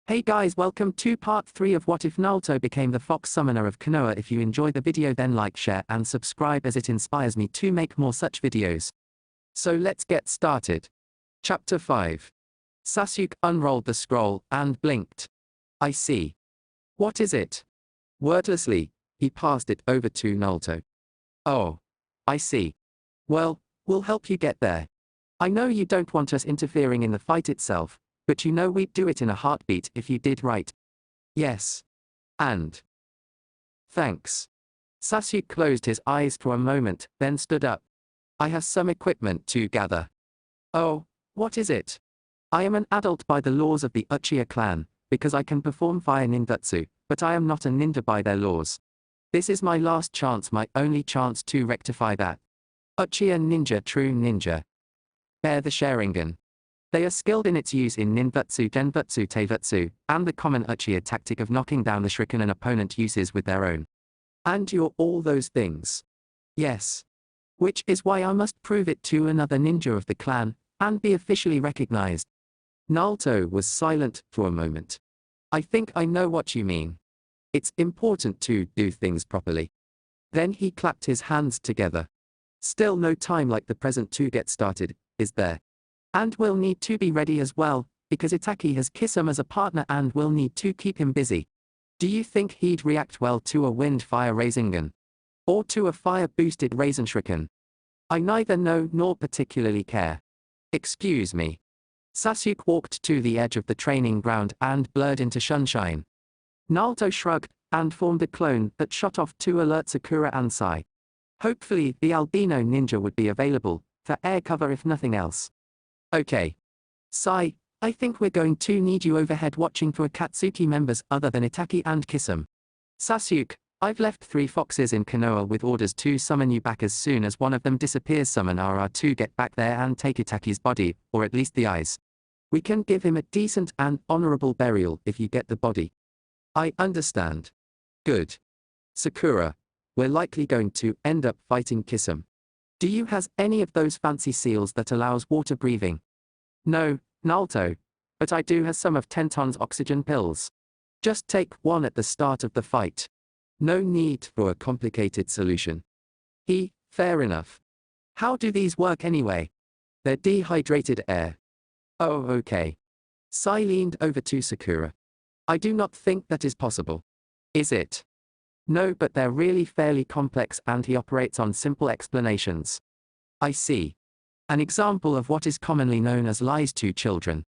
Hey guys, welcome to part 3 of What If Naruto Became the Fox Summoner of Konoha. If you enjoyed the video, then like, share and subscribe as it inspires me to make more such videos. So let's get started. Chapter 5. Sasuke unrolled the scroll and blinked. I see. What is it? Wordlessly, he passed it over to Naruto. Oh. I see. Well, we'll help you get there. I know you don't want us interfering in the fight itself, but you know we'd do it in a heartbeat if you did right. Yes. And. Thanks. Sasuke closed his eyes for a moment, then stood up. I have some equipment to gather. Oh, what is it? I am an adult by the laws of the Uchiha clan, because I can perform fire ninjutsu, but I am not a ninja by their laws. This is my last chance, my only chance to rectify that. Uchiha ninja, true ninja. Bear the Sharingan. They are skilled in its use in ninjutsu, genbutsu, taijutsu, and the common Uchiha tactic of knocking down the shuriken an opponent uses with their own. And you're all those things. Yes. Which is why I must prove it to another ninja of the clan, and be officially recognized. Naruto was silent for a moment. I think I know what you mean. It's important to do things properly. Then he clapped his hands together. Still no time like the present to get started, is there? And we'll need to be ready as well, because Itachi has Kisame as a partner and we'll need to keep him busy. Do you think he'd react well to a wind-fire Rasengan? Or to a fire-boosted Rasen Shuriken? I neither know nor particularly care. Excuse me. Sasuke walked to the edge of the training ground and blurred into sunshine. Naruto shrugged, and formed a clone that shot off to alert Sakura and Sai. Hopefully the albino ninja would be available, for air cover if nothing else. Okay. Sai, I think we're going to need you overhead watching for Akatsuki members other than Itachi and Kisame. Sasuke, I've left 3 foxes in Konoha with orders to summon you back as soon as one of them disappears. Summon RR to get back there and take Itachi's body, or at least the eyes. We can give him a decent and honorable burial if you get the body. I understand. Good. Sakura, we're likely going to end up fighting Kisame. Do you has any of those fancy seals that allows water breathing? No, Naruto. But I do has some of Tenton's oxygen pills. Just take one at the start of the fight. No need for a complicated solution. Fair enough. How do these work anyway? They're dehydrated air. Oh, okay. Sai leaned over to Sakura. I do not think that is possible. Is it? No, but they're really fairly complex and he operates on simple explanations. I see. An example of what is commonly known as lies to children.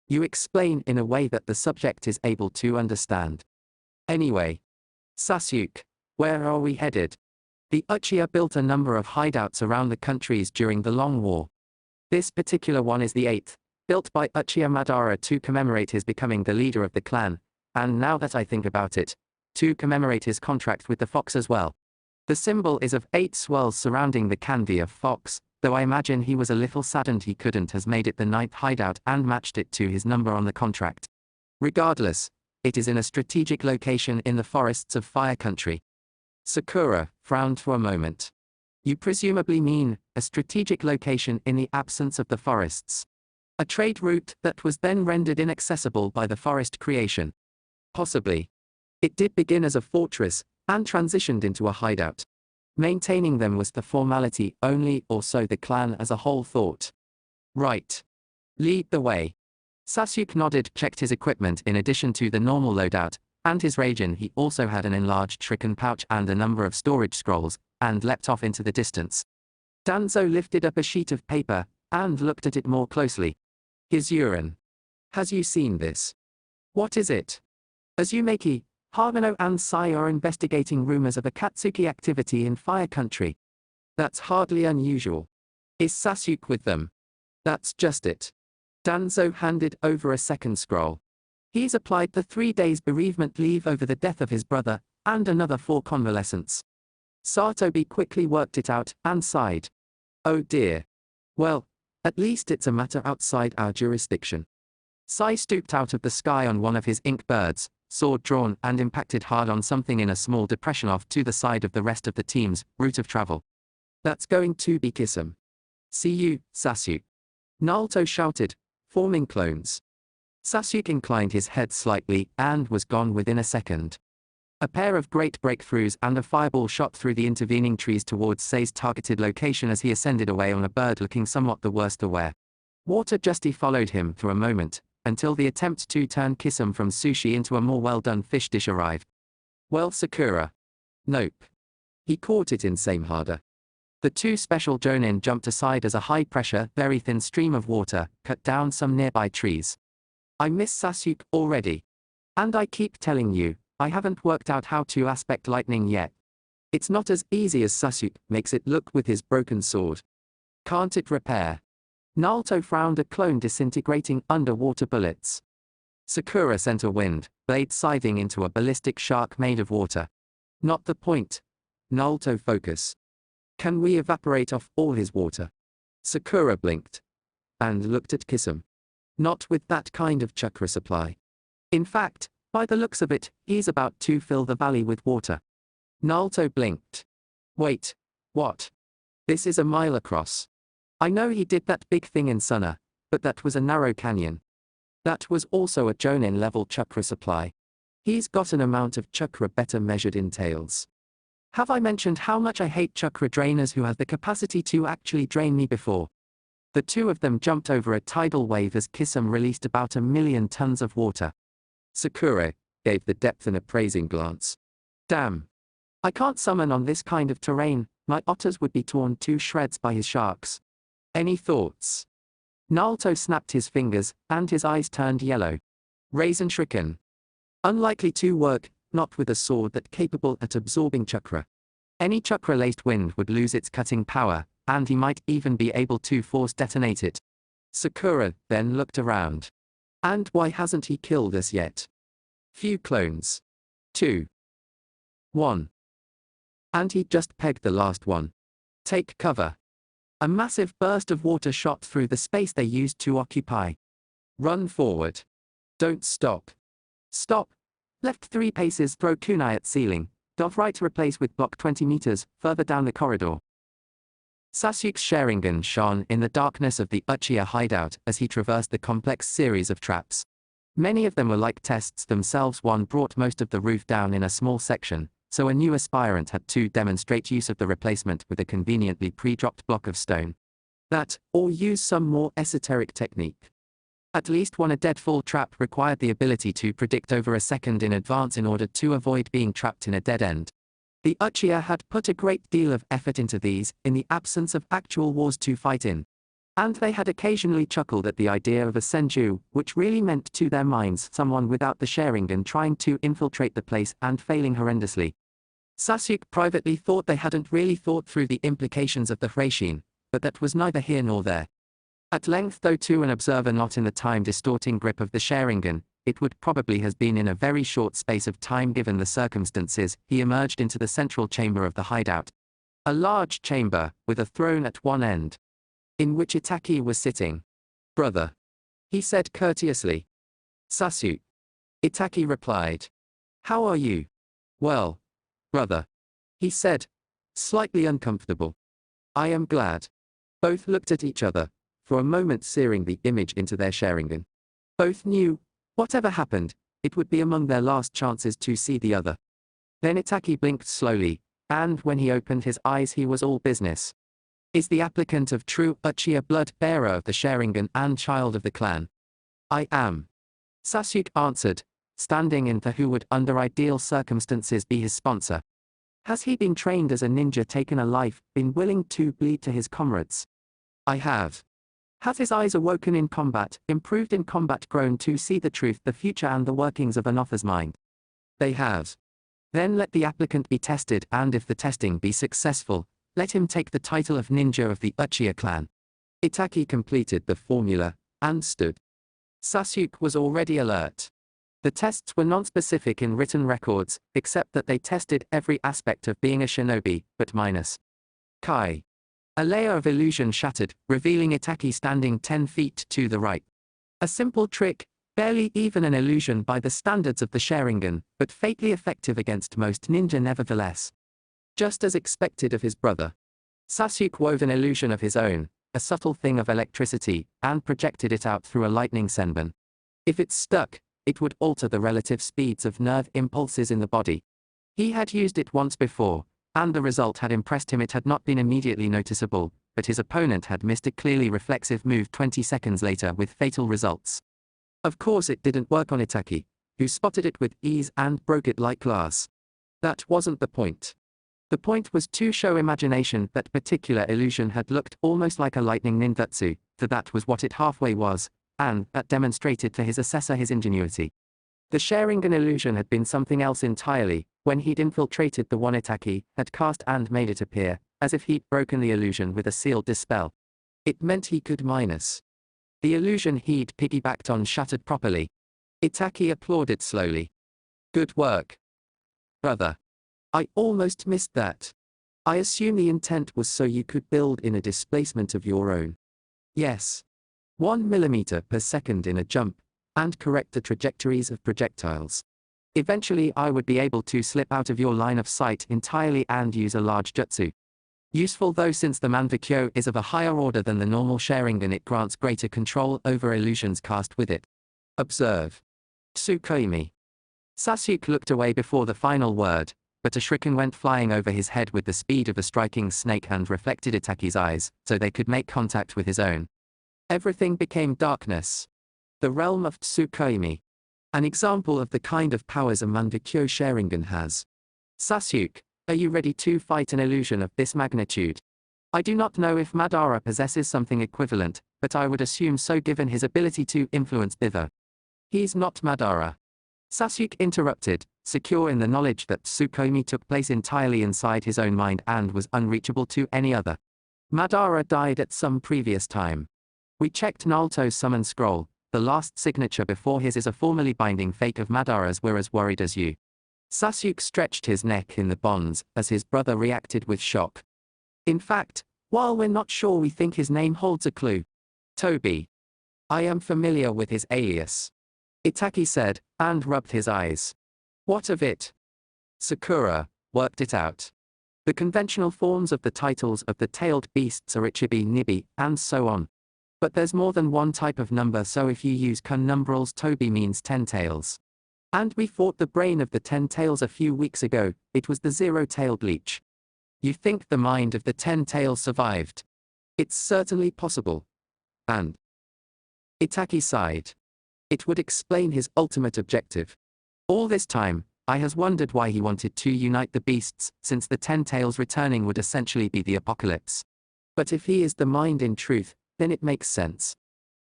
You explain in a way that the subject is able to understand. Anyway. Sasuke, where are we headed? The Uchiha built a number of hideouts around the countries during the Long War. This particular one is the 8th, built by Uchiha Madara to commemorate his becoming the leader of the clan, and now that I think about it, to commemorate his contract with the fox as well. The symbol is of 8 swirls surrounding the candy of fox, though I imagine he was a little saddened he couldn't has made it the 9th hideout and matched it to his number on the contract. Regardless, it is in a strategic location in the forests of Fire Country. Sakura frowned for a moment. You presumably mean a strategic location in the absence of the forests. A trade route that was then rendered inaccessible by the forest creation. Possibly. It did begin as a fortress, and transitioned into a hideout. Maintaining them was the formality only, or so the clan as a whole thought. Right. Lead the way. Sasuke nodded, checked his equipment in addition to the normal loadout, and his Rasen. He also had an enlarged shuriken pouch and a number of storage scrolls, and leapt off into the distance. Danzo lifted up a sheet of paper, and looked at it more closely. His urine. Has you seen this? What is it? Azumaki, Harmano and Sai are investigating rumors of Akatsuki activity in Fire Country. That's hardly unusual. Is Sasuke with them? That's just it. Danzo handed over a second scroll. He's applied the 3 days bereavement leave over the death of his brother, and another 4 convalescence. Satobi quickly worked it out, and sighed. Oh dear. Well, at least it's a matter outside our jurisdiction. Sai stooped out of the sky on one of his ink birds, sword drawn, and impacted hard on something in a small depression off to the side of the rest of the team's route of travel. That's going to be Kisame. See you, Sasuke. Naruto shouted, forming clones. Sasuke inclined his head slightly and was gone within a second. A pair of great breakthroughs and a fireball shot through the intervening trees towards Sei's targeted location as he ascended away on a bird looking somewhat the worse aware. Water Justy followed him for a moment, until the attempt to turn Kisame from sushi into a more well-done fish dish arrived. Well, Sakura. Nope. He caught it in same harder. The two special jonin jumped aside as a high-pressure, very thin stream of water cut down some nearby trees. I miss Sasuke already. And I keep telling you, I haven't worked out how to aspect lightning yet. It's not as easy as Sasuke makes it look with his broken sword. Can't it repair? Naruto frowned at clone disintegrating underwater bullets. Sakura sent a wind blade scything into a ballistic shark made of water. Not the point. Naruto, focus. Can we evaporate off all his water? Sakura blinked. And looked at Kisame. Not with that kind of chakra supply. In fact, by the looks of it, he's about to fill the valley with water. Naruto blinked. Wait. What? This is a mile across. I know he did that big thing in Suna, but that was a narrow canyon. That was also a jonin-level chakra supply. He's got an amount of chakra better measured in tails. Have I mentioned how much I hate chakra drainers who have the capacity to actually drain me before? The two of them jumped over a tidal wave as Kisame released about 1,000,000 tons of water. Sakura gave the depth an appraising glance. Damn. I can't summon on this kind of terrain, my otters would be torn to shreds by his sharks. Any thoughts? Naruto snapped his fingers, and his eyes turned yellow. Raisin shuriken. Unlikely to work, not with a sword that capable at absorbing chakra. Any chakra-laced wind would lose its cutting power, and he might even be able to force detonate it. Sakura then looked around. And why hasn't he killed us yet? Few clones. 2. 1. And he just pegged the last one. Take cover. A massive burst of water shot through the space they used to occupy. Run forward. Don't stop. Stop. Left 3 paces, throw kunai at ceiling. Dove right replace with block 20 meters, further down the corridor. Sasuke's Sharingan shone in the darkness of the Uchiha hideout as he traversed the complex series of traps. Many of them were like tests themselves. One brought most of the roof down in a small section, so a new aspirant had to demonstrate use of the replacement with a conveniently pre-dropped block of stone. That, or use some more esoteric technique. At least one a deadfall trap required the ability to predict over a second in advance in order to avoid being trapped in a dead end. The Uchiha had put a great deal of effort into these, in the absence of actual wars to fight in. And they had occasionally chuckled at the idea of a senju, which really meant to their minds someone without the Sharingan trying to infiltrate the place and failing horrendously. Sasuke privately thought they hadn't really thought through the implications of the Hraishin, but that was neither here nor there. At length, though to an observer not in the time-distorting grip of the Sharingan, it would probably have been in a very short space of time given the circumstances, he emerged into the central chamber of the hideout. A large chamber, with a throne at one end, in which Itachi was sitting. Brother, he said courteously. Sasuke. Itachi replied. How are you? Well, brother, he said, slightly uncomfortable. I am glad. Both looked at each other, for a moment searing the image into their Sharingan. Both knew, whatever happened, it would be among their last chances to see the other. Then Itachi blinked slowly, and when he opened his eyes he was all business. Is the applicant of true Uchiha blood bearer of the Sharingan and child of the clan? I am. Sasuke answered, standing in for who would under ideal circumstances be his sponsor. Has he been trained as a ninja, taken a life, been willing to bleed to his comrades? I have. Has his eyes awoken in combat, improved in combat, grown to see the truth, the future and the workings of an author's mind? They have. Then let the applicant be tested, and if the testing be successful, let him take the title of ninja of the Uchiha clan. Itachi completed the formula, and stood. Sasuke was already alert. The tests were non-specific in written records, except that they tested every aspect of being a shinobi, but minus Kai. A layer of illusion shattered, revealing Itachi standing 10 feet to the right. A simple trick, barely even an illusion by the standards of the Sharingan, but fatally effective against most ninja nevertheless. Just as expected of his brother, Sasuke wove an illusion of his own, a subtle thing of electricity, and projected it out through a lightning senbon. If it's stuck, it would alter the relative speeds of nerve impulses in the body. He had used it once before, and the result had impressed him. It had not been immediately noticeable, but his opponent had missed a clearly reflexive move 20 seconds later with fatal results. Of course it didn't work on Itaki, who spotted it with ease and broke it like glass. That wasn't the point. The point was to show imagination that particular illusion had looked almost like a lightning ninjutsu, for that was what it halfway was, and that demonstrated to his assessor his ingenuity. The Sharingan illusion had been something else entirely. When he'd infiltrated the one Itaki had cast and made it appear, as if he'd broken the illusion with a sealed dispel. It meant he could minus. The illusion he'd piggybacked on shattered properly. Itaki applauded slowly. Good work, brother. I almost missed that. I assume the intent was so you could build in a displacement of your own. Yes. 1 millimeter per second in a jump, and correct the trajectories of projectiles. Eventually I would be able to slip out of your line of sight entirely and use a large jutsu. Useful though, since the Manvakyo is of a higher order than the normal Sharingan, it grants greater control over illusions cast with it. Observe. Tsukuyomi. Sasuke looked away before the final word, but a shuriken went flying over his head with the speed of a striking snake and reflected Itaki's eyes, so they could make contact with his own. Everything became darkness. The realm of Tsukuyomi. An example of the kind of powers a Manvakyo Sharingan has. Sasuke, are you ready to fight an illusion of this magnitude? I do not know if Madara possesses something equivalent, but I would assume so given his ability to influence Bither. He's not Madara. Sasuke interrupted, secure in the knowledge that Tsukuyomi took place entirely inside his own mind and was unreachable to any other. Madara died at some previous time. We checked Naruto's summon scroll. The last signature before his is a formally binding fake of Madara's. We're as worried as you. Sasuke stretched his neck in the bonds as his brother reacted with shock. In fact, while we're not sure, we think his name holds a clue. Toby. I am familiar with his alias. Itaki said, and rubbed his eyes. What of it? Sakura worked it out. The conventional forms of the titles of the tailed beasts are Ichibi, Nibi, and so on. But there's more than one type of number, so if you use numerals, Toby means 10 tails. And we fought the brain of the 10 tails a few weeks ago. It was the zero-tailed leech. You think the mind of the 10 tails survived? It's certainly possible. And Itaki sighed. It would explain his ultimate objective. All this time, I has wondered why he wanted to unite the beasts, since the 10 tails returning would essentially be the apocalypse. But if he is the mind in truth, then it makes sense.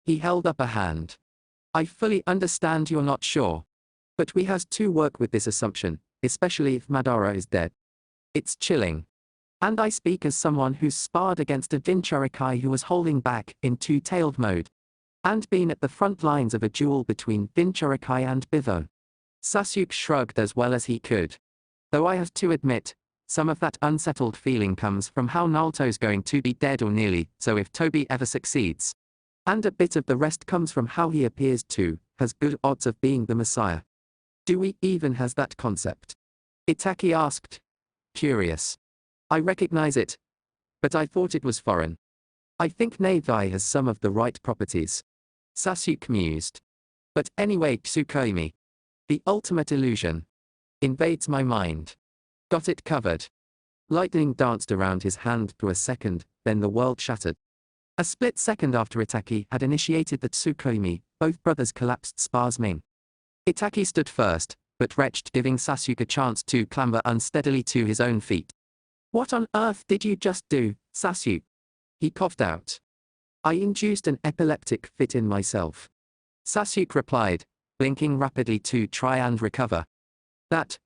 He held up a hand. I fully understand you're not sure. But we has to work with this assumption, especially if Madara is dead. It's chilling. And I speak as someone who's sparred against a Jinchurikai who was holding back in two-tailed mode. And been at the front lines of a duel between Jinchurikai and Bither. Sasuke shrugged as well as he could. Though I have to admit, some of that unsettled feeling comes from how Naruto's going to be dead or nearly, so if Toby ever succeeds. And a bit of the rest comes from how he appears to, has good odds of being the Messiah. Do we even has that concept? Itaki asked. Curious. I recognize it. But I thought it was foreign. I think Navi has some of the right properties. Sasuke mused. But anyway, Tsukuyomi. The ultimate illusion. Invades my mind. Got it covered. Lightning danced around his hand for a second, then the world shattered. A split second after Itaki had initiated the Tsukuyomi, both brothers collapsed spasming. Itaki stood first, but retched, giving Sasuke a chance to clamber unsteadily to his own feet. What on earth did you just do, Sasuke? He coughed out. I induced an epileptic fit in myself. Sasuke replied, blinking rapidly to try and recover. That,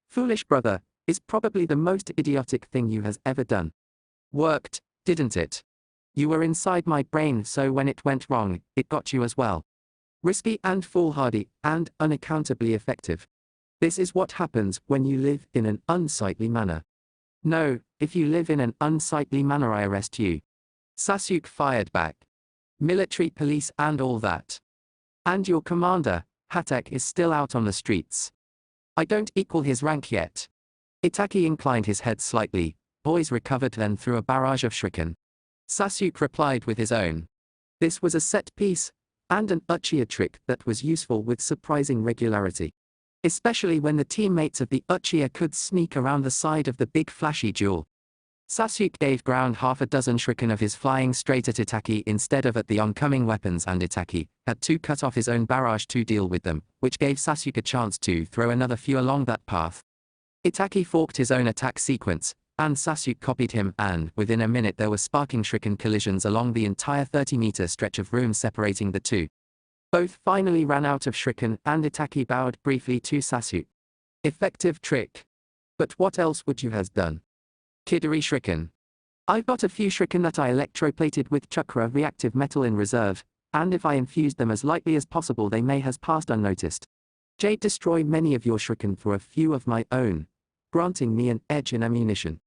foolish brother, is probably the most idiotic thing you has ever done. Worked, didn't it? You were inside my brain, so when it went wrong, it got you as well. Risky and foolhardy, and unaccountably effective. This is what happens when you live in an unsightly manner. No, if you live in an unsightly manner I arrest you. Sasuke fired back. Military police and all that. And your commander, Hatek, is still out on the streets. I don't equal his rank yet. Itaki inclined his head slightly. Boys recovered then through a barrage of shuriken. Sasuke replied with his own. This was a set piece, and an Uchiha trick that was useful with surprising regularity. Especially when the teammates of the Uchiha could sneak around the side of the big flashy jewel. Sasuke gave ground half a dozen shuriken of his flying straight at Itachi instead of at the oncoming weapons, and Itachi had to cut off his own barrage to deal with them, which gave Sasuke a chance to throw another few along that path. Itachi forked his own attack sequence, and Sasuke copied him, and within a minute there were sparking shuriken collisions along the entire 30-meter stretch of room separating the two. Both finally ran out of shuriken, and Itachi bowed briefly to Sasuke. Effective trick. But what else would you have done? Kidari shuriken. I've got a few shuriken that I electroplated with chakra reactive metal in reserve, and if I infused them as lightly as possible they may have passed unnoticed. Jade destroy many of your shuriken for a few of my own, granting me an edge in ammunition.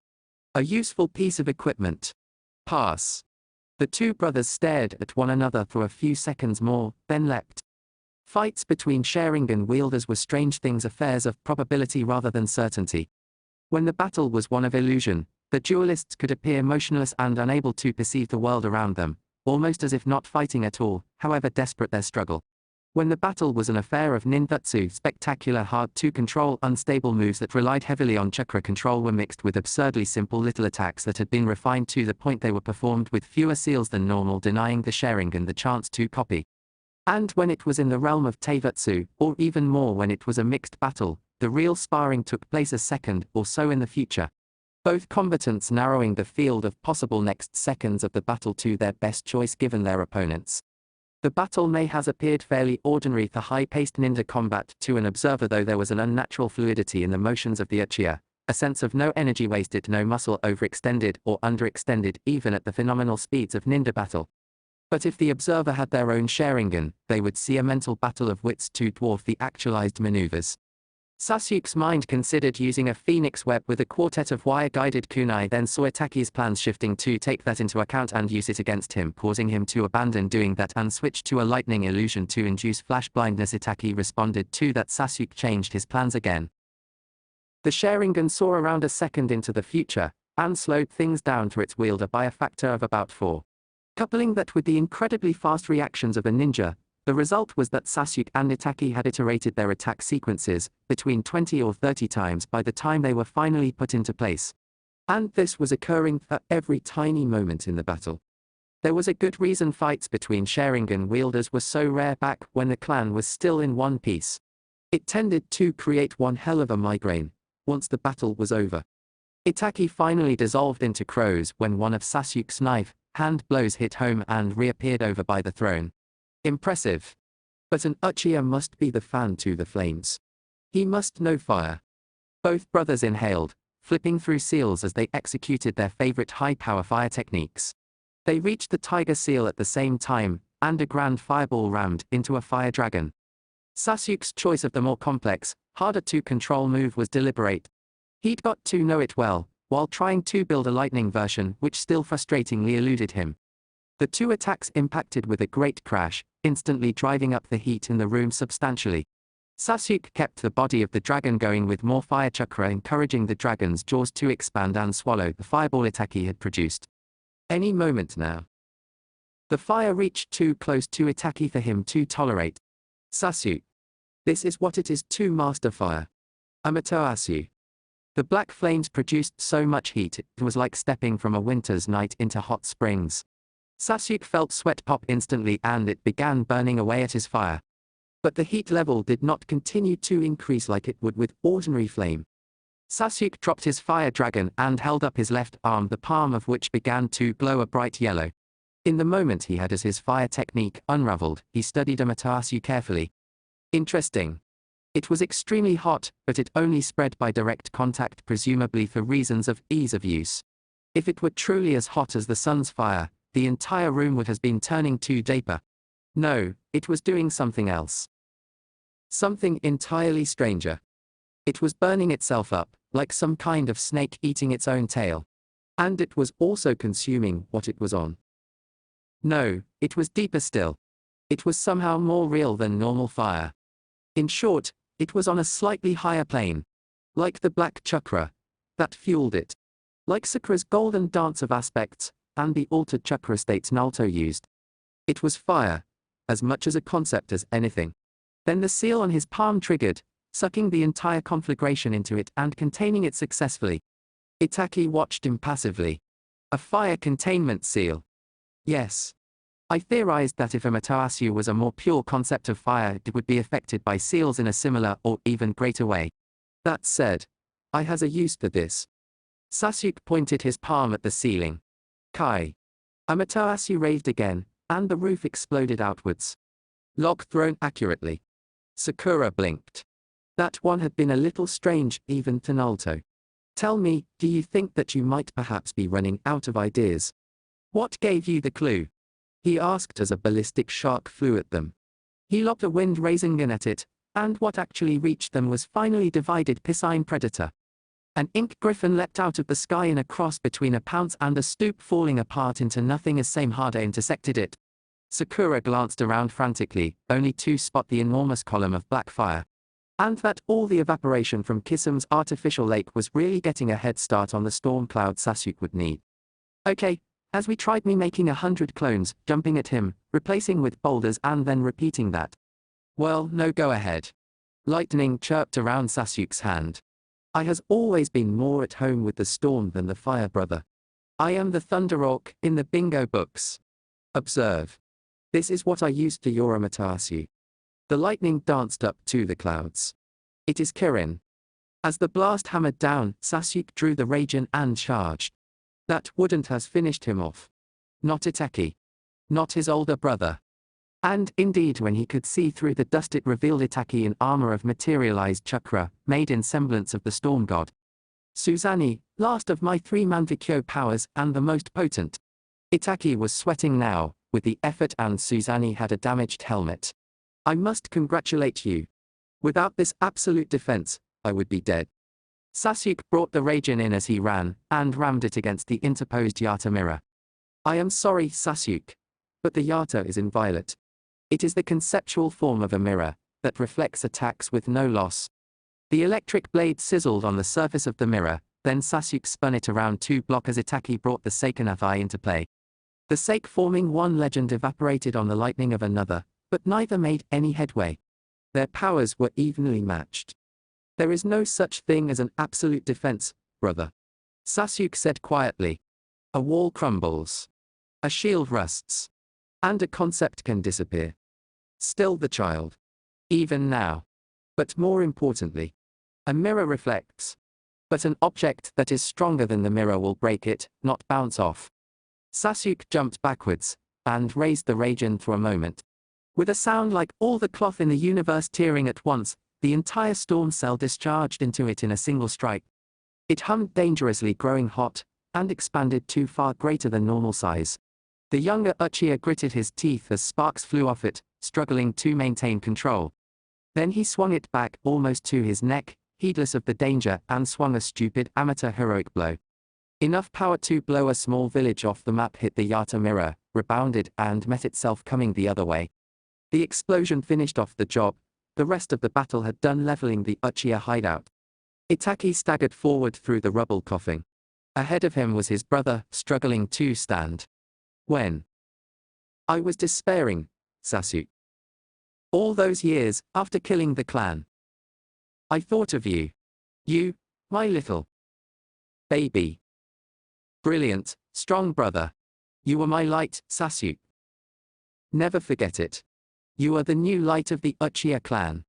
A useful piece of equipment. Pass. The two brothers stared at one another for a few seconds more, then leapt. Fights between Sharingan wielders were strange things, affairs of probability rather than certainty. When the battle was one of illusion, the duelists could appear motionless and unable to perceive the world around them, almost as if not fighting at all, however desperate their struggle. When the battle was an affair of ninjutsu, spectacular hard-to-control unstable moves that relied heavily on chakra control were mixed with absurdly simple little attacks that had been refined to the point they were performed with fewer seals than normal, denying the Sharingan the chance to copy. And when it was in the realm of taijutsu, or even more when it was a mixed battle, the real sparring took place a second or so in the future. Both combatants narrowing the field of possible next seconds of the battle to their best choice given their opponents. The battle may have appeared fairly ordinary for high-paced ninja combat to an observer, though there was an unnatural fluidity in the motions of the Uchiha, a sense of no energy wasted, no muscle overextended or underextended even at the phenomenal speeds of ninja battle. But if the observer had their own Sharingan, they would see a mental battle of wits to dwarf the actualized maneuvers. Sasuke's mind considered using a phoenix web with a quartet of wire-guided kunai, then saw Itachi's plans shifting to take that into account and use it against him, causing him to abandon doing that and switch to a lightning illusion to induce flash blindness. Itachi responded to that. Sasuke changed his plans again. The Sharingan saw around a second into the future, and slowed things down to its wielder by a factor of about 4. Coupling that with the incredibly fast reactions of a ninja, the result was that Sasuke and Itachi had iterated their attack sequences between 20 or 30 times by the time they were finally put into place. And this was occurring at every tiny moment in the battle. There was a good reason fights between Sharingan wielders were so rare back when the clan was still in one piece. It tended to create one hell of a migraine once the battle was over. Itachi finally dissolved into crows when one of Sasuke's knife hand blows hit home and reappeared over by the throne. Impressive. But an Uchiha must be the fan to the flames. He must know fire. Both brothers inhaled, flipping through seals as they executed their favorite high-power fire techniques. They reached the tiger seal at the same time, and a grand fireball rammed into a fire dragon. Sasuke's choice of the more complex, harder-to-control move was deliberate. He'd got to know it well, while trying to build a lightning version which still frustratingly eluded him. The two attacks impacted with a great crash, instantly driving up the heat in the room substantially. Sasuke kept the body of the dragon going with more fire chakra, encouraging the dragon's jaws to expand and swallow the fireball Itachi had produced. Any moment now. The fire reached too close to Itachi for him to tolerate. Sasuke. This is what it is to master fire. Amaterasu. The black flames produced so much heat it was like stepping from a winter's night into hot springs. Sasuke felt sweat pop instantly and it began burning away at his fire. But the heat level did not continue to increase like it would with ordinary flame. Sasuke dropped his fire dragon and held up his left arm, the palm of which began to glow a bright yellow. In the moment he had as his fire technique unraveled, he studied Amaterasu carefully. Interesting. It was extremely hot, but it only spread by direct contact, presumably for reasons of ease of use. If it were truly as hot as the sun's fire, the entire room would have been turning to vapor. No, it was doing something else. Something entirely stranger. It was burning itself up, like some kind of snake eating its own tail. And it was also consuming what it was on. No, it was deeper still. It was somehow more real than normal fire. In short, it was on a slightly higher plane. Like the black chakra that fueled it. Like Sakura's golden dance of aspects, and the altered chakra states Naruto used. It was fire, as much as a concept as anything. Then the seal on his palm triggered, sucking the entire conflagration into it and containing it successfully. Itaki watched impassively. A fire containment seal. Yes. I theorized that if Amaterasu was a more pure concept of fire, it would be affected by seals in a similar or even greater way. That said, I has a use for this. Sasuke pointed his palm at the ceiling. Kai. Amaterasu raved again, and the roof exploded outwards. Log thrown accurately. Sakura blinked. That one had been a little strange, even to Naruto. Tell me, do you think that you might perhaps be running out of ideas? What gave you the clue? He asked as a ballistic shark flew at them. He lobbed a wind-raising gun at it, and what actually reached them was finally divided piscine predator. An ink griffin leapt out of the sky in a cross between a pounce and a stoop, falling apart into nothing as same harder intersected it. Sakura glanced around frantically, only to spot the enormous column of black fire. And that all the evaporation from Kisam's artificial lake was really getting a head start on the storm cloud Sasuke would need. Okay, as we tried me making 100 clones, jumping at him, replacing with boulders and then repeating that. Well, no, go ahead. Lightning chirped around Sasuke's hand. I has always been more at home with the storm than the fire, brother. I am the Thunder Orc in the bingo books. Observe. This is what I used for your Amaterasu. The lightning danced up to the clouds. It is Kirin. As the blast hammered down, Sasuke drew the Raijin and charged. That wouldn't has finished him off. Not Itaki. Not his older brother. And indeed, when he could see through the dust, it revealed Itaki in armor of materialized chakra, made in semblance of the storm god. Suzani, last of my 3 Manvikyo powers and the most potent. Itaki was sweating now, with the effort, and Suzani had a damaged helmet. I must congratulate you. Without this absolute defense, I would be dead. Sasuke brought the Raijin in as he ran, and rammed it against the interposed Yata mirror. I am sorry, Sasuke, but the Yata is inviolate. It is the conceptual form of a mirror, that reflects attacks with no loss. The electric blade sizzled on the surface of the mirror, then Sasuke spun it around 2 blocks as Itaki brought the Seikanathai into play. The Seik forming one legend evaporated on the lightning of another, but neither made any headway. Their powers were evenly matched. There is no such thing as an absolute defense, brother. Sasuke said quietly. A wall crumbles. A shield rusts. And a concept can disappear. Still the child. Even now. But more importantly, a mirror reflects. But an object that is stronger than the mirror will break it, not bounce off. Sasuke jumped backwards, and raised the Raijin for a moment. With a sound like all the cloth in the universe tearing at once, the entire storm cell discharged into it in a single strike. It hummed dangerously, growing hot, and expanded to far greater than normal size. The younger Uchiha gritted his teeth as sparks flew off it, struggling to maintain control. Then he swung it back almost to his neck, heedless of the danger, and swung a stupid amateur heroic blow. Enough power to blow a small village off the map, hit the Yata mirror, rebounded, and met itself coming the other way. The explosion finished off the job. The rest of the battle had done, leveling the Uchiha hideout. Itaki staggered forward through the rubble, coughing. Ahead of him was his brother, struggling to stand. When I was despairing, Sasuke. All those years, after killing the clan. I thought of you. You, my little baby. Brilliant, strong brother. You were my light, Sasuke. Never forget it. You are the new light of the Uchiha clan.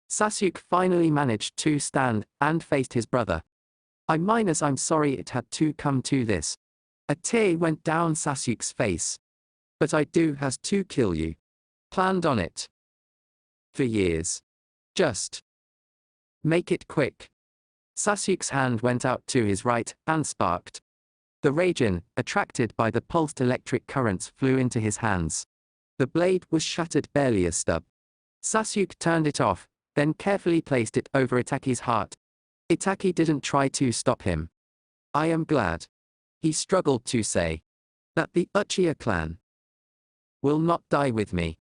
Sasuke finally managed to stand, and faced his brother. I'm sorry it had to come to this. A tear went down Sasuke's face. But I do has to kill you. Planned on it. For years. Just make it quick. Sasuke's hand went out to his right, and sparked. The Raijin, attracted by the pulsed electric currents, flew into his hands. The blade was shattered, barely a stub. Sasuke turned it off, then carefully placed it over Itaki's heart. Itaki didn't try to stop him. I am glad. He struggled to say. That the Uchiha clan will not die with me.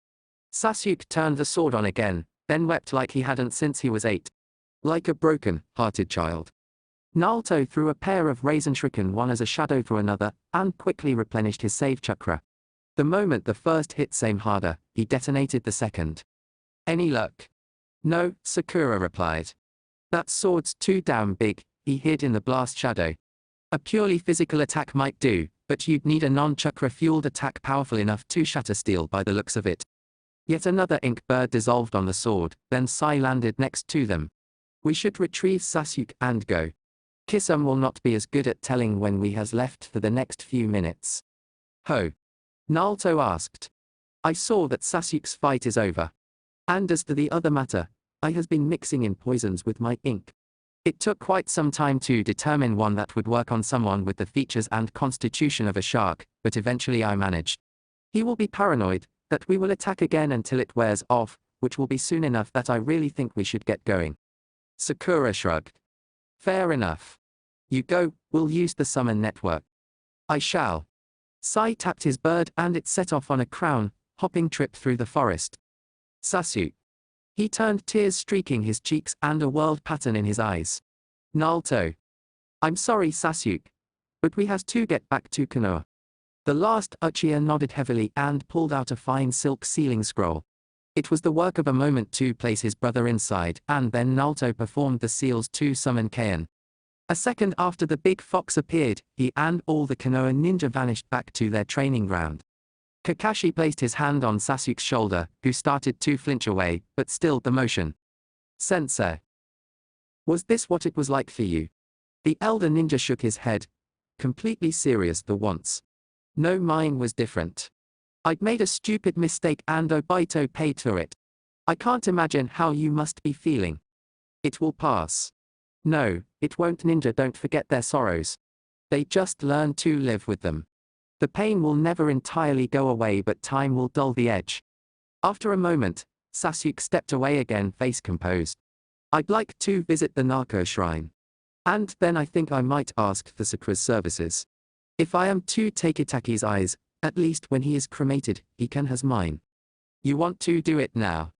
Sasuke turned the sword on again, then wept like he hadn't since he was 8. Like a broken-hearted child. Naruto threw a pair of Raisin Shuriken, one as a shadow for another, and quickly replenished his save chakra. The moment the first hit aimed harder, he detonated the second. Any luck? No, Sakura replied. That sword's too damn big, he hid in the blast shadow. A purely physical attack might do, but you'd need a non-chakra-fueled attack powerful enough to shatter steel by the looks of it. Yet another ink bird dissolved on the sword, then Sai landed next to them. We should retrieve Sasuke and go. Kisame will not be as good at telling when we has left for the next few minutes. Ho. Naruto asked. I saw that Sasuke's fight is over. And as to the other matter, I has been mixing in poisons with my ink. It took quite some time to determine one that would work on someone with the features and constitution of a shark, but eventually I managed. He will be paranoid that we will attack again until it wears off, which will be soon enough that I really think we should get going. Sakura shrugged. Fair enough. You go, we'll use the summon network. I shall. Sai tapped his bird and it set off on a hopping trip through the forest. Sasuke. He turned, tears streaking his cheeks and a world pattern in his eyes. Naruto. I'm sorry Sasuke. But we has to get back to Konoha. The last Uchiha nodded heavily and pulled out a fine silk sealing scroll. It was the work of a moment to place his brother inside, and then Naruto performed the seals to summon Kain. A second after the big fox appeared, he and all the Konoha ninja vanished back to their training ground. Kakashi placed his hand on Sasuke's shoulder, who started to flinch away, but stilled the motion. Sensei. Was this what it was like for you? The elder ninja shook his head. Completely serious for once. No, mine was different. I'd made a stupid mistake and Obito paid for it. I can't imagine how you must be feeling. It will pass. No, it won't. Ninja don't forget their sorrows. They just learn to live with them. The pain will never entirely go away, but time will dull the edge. After a moment, Sasuke stepped away again, face composed. I'd like to visit the Narco Shrine. And then I think I might ask for Sakura's services. If I am to take Itachi's eyes, at least when he is cremated, he can has mine. You want to do it now?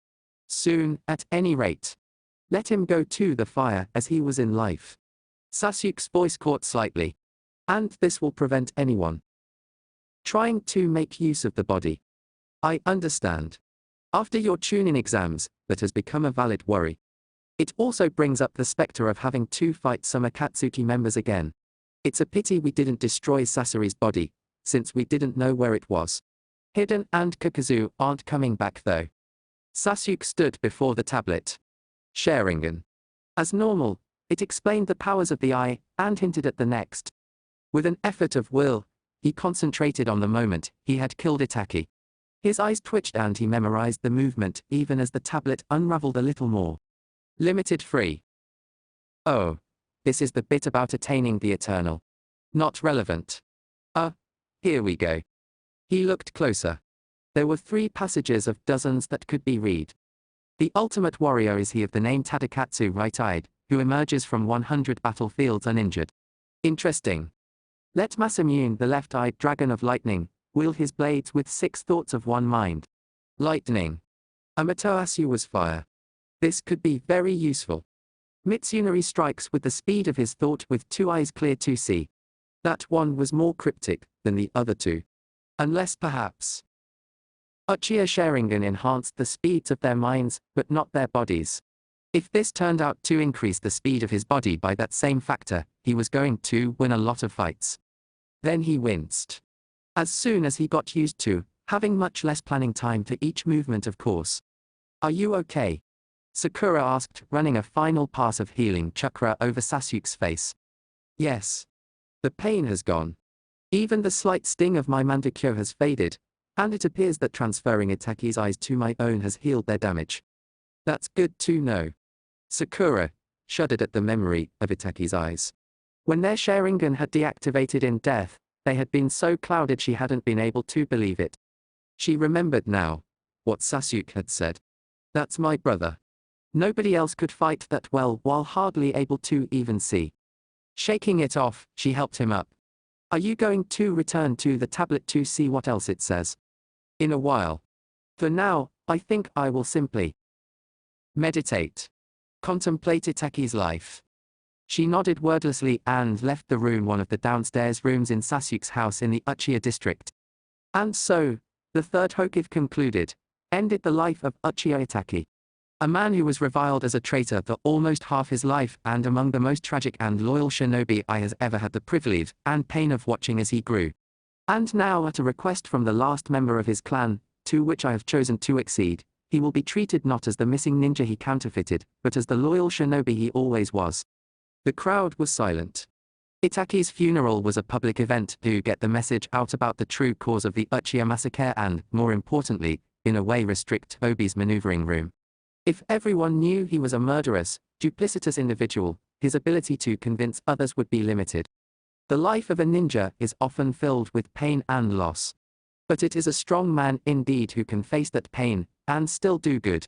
Soon, at any rate. Let him go to the fire as he was in life. Sasuke's voice caught slightly. And this will prevent anyone trying to make use of the body. I understand. After your Chunin exams, that has become a valid worry. It also brings up the specter of having to fight some Akatsuki members again. It's a pity we didn't destroy Sasori's body, since we didn't know where it was. Hiden and Kakazu aren't coming back though. Sasuke stood before the tablet. Sharingan. As normal, it explained the powers of the eye, and hinted at the next. With an effort of will, he concentrated on the moment he had killed Itachi. His eyes twitched and he memorized the movement even as the tablet unraveled a little more. Limited free. Oh. This is the bit about attaining the eternal. Not relevant. Here we go. He looked closer. There were 3 passages of dozens that could be read. The ultimate warrior is he of the name Tadakatsu, right-eyed, who emerges from 100 battlefields uninjured. Interesting. Let Masamune, the left-eyed dragon of lightning, wield his blades with 6 thoughts of one mind. Lightning. Amaterasu was fire. This could be very useful. Mitsunari strikes with the speed of his thought with 2 eyes clear to see. That one was more cryptic than the other 2. Unless perhaps Uchiha Sharingan enhanced the speeds of their minds, but not their bodies. If this turned out to increase the speed of his body by that same factor, he was going to win a lot of fights. Then he winced. As soon as he got used to having much less planning time for each movement, of course. Are you okay? Sakura asked, running a final pass of healing chakra over Sasuke's face. Yes. The pain has gone. Even the slight sting of my mandikyo has faded, and it appears that transferring Itachi's eyes to my own has healed their damage. That's good to know. Sakura shuddered at the memory of Itachi's eyes. When their Sharingan had deactivated in death, they had been so clouded she hadn't been able to believe it. She remembered now what Sasuke had said. That's my brother. Nobody else could fight that well while hardly able to even see. Shaking it off, she helped him up. Are you going to return to the tablet to see what else it says? In a while. For now, I think I will simply meditate. Contemplate Itachi's life. She nodded wordlessly and left the room, one of the downstairs rooms in Sasuke's house in the Uchiha district. And so, the third Hokage concluded, ended the life of Uchiha Itachi. A man who was reviled as a traitor for almost half his life and among the most tragic and loyal shinobi I has ever had the privilege and pain of watching as he grew. And now at a request from the last member of his clan, to which I have chosen to accede, he will be treated not as the missing ninja he counterfeited, but as the loyal shinobi he always was. The crowd was silent. Itachi's funeral was a public event to get the message out about the true cause of the Uchiha massacre and, more importantly, in a way restrict Obi's maneuvering room. If everyone knew he was a murderous, duplicitous individual, his ability to convince others would be limited. The life of a ninja is often filled with pain and loss. But it is a strong man indeed who can face that pain, and still do good.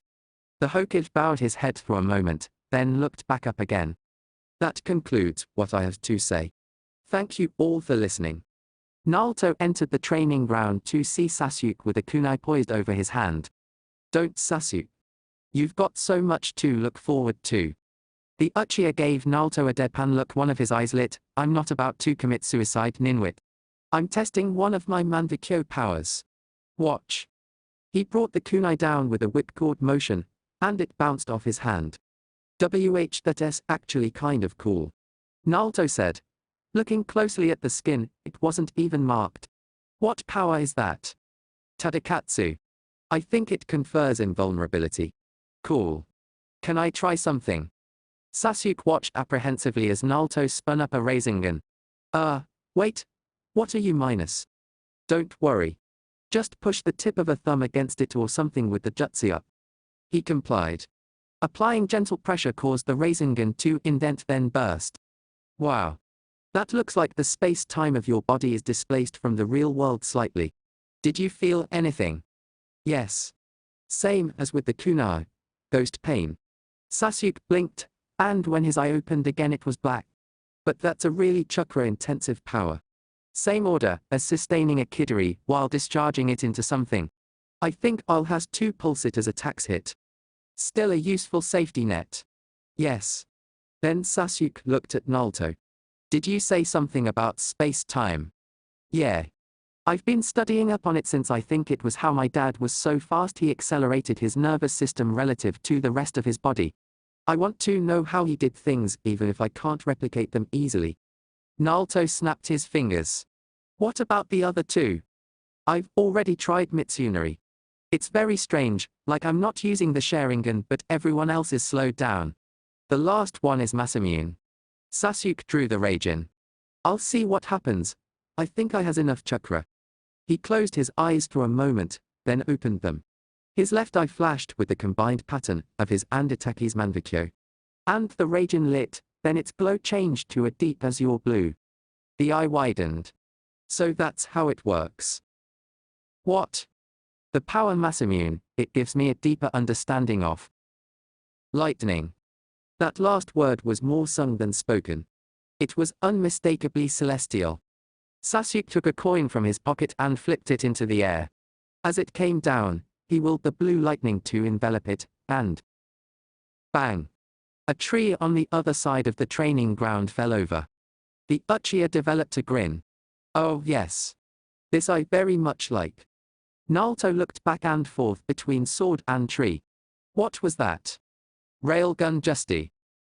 The Hokage bowed his head for a moment, then looked back up again. That concludes what I have to say. Thank you all for listening. Naruto entered the training ground to see Sasuke with a kunai poised over his hand. Don't, Sasuke. You've got so much to look forward to. The Uchiha gave Naruto a deadpan look, one of his eyes lit. I'm not about to commit suicide, Ninwit. I'm testing one of my Manvikyo powers. Watch. He brought the kunai down with a whipcord motion, and it bounced off his hand. That's actually kind of cool. Naruto said. Looking closely at the skin, it wasn't even marked. What power is that? Tadakatsu. I think it confers invulnerability. Cool. Can I try something? Sasuke watched apprehensively as Naruto spun up a Rasengan. Wait. What are you minus? Don't worry. Just push the tip of a thumb against it or something with the jutsu up. He complied. Applying gentle pressure caused the Rasengan to indent then burst. Wow. That looks like the space-time of your body is displaced from the real world slightly. Did you feel anything? Yes. Same as with the kunai. Ghost pain. Sasuke blinked, and when his eye opened again it was black. But that's a really chakra-intensive power. Same order as sustaining a kidari while discharging it into something. I think I'll has to pulse it as a tax hit. Still a useful safety net. Yes. Then Sasuke looked at Naruto. Did you say something about space-time? Yeah. I've been studying up on it since I think it was how my dad was so fast he accelerated his nervous system relative to the rest of his body. I want to know how he did things even if I can't replicate them easily. Naruto snapped his fingers. What about the other two? I've already tried Mitsunari. It's very strange, like I'm not using the Sharingan but everyone else is slowed down. The last one is Masamune. Sasuke drew the rage in. I'll see what happens. I think I has enough chakra. He closed his eyes for a moment, then opened them. His left eye flashed with the combined pattern of his and Itachi's Manvikyo. And the Raijin lit, then its glow changed to a deep azure blue. The eye widened. So that's how it works. What? The power Masamune, it gives me a deeper understanding of lightning. That last word was more sung than spoken. It was unmistakably celestial. Sasuke took a coin from his pocket and flipped it into the air. As it came down, he willed the blue lightning to envelop it, and bang! A tree on the other side of the training ground fell over. The Uchiha developed a grin. Oh yes. This I very much like. Naruto looked back and forth between sword and tree. What was that? Railgun Justy.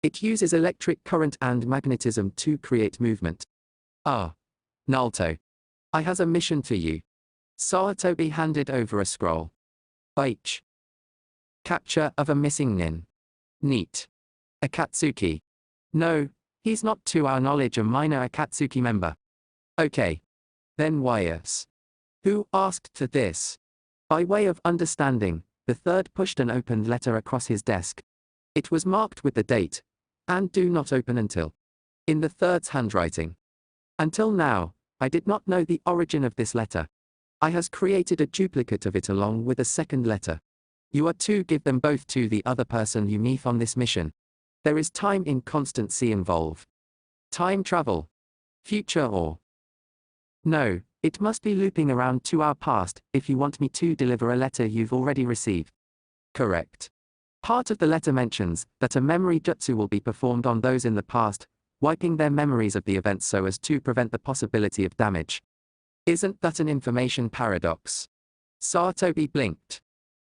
It uses electric current and magnetism to create movement. Ah. Naruto. I has a mission for you. Sarutobi handed over a scroll. H. Capture of a missing nin. Neat. Akatsuki. No, he's not to our knowledge a minor Akatsuki member. Okay. Then why yes? Who asked for this? By way of understanding, the third pushed an opened letter across his desk. It was marked with the date, and do not open until. In the third's handwriting. Until now, I did not know the origin of this letter. I has created a duplicate of it along with a second letter. You are to give them both to the other person you meet on this mission. There is time inconstancy involved. Time travel. Future or. No, it must be looping around to our past if you want me to deliver a letter you've already received. Correct. Part of the letter mentions that a memory jutsu will be performed on those in the past, wiping their memories of the event so as to prevent the possibility of damage. Isn't that an information paradox? Satobi blinked.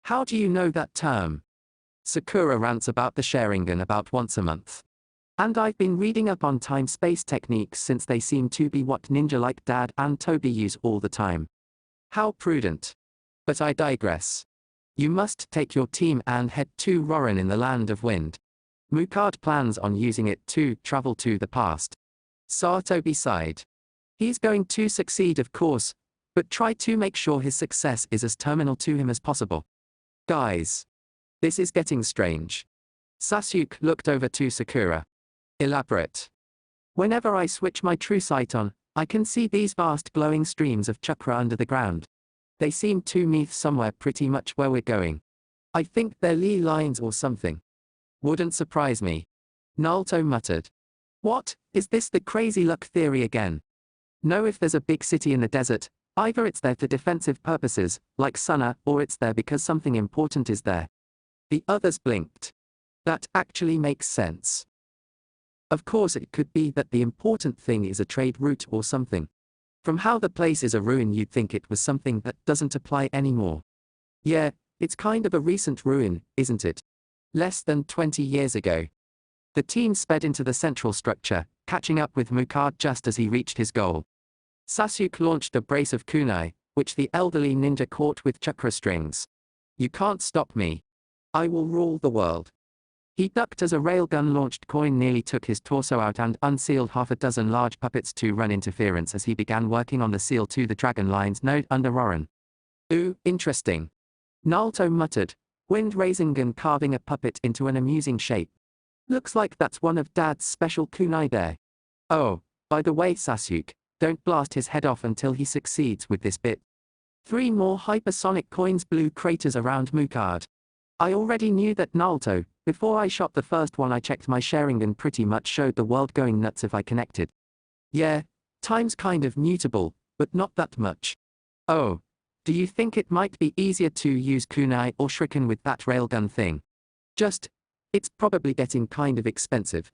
How do you know that term? Sakura rants about the Sharingan about once a month. And I've been reading up on time-space techniques since they seem to be what ninja like Dad and Toby use all the time. How prudent. But I digress. You must take your team and head to Roran in the Land of Wind. Mukad plans on using it to travel to the past. Satobi sighed. He's going to succeed, of course, but try to make sure his success is as terminal to him as possible. Guys. This is getting strange. Sasuke looked over to Sakura. Elaborate. Whenever I switch my true sight on, I can see these vast glowing streams of chakra under the ground. They seem to meet somewhere pretty much where we're going. I think they're ley lines or something. Wouldn't surprise me. Naruto muttered. What, is this the crazy luck theory again? No, if there's a big city in the desert, either it's there for defensive purposes, like Sunna, or it's there because something important is there. The others blinked. That actually makes sense. Of course, it could be that the important thing is a trade route or something. From how the place is a ruin, you'd think it was something that doesn't apply anymore. Yeah, it's kind of a recent ruin, isn't it? Less than 20 years ago. The team sped into the central structure, catching up with Mukad just as he reached his goal. Sasuke launched a brace of kunai, which the elderly ninja caught with chakra strings. You can't stop me. I will rule the world. He ducked as a railgun-launched coin nearly took his torso out and unsealed half a dozen large puppets to run interference as he began working on the seal to the Dragon Line's node under Roran. Ooh, interesting. Naruto muttered, Wind Rasengan carving a puppet into an amusing shape. Looks like that's one of Dad's special kunai there. Oh, by the way, Sasuke, don't blast his head off until he succeeds with this bit. 3 more hypersonic coins blew craters around Mukad. I already knew that, Naruto. Before I shot the first one I checked my Sharingan pretty much showed the world going nuts if I connected. Yeah, time's kind of mutable, but not that much. Oh. Do you think it might be easier to use kunai or shuriken with that railgun thing? It's probably getting kind of expensive.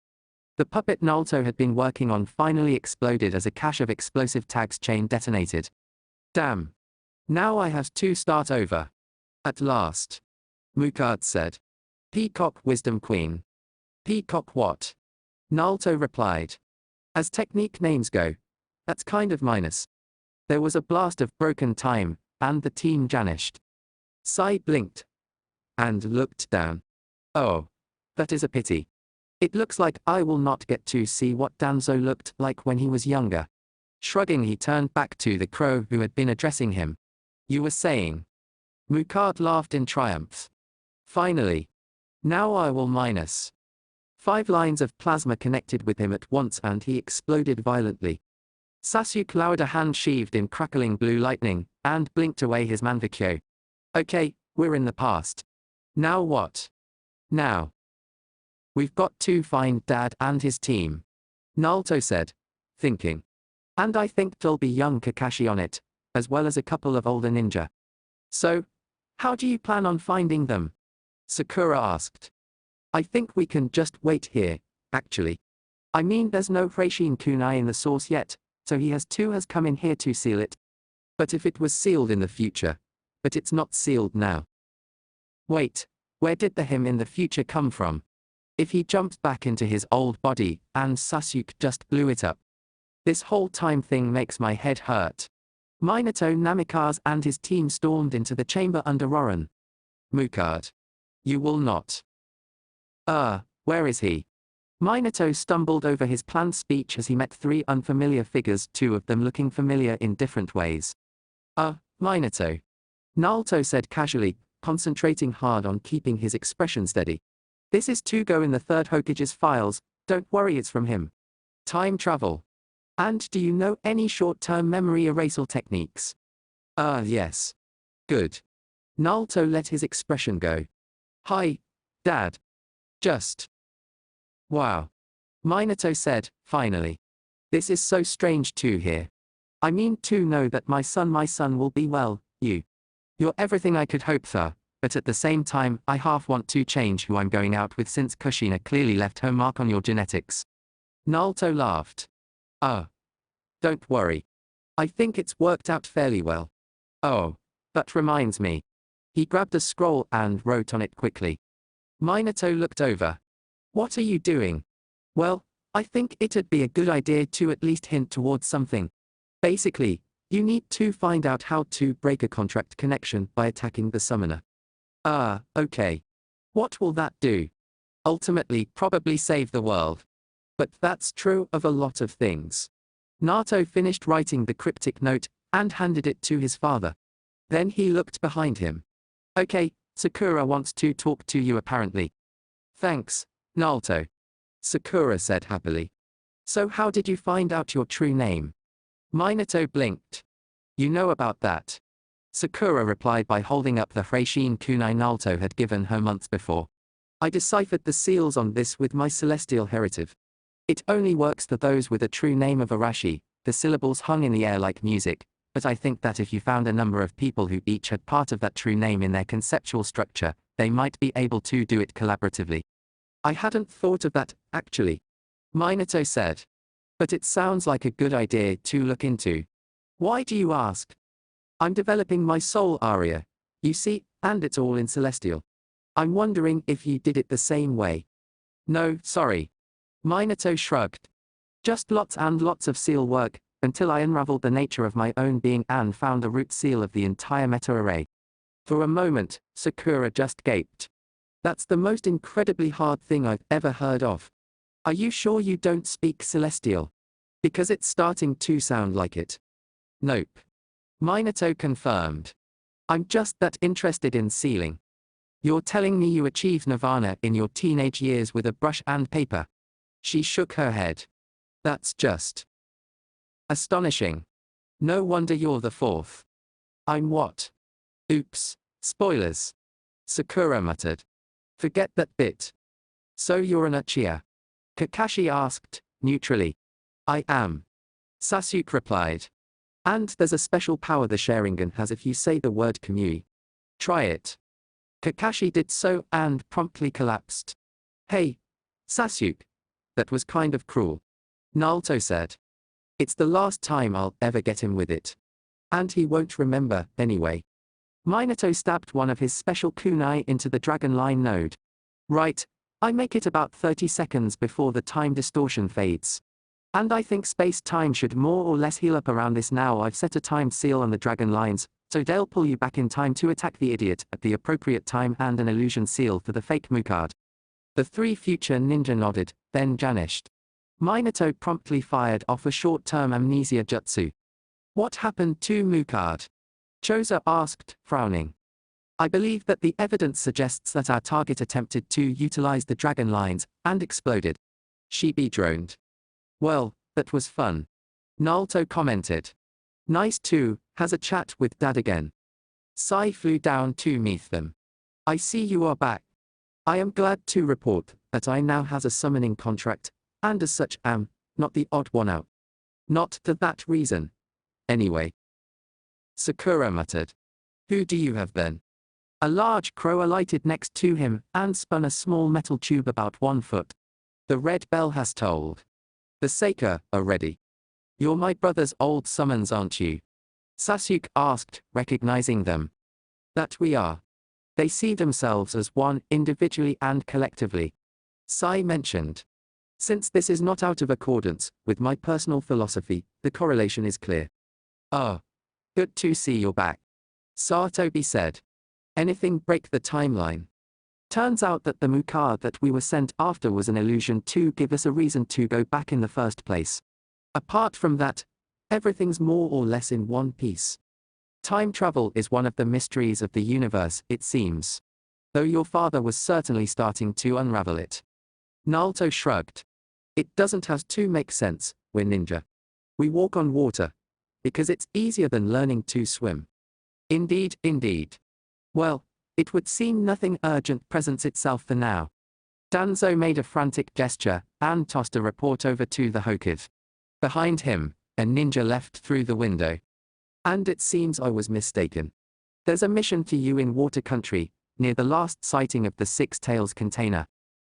The puppet Naruto had been working on finally exploded as a cache of explosive tags chain detonated. Damn. Now I have to start over. At last. Mukad said. Peacock Wisdom Queen. Peacock what? Naruto replied. As technique names go, that's kind of minus. There was a blast of broken time, and the team vanished. Sai blinked. And looked down. Oh. That is a pity. It looks like I will not get to see what Danzo looked like when he was younger. Shrugging, he turned back to the crow who had been addressing him. You were saying. Mukad laughed in triumph. Finally. Now I will minus. 5 lines of plasma connected with him at once and he exploded violently. Sasuke lowered a hand sheathed in crackling blue lightning, and blinked away his Manvakyo. Okay, we're in the past. Now what? Now. We've got to find Dad and his team. Naruto said, thinking. And I think there'll be young Kakashi on it, as well as a couple of older ninja. So, how do you plan on finding them? Sakura asked. I think we can just wait here, actually. I mean, there's no Reishin kunai in the source yet, so he has come in here to seal it. But if it was sealed in the future, but it's not sealed now. Wait, where did the him in the future come from? If he jumped back into his old body, and Sasuke just blew it up. This whole time thing makes my head hurt. Minato Namikaze and his team stormed into the chamber under Roran. Mukad. You will not. Where is he? Minato stumbled over his planned speech as he met 3 unfamiliar figures, 2 of them looking familiar in different ways. Minato. Naruto said casually, concentrating hard on keeping his expression steady. This is to go in the 3rd Hokage's files, don't worry, it's from him. Time travel. And do you know any short-term memory erasal techniques? Yes. Good. Naruto let his expression go. Hi, Dad. Just. Wow. Minato said, finally. This is so strange to hear. I mean to know that my son will be well, You're everything I could hope for, but at the same time, I half want to change who I'm going out with since Kushina clearly left her mark on your genetics. Naruto laughed. Don't worry. I think it's worked out fairly well. Oh, that reminds me. He grabbed a scroll and wrote on it quickly. Minato looked over. What are you doing? Well, I think it'd be a good idea to at least hint towards something. Basically, you need to find out how to break a contract connection by attacking the summoner. Okay. What will that do? Ultimately, probably save the world. But that's true of a lot of things. Naruto finished writing the cryptic note and handed it to his father. Then he looked behind him. Okay, Sakura wants to talk to you apparently. Thanks, Naruto. Sakura said happily. So how did you find out your true name? Minato blinked. You know about that. Sakura replied by holding up the Hreishin kunai Naruto had given her months before. I deciphered the seals on this with my celestial heritive. It only works for those with a true name of Arashi, the syllables hung in the air like music, but I think that if you found a number of people who each had part of that true name in their conceptual structure, they might be able to do it collaboratively. I hadn't thought of that, actually. Minato said. But it sounds like a good idea to look into. Why do you ask? I'm developing my soul aria, you see, and it's all in celestial. I'm wondering if you did it the same way. No, sorry. Minato shrugged. Just lots and lots of seal work, until I unraveled the nature of my own being and found the root seal of the entire meta-array. For a moment, Sakura just gaped. That's the most incredibly hard thing I've ever heard of. Are you sure you don't speak celestial? Because it's starting to sound like it. Nope. Minato confirmed. I'm just that interested in sealing. You're telling me you achieved nirvana in your teenage years with a brush and paper? She shook her head. That's just astonishing. No wonder you're the fourth. I'm what? Oops, spoilers. Sakura muttered. Forget that bit. So you're an Uchiha? Kakashi asked, neutrally. I am. Sasuke replied. And there's a special power the Sharingan has if you say the word Kamui. Try it. Kakashi did so and promptly collapsed. Hey, Sasuke. That was kind of cruel. Naruto said. It's the last time I'll ever get him with it. And he won't remember, anyway. Minato stabbed one of his special kunai into the dragon line node. Right, I make it about 30 seconds before the time distortion fades. And I think space-time should more or less heal up around this now. I've set a timed seal on the dragon lines, so they'll pull you back in time to attack the idiot at the appropriate time and an illusion seal for the fake Mukard. The three future ninja nodded, then vanished. Minato promptly fired off a short-term amnesia jutsu. What happened to Mukard? Choza asked, frowning. I believe that the evidence suggests that our target attempted to utilize the dragon lines, and exploded. Shibi droned. Well, that was fun. Naruto commented. Nice too, has a chat with Dad again. Sai flew down to meet them. I see you are back. I am glad to report that I now has a summoning contract, and as such am not the odd one out. Not for that reason. Anyway. Sakura muttered. Who do you have then? A large crow alighted next to him and spun a small metal tube about 1 foot. The red bell has tolled. The Seika are ready. You're my brother's old summons, aren't you? Sasuke asked, recognizing them. That we are. They see themselves as one, individually and collectively. Sai mentioned. Since this is not out of accordance with my personal philosophy, the correlation is clear. Oh. Good to see you're back. Satobi said. Anything break the timeline? Turns out that the Mukard that we were sent after was an illusion to give us a reason to go back in the first place. Apart from that, everything's more or less in one piece. Time travel is one of the mysteries of the universe, it seems. Though your father was certainly starting to unravel it. Naruto shrugged. It doesn't have to make sense, we're ninja. We walk on water. Because it's easier than learning to swim. Indeed, indeed. Well, it would seem nothing urgent presents itself for now. Danzo made a frantic gesture, and tossed a report over to the Hokage. Behind him, a ninja left through the window. And it seems I was mistaken. There's a mission for you in Water Country, near the last sighting of the Six Tails container.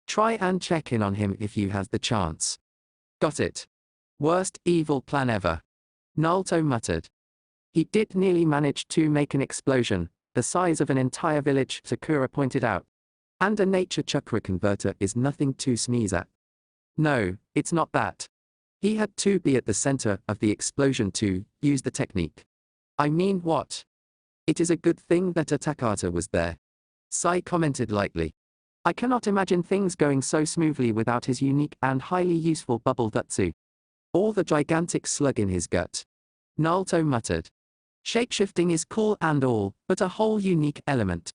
Try and check in on him if you have the chance. Got it. Worst evil plan ever. Naruto muttered. He did nearly manage to make an explosion, the size of an entire village, Sakura pointed out. And a nature chakra converter is nothing to sneeze at. No, it's not that. He had to be at the center of the explosion to use the technique. I mean what? It is a good thing that a Takata was there. Sai commented lightly. I cannot imagine things going so smoothly without his unique and highly useful bubble jutsu. Or the gigantic slug in his gut. Naruto muttered. Shapeshifting is cool and all, but a whole unique element.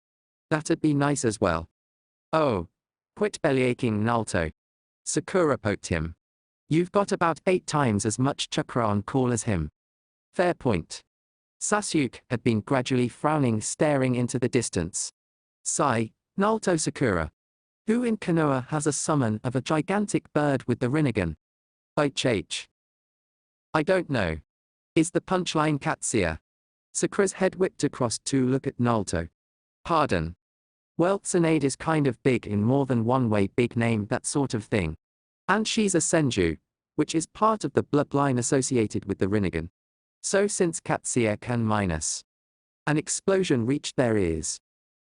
That'd be nice as well. Oh. Quit bellyaching, Naruto. Sakura poked him. You've got about 8 times as much chakra on call as him. Fair point. Sasuke had been gradually frowning, staring into the distance. Sai, Naruto Sakura. Who in Konoha has a summon of a gigantic bird with the Rinnegan? HH. I don't know. Is the punchline Katsuya? Sakura's head whipped across to look at Naruto. Pardon. Well, Tsunade is kind of big in more than one way, big name, that sort of thing. And she's a Senju, which is part of the bloodline associated with the Rinnegan. So since Katsuya can minus. An explosion reached their ears.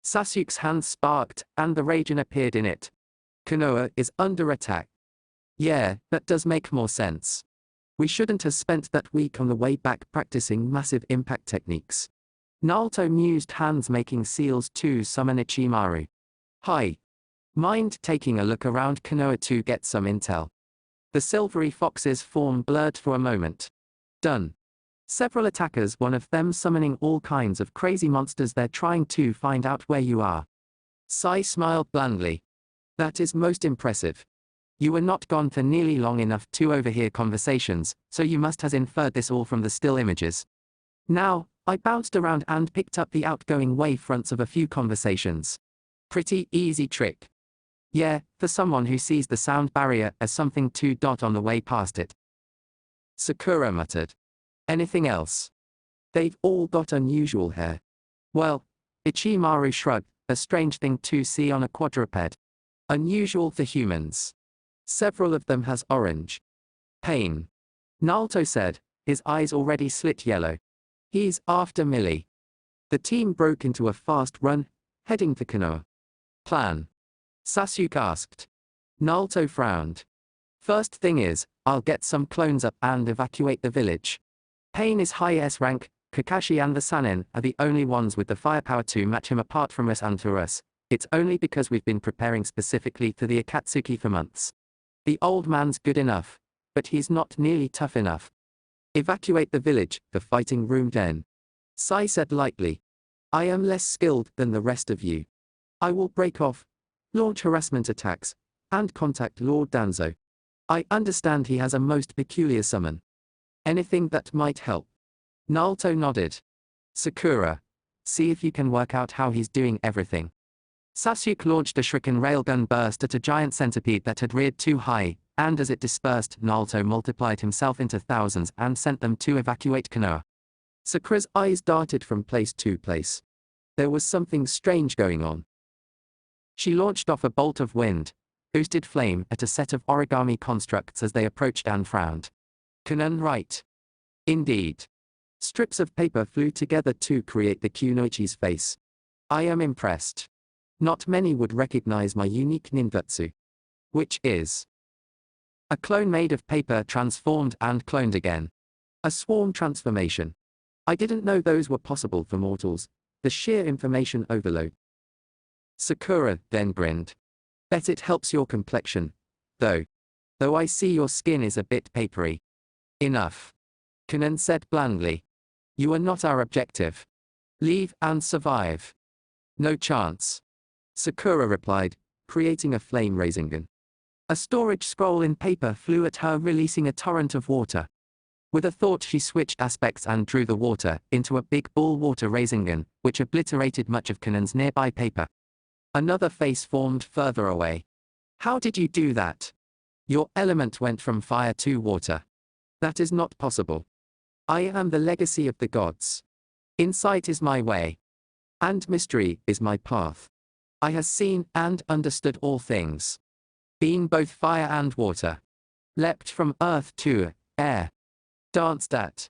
Sasuke's hand sparked, and the Raijin appeared in it. Konoha is under attack. Yeah, that does make more sense. We shouldn't have spent that week on the way back practicing massive impact techniques. Naruto mused, hands making seals to summon Ichimaru. Hi. Mind taking a look around Konoha to get some intel? The silvery fox's form blurred for a moment. Done. Several attackers, one of them summoning all kinds of crazy monsters. They're trying to find out where you are. Sai smiled blandly. That is most impressive. You were not gone for nearly long enough to overhear conversations, so you must have inferred this all from the still images. Now, I bounced around and picked up the outgoing wave fronts of a few conversations. Pretty easy trick. Yeah, for someone who sees the sound barrier as something to dot on the way past it. Sakura muttered. Anything else? They've all got unusual hair. Well, Ichimaru shrugged, a strange thing to see on a quadruped. Unusual for humans. Several of them has orange. Pain. Naruto said, his eyes already slit yellow. He's after Millie. The team broke into a fast run, heading for Konoha. Plan? Sasuke asked. Naruto frowned. First thing is, I'll get some clones up and evacuate the village. Pain is high S rank, Kakashi and the Sannin are the only ones with the firepower to match him apart from us and to us. It's only because we've been preparing specifically for the Akatsuki for months. The old man's good enough, but he's not nearly tough enough. Evacuate the village, the fighting room then. Sai said lightly. I am less skilled than the rest of you. I will break off, launch harassment attacks, and contact Lord Danzo. I understand he has a most peculiar summon. Anything that might help. Naruto nodded. Sakura. See if you can work out how he's doing everything. Sasuke launched a shuriken railgun burst at a giant centipede that had reared too high, and as it dispersed, Naruto multiplied himself into thousands and sent them to evacuate Konoha. Sakura's eyes darted from place to place. There was something strange going on. She launched off a bolt of wind, boosted flame at a set of origami constructs as they approached and frowned. Kanon right. Indeed. Strips of paper flew together to create the Kunoichi's face. I am impressed. Not many would recognize my unique ninjutsu. Which is a clone made of paper transformed and cloned again. A swarm transformation. I didn't know those were possible for mortals. The sheer information overload. Sakura then grinned. Bet it helps your complexion, though. Though I see your skin is a bit papery. Enough. Kanon said blandly. You are not our objective. Leave and survive. No chance. Sakura replied, creating a flame-raising gun. A storage scroll in paper flew at her, releasing a torrent of water. With a thought, she switched aspects and drew the water into a big ball water-raising gun, which obliterated much of Kanon's nearby paper. Another face formed further away. How did you do that? Your element went from fire to water. That is not possible. I am the legacy of the gods. Insight is my way. And mystery is my path. I have seen and understood all things. Been both fire and water. Leapt from earth to air. Danced at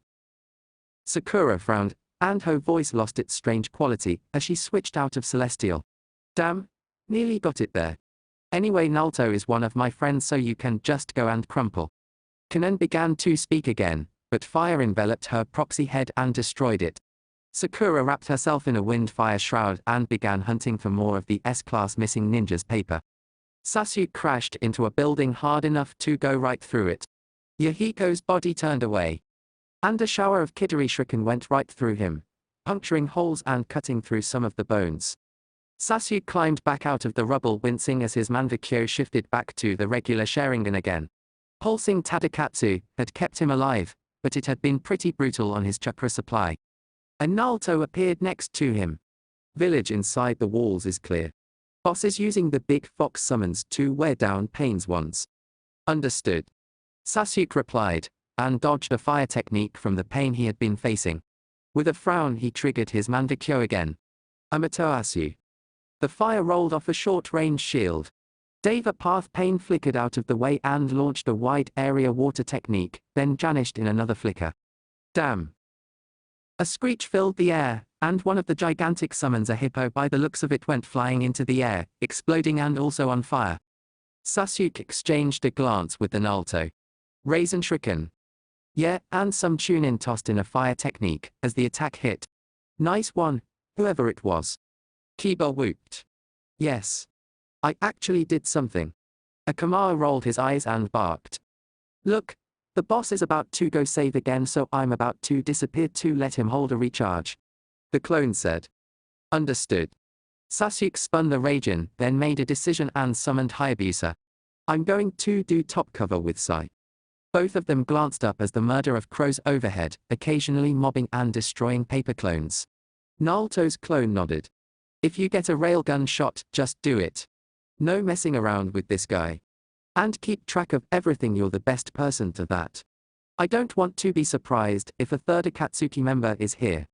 Sakura frowned, and her voice lost its strange quality as she switched out of Celestial. Damn, nearly got it there. Anyway, Naruto is one of my friends, so you can just go and crumple. Kanon began to speak again, but fire enveloped her proxy head and destroyed it. Sakura wrapped herself in a wind-fire shroud and began hunting for more of the S-class missing ninja's paper. Sasuke crashed into a building hard enough to go right through it. Yahiko's body turned away, and a shower of Kidari shuriken went right through him, puncturing holes and cutting through some of the bones. Sasuke climbed back out of the rubble, wincing as his Mangekyou shifted back to the regular Sharingan again. Pulsing Tadakatsu had kept him alive, but it had been pretty brutal on his chakra supply. A Naruto appeared next to him. Village inside the walls is clear. Boss is using the big fox summons to wear down Pain's ones. Understood. Sasuke replied, and dodged a fire technique from the pain he had been facing. With a frown he triggered his Mangekyou again. Amaterasu. The fire rolled off a short-range shield. Deva Path Pain flickered out of the way and launched a wide area water technique, then vanished in another flicker. Damn. A screech filled the air, and one of the gigantic summons, a hippo by the looks of it, went flying into the air, exploding and also on fire. Sasuke exchanged a glance with the Naruto. Raisin shuriken. Yeah, and some Chunin tossed in a fire technique as the attack hit. Nice one, whoever it was. Kiba whooped. Yes. I actually did something. Akamaru rolled his eyes and barked. Look, the boss is about to go save again, so I'm about to disappear to let him hold a recharge. The clone said. Understood. Sasuke spun the Raijin, then made a decision and summoned Hayabusa. I'm going to do top cover with Sai. Both of them glanced up as the murder of crows overhead, occasionally mobbing and destroying paper clones. Naruto's clone nodded. If you get a railgun shot, just do it. No messing around with this guy. And keep track of everything, you're the best person to that. I don't want to be surprised if a third Akatsuki member is here.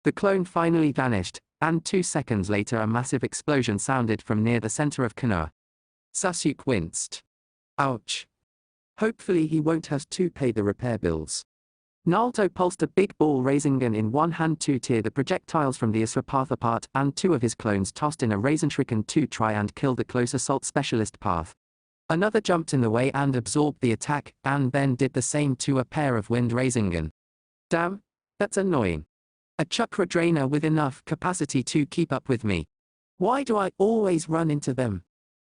The clone finally vanished, and 2 seconds later a massive explosion sounded from near the center of Konoha. Sasuke winced. Ouch. Hopefully he won't have to pay the repair bills. Naruto pulsed a big ball Rasengan in one hand to tear the projectiles from the Asura path apart, and 2 of his clones tossed in a Raisin shuriken to try and kill the close assault specialist path. Another jumped in the way and absorbed the attack, and then did the same to a pair of wind Rasengan. Damn, that's annoying. A chakra drainer with enough capacity to keep up with me. Why do I always run into them?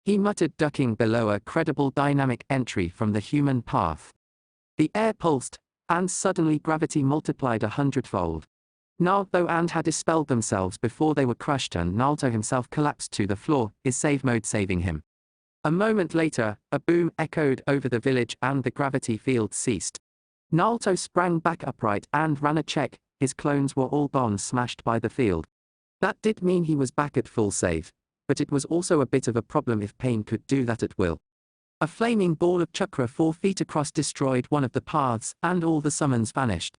He muttered, ducking below a credible dynamic entry from the human path. The air pulsed, and suddenly gravity multiplied 100-fold. Naruto and had dispelled themselves before they were crushed, and Naruto himself collapsed to the floor, his save mode saving him. A moment later, a boom echoed over the village and the gravity field ceased. Naruto sprang back upright and ran a check. His clones were all gone, smashed by the field. That did mean he was back at full save, but it was also a bit of a problem if Pain could do that at will. A flaming ball of chakra 4 feet across destroyed one of the paths, and all the summons vanished.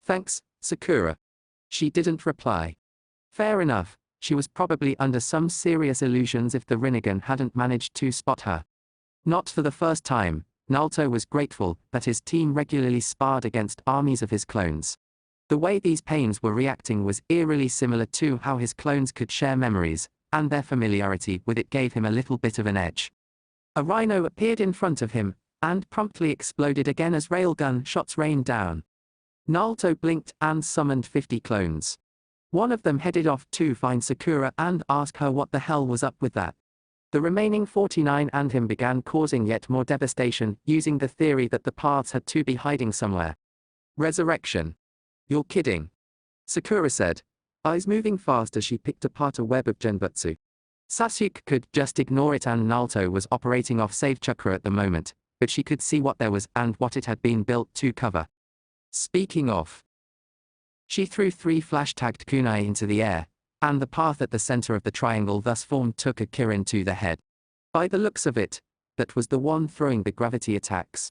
Thanks, Sakura. She didn't reply. Fair enough, she was probably under some serious illusions if the Rinnegan hadn't managed to spot her. Not for the first time, Naruto was grateful that his team regularly sparred against armies of his clones. The way these Pains were reacting was eerily similar to how his clones could share memories, and their familiarity with it gave him a little bit of an edge. A rhino appeared in front of him, and promptly exploded again as railgun shots rained down. Naruto blinked and summoned 50 clones. One of them headed off to find Sakura and ask her what the hell was up with that. The remaining 49 and him began causing yet more devastation, using the theory that the paths had to be hiding somewhere. Resurrection. You're kidding. Sakura said, eyes moving fast as she picked apart a web of genbutsu. Sasuke could just ignore it, and Naruto was operating off save chakra at the moment, but she could see what there was and what it had been built to cover. Speaking of. She threw 3 flash-tagged kunai into the air, and the path at the center of the triangle thus formed took a Kirin to the head. By the looks of it, that was the one throwing the gravity attacks.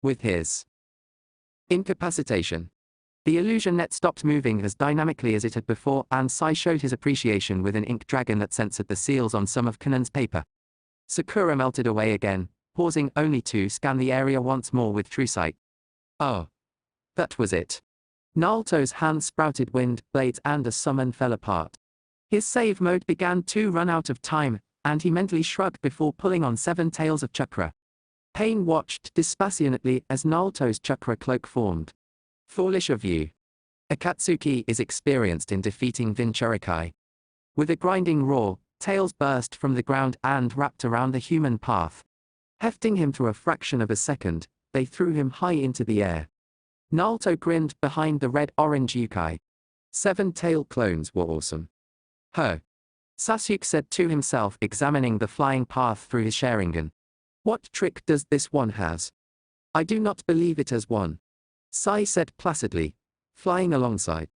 With his incapacitation, the illusion net stopped moving as dynamically as it had before, and Sai showed his appreciation with an ink dragon that censored the seals on some of Kanon's paper. Sakura melted away again, pausing only to scan the area once more with true sight. Oh. That was it. Naruto's hand sprouted wind blades and a summon fell apart. His save mode began to run out of time, and he mentally shrugged before pulling on 7 tails of chakra. Pain watched dispassionately as Naruto's chakra cloak formed. Foolish of you. Akatsuki is experienced in defeating Jinchurikai. With a grinding roar, tails burst from the ground and wrapped around the human path. Hefting him through a fraction of a second, they threw him high into the air. Naruto grinned behind the red-orange yukai. 7 tail clones were awesome. Huh. Sasuke said to himself, examining the flying path through his Sharingan. What trick does this one has? I do not believe it has one. Sai said placidly, flying alongside.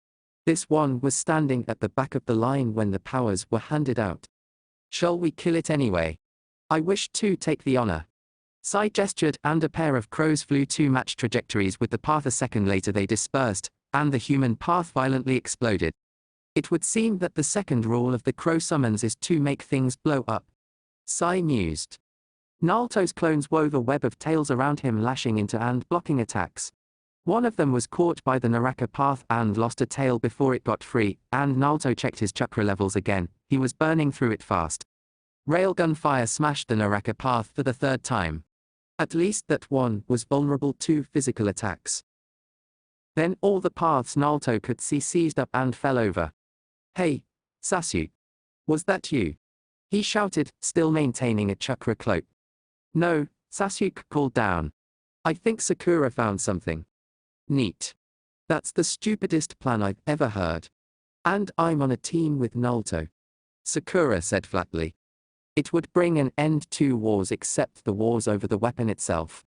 This one was standing at the back of the line when the powers were handed out. Shall we kill it anyway? I wish to take the honor. Sai gestured and a pair of crows flew to match trajectories with the path. A second later they dispersed, and the human path violently exploded. It would seem that the second rule of the crow summons is to make things blow up. Sai mused. Naruto's clones wove a web of tails around him, lashing into and blocking attacks. One of them was caught by the Naraka path and lost a tail before it got free, and Naruto checked his chakra levels again. He was burning through it fast. Railgun fire smashed the Naraka path for the 3rd time. At least that one was vulnerable to physical attacks. Then all the paths Naruto could see seized up and fell over. Hey, Sasuke. Was that you? He shouted, still maintaining a chakra cloak. No, Sasuke called down. I think Sakura found something. Neat. That's the stupidest plan I've ever heard. And I'm on a team with Naruto. Sakura said flatly. It would bring an end to wars except the wars over the weapon itself.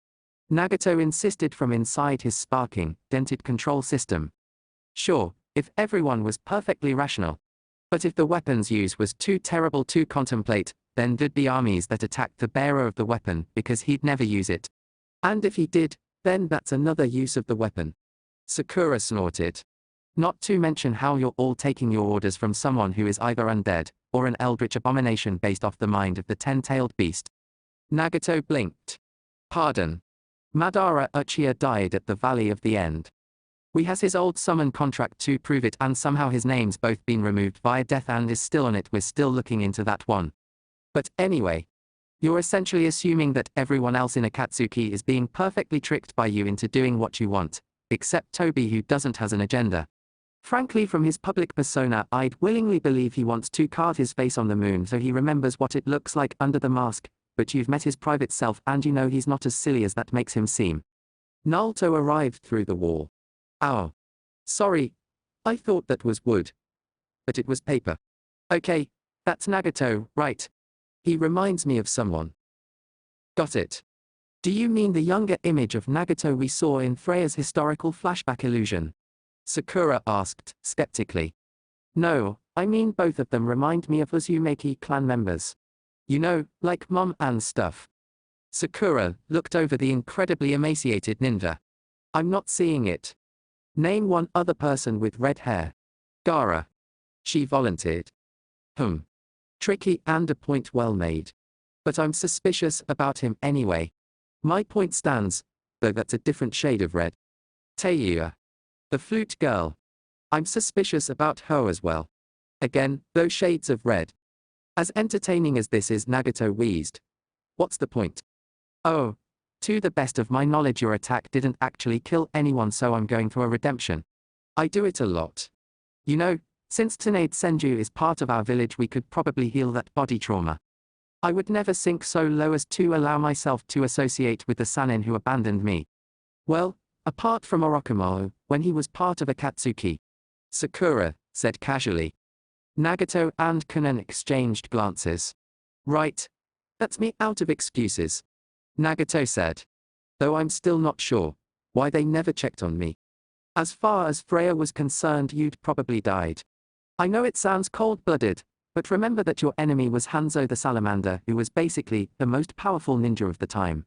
Nagato insisted from inside his sparking, dented control system. Sure, if everyone was perfectly rational. But if the weapon's use was too terrible to contemplate, then there'd be armies that attacked the bearer of the weapon because he'd never use it. And if he did, then that's another use of the weapon. Sakura snorted. Not to mention how you're all taking your orders from someone who is either undead, or an eldritch abomination based off the mind of the 10-tailed beast. Nagato blinked. Pardon. Madara Uchiha died at the Valley of the End. We has his old summon contract to prove it, and somehow his name's both been removed via death and is still on it. We're still looking into that one. But anyway. You're essentially assuming that everyone else in Akatsuki is being perfectly tricked by you into doing what you want, except Toby, who doesn't has an agenda. Frankly, from his public persona, I'd willingly believe he wants to carve his face on the moon so he remembers what it looks like under the mask, but you've met his private self and you know he's not as silly as that makes him seem. Naruto arrived through the wall. Ow. Sorry. I thought that was wood. But it was paper. Okay, that's Nagato, right? He reminds me of someone. Got it. Do you mean the younger image of Nagato we saw in Freya's historical flashback illusion? Sakura asked, skeptically. No, I mean both of them remind me of Uzumaki clan members. You know, like mom and stuff. Sakura looked over the incredibly emaciated ninja. I'm not seeing it. Name one other person with red hair. Gaara. She volunteered. Tricky and a point well made. But I'm suspicious about him anyway. My point stands, though that's a different shade of red. Teiya. The flute girl. I'm suspicious about her as well. Again, those shades of red. As entertaining as this is, Nagato wheezed. What's the point? Oh. To the best of my knowledge, your attack didn't actually kill anyone, so I'm going for a redemption. I do it a lot. You know, since Tsunade Senju is part of our village, we could probably heal that body trauma. I would never sink so low as to allow myself to associate with the Sannin who abandoned me. Well, apart from Orochimaru, when he was part of Akatsuki. Sakura said casually. Nagato and Kanon exchanged glances. Right. That's me out of excuses. Nagato said. Though I'm still not sure why they never checked on me. As far as Freya was concerned, you'd probably died. I know it sounds cold-blooded, but remember that your enemy was Hanzo the Salamander, who was basically the most powerful ninja of the time.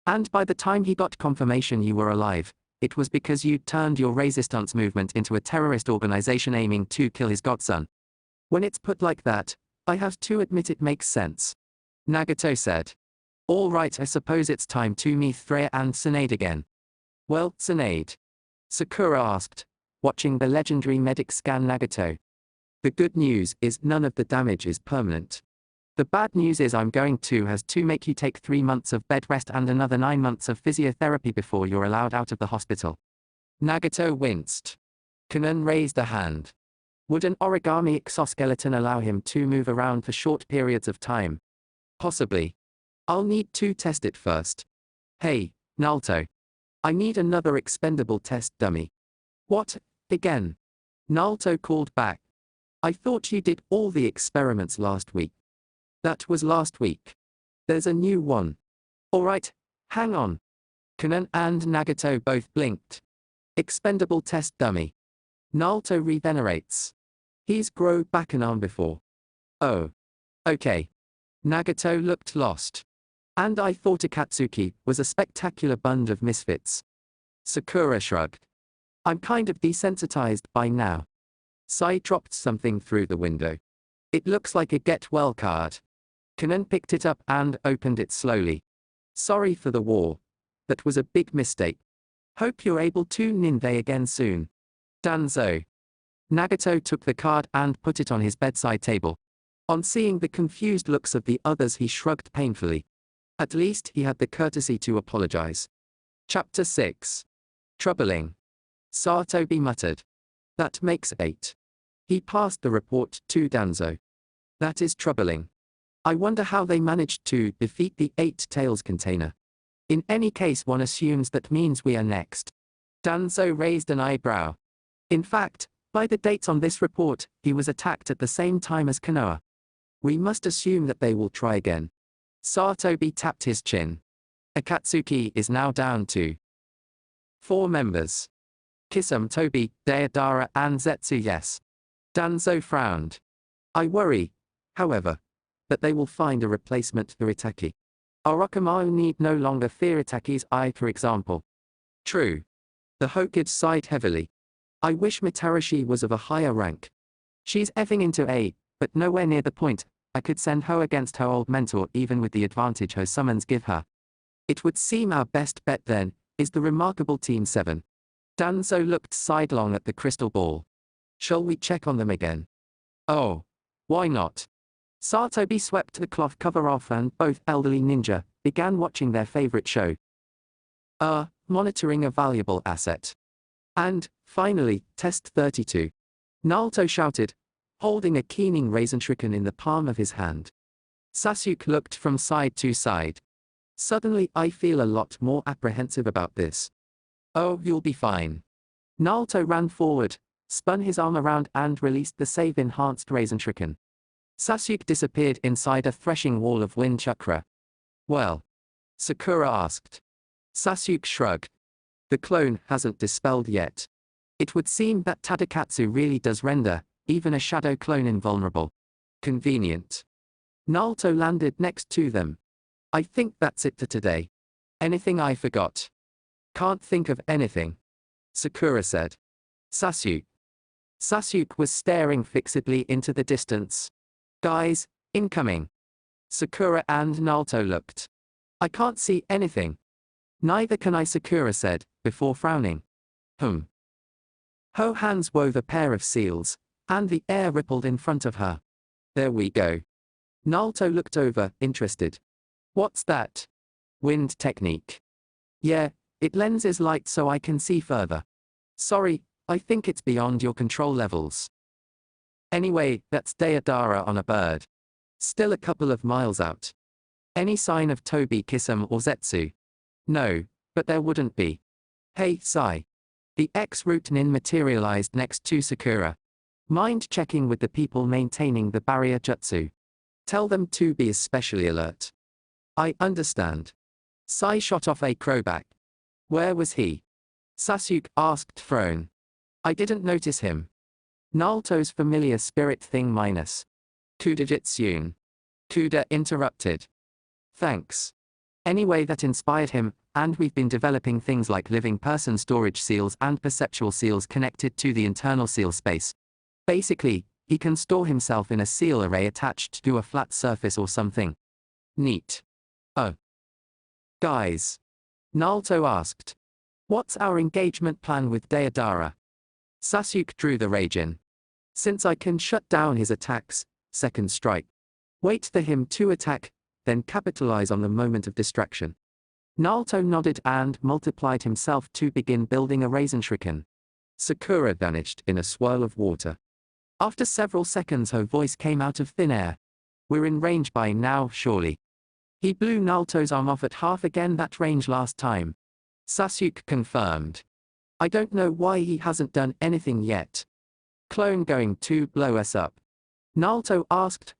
And by the time he got confirmation you were alive, it was because you'd turned your resistance movement into a terrorist organization aiming to kill his godson. When it's put like that, I have to admit it makes sense. Nagato said. All right, I suppose it's time to meet Freya and Tsunade again. Well, Tsunade. Sakura asked. watching the legendary medic scan Nagato. The good news is none of the damage is permanent. The bad news is I'm going to has to make you take 3 months of bed rest and another 9 months of physiotherapy before you're allowed out of the hospital. Nagato winced. Kanon raised a hand. Would an origami exoskeleton allow him to move around for short periods of time? Possibly. I'll need to test it first. Hey, Naruto. I need another expendable test dummy. What? Again? Naruto called back. I thought you did all the experiments last week. That was last week. There's a new one. Alright, hang on. Kanon and Nagato both blinked. Expendable test dummy. Naruto regenerates. He's grown back an arm before. Oh. Okay. Nagato looked lost. And I thought Akatsuki was a spectacular bund of misfits. Sakura shrugged. I'm kind of desensitized by now. Sai dropped something through the window. It looks like a get well card. Kanon picked it up and opened it slowly. Sorry for the war. That was a big mistake. Hope you're able to ninja again soon. Danzo. Nagato took the card and put it on his bedside table. On seeing the confused looks of the others, he shrugged painfully. At least he had the courtesy to apologize. Chapter 6. Troubling. Satobi muttered. That makes 8. He passed the report to Danzo. That is troubling. I wonder how they managed to defeat the 8 Tails container. In any case, one assumes that means we are next. Danzo raised an eyebrow. In fact, by the dates on this report, he was attacked at the same time as Konoha. We must assume that they will try again. Satobi tapped his chin. Akatsuki is now down to 4 members. Kisame, Tobi, Deidara and Zetsu. Yes. Danzo frowned. I worry, however, that they will find a replacement for Itaki. Orochimaru need no longer fear Itaki's eye, for example. True. The Hokage sighed heavily. I wish Mitarashi was of a higher rank. She's effing into A, but nowhere near the point. I could send her against her old mentor even with the advantage her summons give her. It would seem our best bet then, is the remarkable Team 7. Danzo looked sidelong at the crystal ball. Shall we check on them again? Oh. Why not? Satobi swept the cloth cover off and both elderly ninja began watching their favorite show. Monitoring a valuable asset. And, finally, test 32. Naruto shouted, holding a keening Raisenshuriken in the palm of his hand. Sasuke looked from side to side. Suddenly I feel a lot more apprehensive about this. Oh, you'll be fine. Naruto ran forward, spun his arm around and released the save-enhanced Raisenshuriken. Sasuke disappeared inside a threshing wall of wind chakra. Well? Sakura asked. Sasuke shrugged. The clone hasn't dispelled yet. It would seem that Tadakatsu really does render even a shadow clone invulnerable. Convenient. Naruto landed next to them. I think that's it for today. Anything I forgot? Can't think of anything. Sakura said. Sasuke. Sasuke was staring fixedly into the distance. Guys, incoming. Sakura and Naruto looked. I can't see anything. Neither can I, Sakura said, before frowning. Her hands wove a pair of seals, and the air rippled in front of her. There we go. Naruto looked over, interested. What's that? Wind technique. Yeah, it lenses light so I can see further. Sorry, I think it's beyond your control levels. Anyway, that's Deidara on a bird. Still a couple of miles out. Any sign of Tobi, Kisame or Zetsu? No, but there wouldn't be. Hey, Sai. The X-Root Nin materialized next to Sakura. Mind checking with the people maintaining the barrier jutsu. Tell them to be especially alert. I understand. Sai shot off a crowback. Where was he? Sasuke asked thrown. I didn't notice him. Naruto's familiar spirit thing minus. Kudajitsun. Kuda interrupted. Thanks. Anyway, that inspired him, and we've been developing things like living person storage seals and perceptual seals connected to the internal seal space. Basically, he can store himself in a seal array attached to a flat surface or something. Neat. Oh. Guys. Naruto asked. What's our engagement plan with Deidara? Sasuke drew the rage in. Since I can shut down his attacks, second strike. Wait for him to attack, then capitalize on the moment of distraction. Naruto nodded and multiplied himself to begin building a Raisin Shuriken. Sakura vanished in a swirl of water. After several seconds her voice came out of thin air. We're in range by now, surely. He blew Naruto's arm off at half again that range last time. Sasuke confirmed. I don't know why he hasn't done anything yet. Clone going to blow us up? Naruto asked,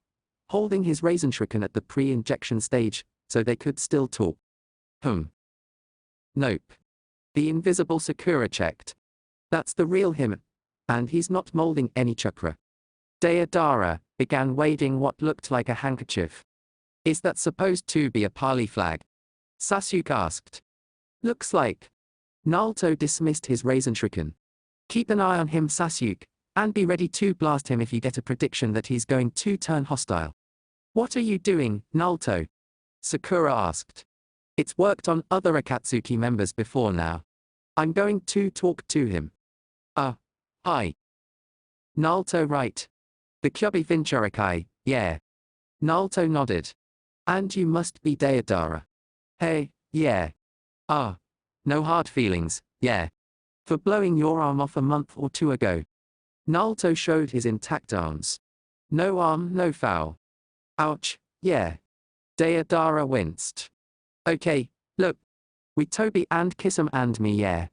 holding his Raisin Shuriken at the pre-injection stage, so they could still talk. Nope. The invisible Sakura checked. That's the real him. And he's not molding any chakra. Deidara began waving what looked like a handkerchief. Is that supposed to be a Pali flag? Sasuke asked. Looks like. Naruto dismissed his Raisin Shuriken. Keep an eye on him, Sasuke, and be ready to blast him if you get a prediction that he's going to turn hostile. What are you doing, Naruto? Sakura asked. It's worked on other Akatsuki members before now. I'm going to talk to him. Hi. Naruto right. The Kyubi Jinchurikai, yeah. Naruto nodded. And you must be Deidara. Hey, yeah. No hard feelings, yeah. For blowing your arm off a month or two ago. Naruto showed his intact arms. No arm, no foul. Ouch, yeah. Deidara winced. Okay, look. We Toby and Kisame and me, yeah.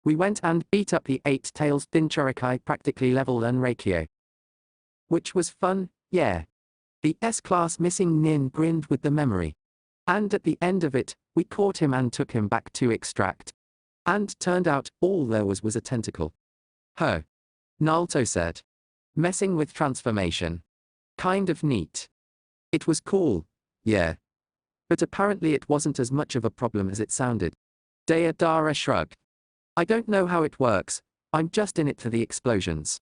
We went and beat up the 8 Tails Jinchurikai practically level and Reikyo. Which was fun, yeah. The S-class missing Nin grinned with the memory. And at the end of it, we caught him and took him back to extract. And turned out, all there was a tentacle. Huh. Naruto said. Messing with transformation. Kind of neat. It was cool, yeah. But apparently it wasn't as much of a problem as it sounded. Deidara shrugged. I don't know how it works, I'm just in it for the explosions.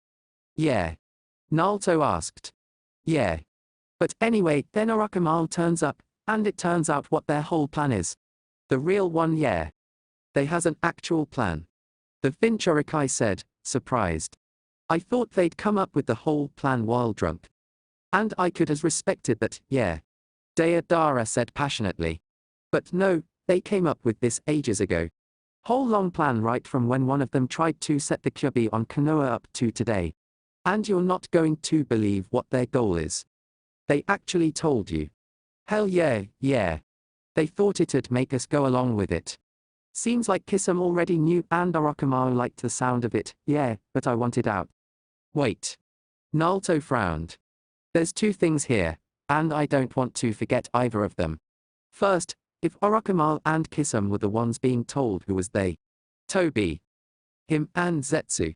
Yeah. Naruto asked. Yeah. But anyway, then Orochimaru turns up, and it turns out what their whole plan is. The real one, yeah. They has an actual plan. The Jinchurikai said, surprised. I thought they'd come up with the whole plan while drunk. And I could have respected that, yeah. Deidara said passionately. But no, they came up with this ages ago. Whole long plan right from when one of them tried to set the Kyubi on Konoha up to today. And you're not going to believe what their goal is. They actually told you. Hell yeah, yeah. They thought it'd make us go along with it. Seems like Kisame already knew and Orochimaru liked the sound of it, yeah, but I wanted out. Wait. Naruto frowned. There's 2 things here, and I don't want to forget either of them. First, if Orochimaru and Kisame were the ones being told who was they. Toby. Him and Zetsu.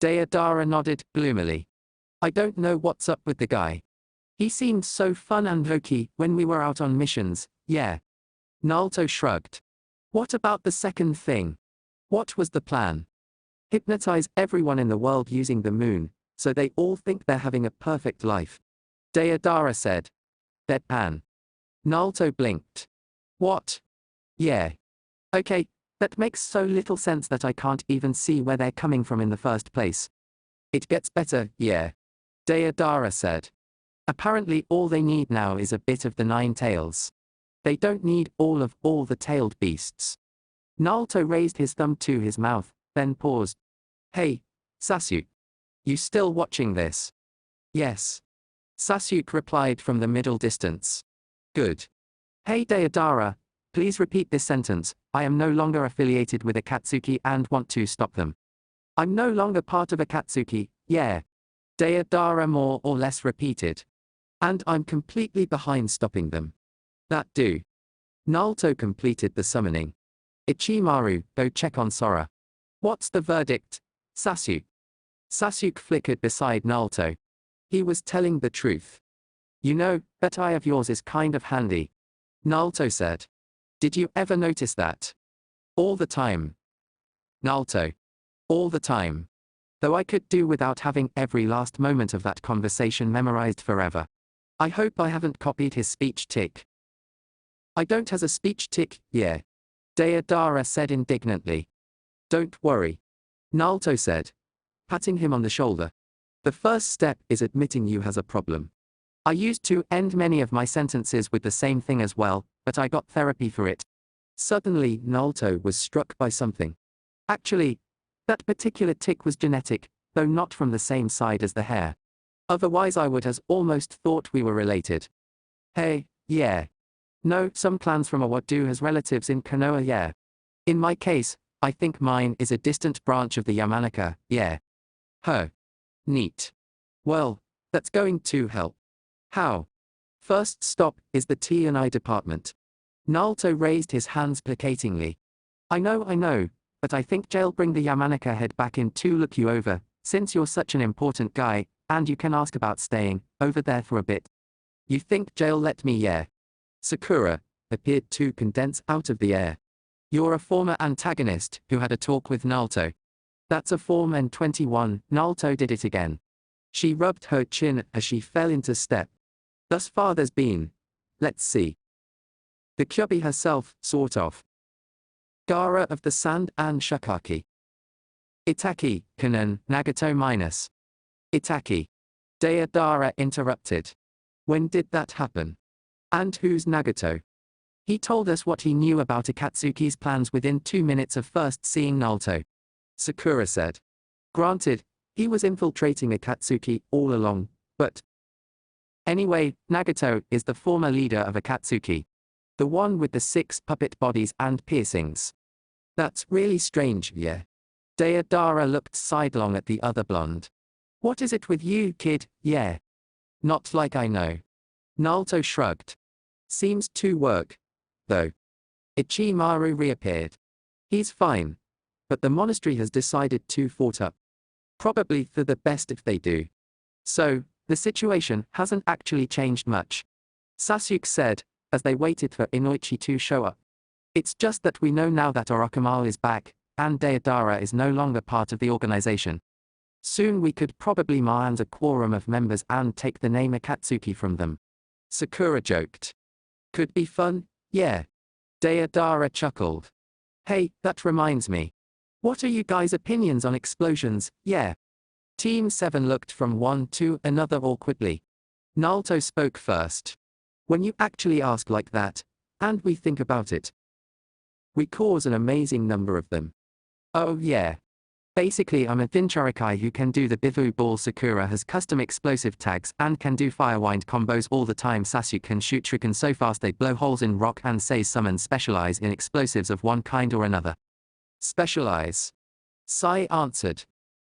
Deidara nodded gloomily. I don't know what's up with the guy. He seemed so fun and low-key when we were out on missions, yeah. Naruto shrugged. What about the second thing? What was the plan? Hypnotize everyone in the world using the moon, so they all think they're having a perfect life. Deidara said. Deadpan. Naruto blinked. What? Yeah. Okay, that makes so little sense that I can't even see where they're coming from in the first place. It gets better, yeah. Deidara said. Apparently all they need now is a bit of the 9 tails. They don't need all the tailed beasts. Naruto raised his thumb to his mouth, then paused. Hey, Sasuke. You still watching this? Yes. Sasuke replied from the middle distance. Good. Hey Deidara, please repeat this sentence. I am no longer affiliated with Akatsuki and want to stop them. I'm no longer part of Akatsuki, yeah. Deidara more or less repeated. And I'm completely behind stopping them. That do. Naruto completed the summoning. Ichimaru, go check on Sora. What's the verdict, Sasuke? Sasuke flickered beside Naruto. He was telling the truth. You know, that eye of yours is kind of handy. Naruto said. Did you ever notice that? All the time. Naruto. All the time. Though I could do without having every last moment of that conversation memorized forever. I hope I haven't copied his speech tick. I don't has a speech tick, yeah. Deidara said indignantly. Don't worry. Naruto said. patting him on the shoulder. The first step is admitting you has a problem. I used to end many of my sentences with the same thing as well, but I got therapy for it. Suddenly, Naruto was struck by something. Actually, that particular tic was genetic, though not from the same side as the hair. Otherwise I would have almost thought we were related. Hey, yeah. No, some clans from Awadu has relatives in Konoha, yeah. In my case, I think mine is a distant branch of the Yamanaka, yeah. Huh. Neat. Well, that's going to help. How? First stop is the T&I department. Naruto raised his hands placatingly. I know, but I think Jail bring the Yamanaka head back in to look you over, since you're such an important guy, and you can ask about staying over there for a bit. You think Jail let me, yeah? Sakura appeared to condense out of the air. You're a former antagonist who had a talk with Naruto. That's a Form N21, Naruto did it again. She rubbed her chin as she fell into step. Thus far there's been, let's see. The Kyubi herself, sort of. Gaara of the Sand and Shikaki. Itaki, Kanon, Nagato minus. Itaki. Deidara interrupted. When did that happen? And who's Nagato? He told us what he knew about Akatsuki's plans within 2 minutes of first seeing Naruto. Sakura said. Granted, he was infiltrating Akatsuki all along, but... Anyway, Nagato is the former leader of Akatsuki. The one with the 6 puppet bodies and piercings. That's really strange, yeah. Deidara looked sidelong at the other blonde. What is it with you, kid, yeah? Not like I know. Naruto shrugged. Seems to work, though. Ichimaru reappeared. He's fine. But the monastery has decided to fort up. Probably for the best if they do. So, the situation hasn't actually changed much. Sasuke said, as they waited for Inoichi to show up. It's just that we know now that Orochimaru is back, and Deidara is no longer part of the organization. Soon we could probably command a quorum of members and take the name Akatsuki from them. Sakura joked. Could be fun, yeah. Deidara chuckled. Hey, that reminds me. What are you guys' opinions on explosions, yeah? Team 7 looked from one to another awkwardly. Naruto spoke first. When you actually ask like that, and we think about it, we cause an amazing number of them. Oh yeah. Basically I'm a Jinchurikai who can do the Bivu Ball. Sakura has custom explosive tags and can do firewind combos all the time. Sasuke can shoot shuriken so fast they blow holes in rock, and Sei summon specialize in explosives of one kind or another. Specialize. Sai answered.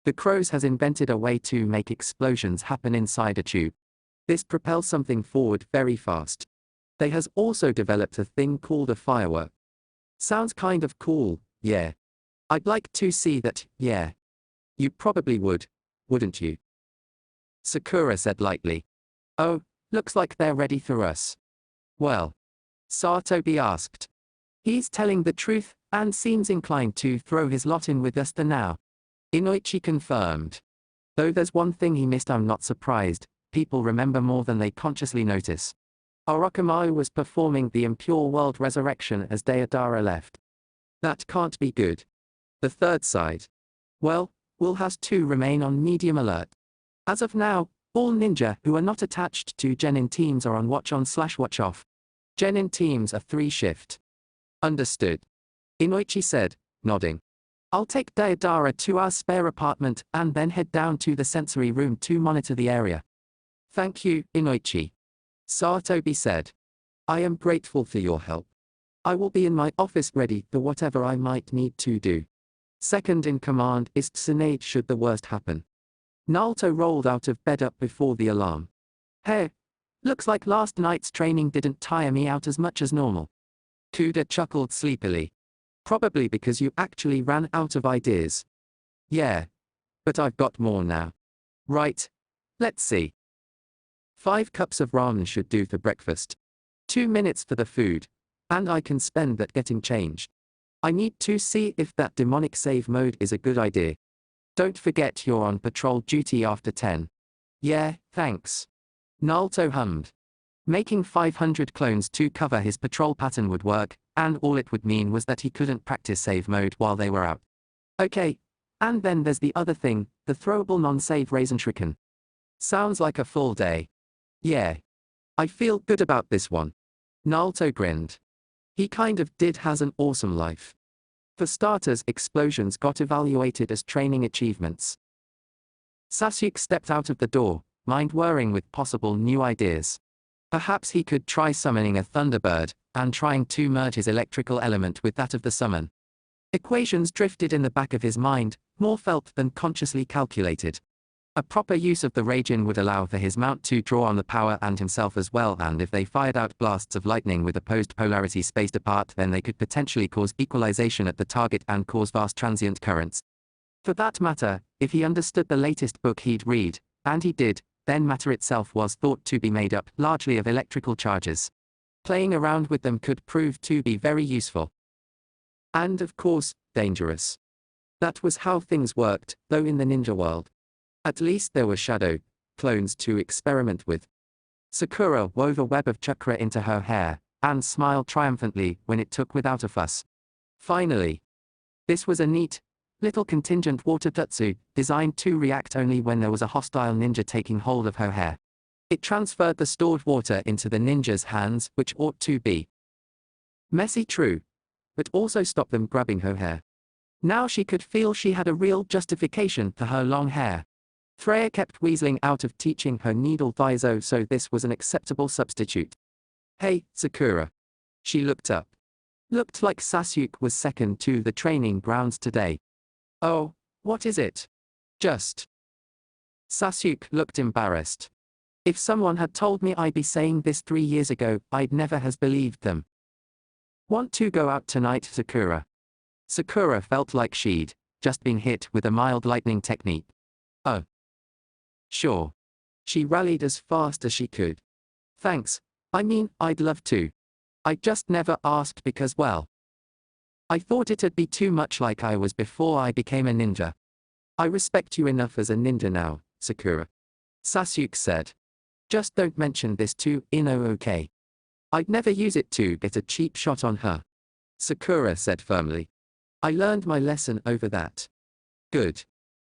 The Crows has invented a way to make explosions happen inside a tube. This propels something forward very fast. They has also developed a thing called a firework. Sounds kind of cool, yeah. I'd like to see that, yeah. You probably would, wouldn't you? Sakura said lightly. Oh, looks like they're ready for us. Well. Satobi asked. He's telling the truth, and seems inclined to throw his lot in with us now. Inoichi confirmed. Though there's one thing he missed, I'm not surprised, people remember more than they consciously notice. Orochimaru was performing the impure world resurrection as Deidara left. That can't be good. The third side. Well, we'll have to remain on medium alert. As of now, all ninja who are not attached to Genin teams are on watch on/watch off. Genin teams are 3-shift. Understood. Inoichi said, nodding. I'll take Deidara to our spare apartment and then head down to the sensory room to monitor the area. Thank you, Inoichi. Satobi said. I am grateful for your help. I will be in my office ready for whatever I might need to do. Second in command is Tsunade should the worst happen. Naruto rolled out of bed up before the alarm. Hey, looks like last night's training didn't tire me out as much as normal. Kuda chuckled sleepily. Probably because you actually ran out of ideas. Yeah. But I've got more now. Right. Let's see. 5 cups of ramen should do for breakfast. 2 minutes for the food. And I can spend that getting changed. I need to see if that demonic save mode is a good idea. Don't forget you're on patrol duty after 10. Yeah, thanks. Naruto hummed. Making 500 clones to cover his patrol pattern would work, and all it would mean was that he couldn't practice save mode while they were out. Okay, And then there's the other thing, the throwable non-save raisin shuriken. Sounds like a full day. Yeah. I feel good about this one. Naruto grinned. He kind of has an awesome life. For starters, explosions got evaluated as training achievements. Sasuke stepped out of the door, mind whirring with possible new ideas. Perhaps he could try summoning a Thunderbird, and trying to merge his electrical element with that of the summon. Equations drifted in the back of his mind, more felt than consciously calculated. A proper use of the Raijin would allow for his mount to draw on the power and himself as well, and if they fired out blasts of lightning with opposed polarity spaced apart, then they could potentially cause equalization at the target and cause vast transient currents. For that matter, if he understood the latest book he'd read, and he did, then matter itself was thought to be made up largely of electrical charges. Playing around with them could prove to be very useful. And of course, dangerous. That was how things worked, though in the ninja world. At least there were shadow clones to experiment with. Sakura wove a web of chakra into her hair, and smiled triumphantly when it took without a fuss. Finally. This was a neat, little contingent water jutsu, designed to react only when there was a hostile ninja taking hold of her hair. It transferred the stored water into the ninja's hands, which ought to be messy, true, but also stop them grabbing her hair. Now she could feel she had a real justification for her long hair. Freya kept weaseling out of teaching her needle Thaizo, so this was an acceptable substitute. Hey, Sakura. She looked up. Looked like Sasuke was second to the training grounds today. Oh, what is it? Just. Sasuke looked embarrassed. If someone had told me I'd be saying this 3 years ago, I'd never has believed them. Want to go out tonight, Sakura? Sakura felt like she'd just been hit with a mild lightning technique. Oh. Sure. She rallied as fast as she could. Thanks, I mean, I'd love to. I just never asked because, well, I thought it'd be too much like I was before I became a ninja. I respect you enough as a ninja now, Sakura. Sasuke said. Just don't mention this to Ino, okay? I'd never use it to get a cheap shot on her. Sakura said firmly. I learned my lesson over that. Good.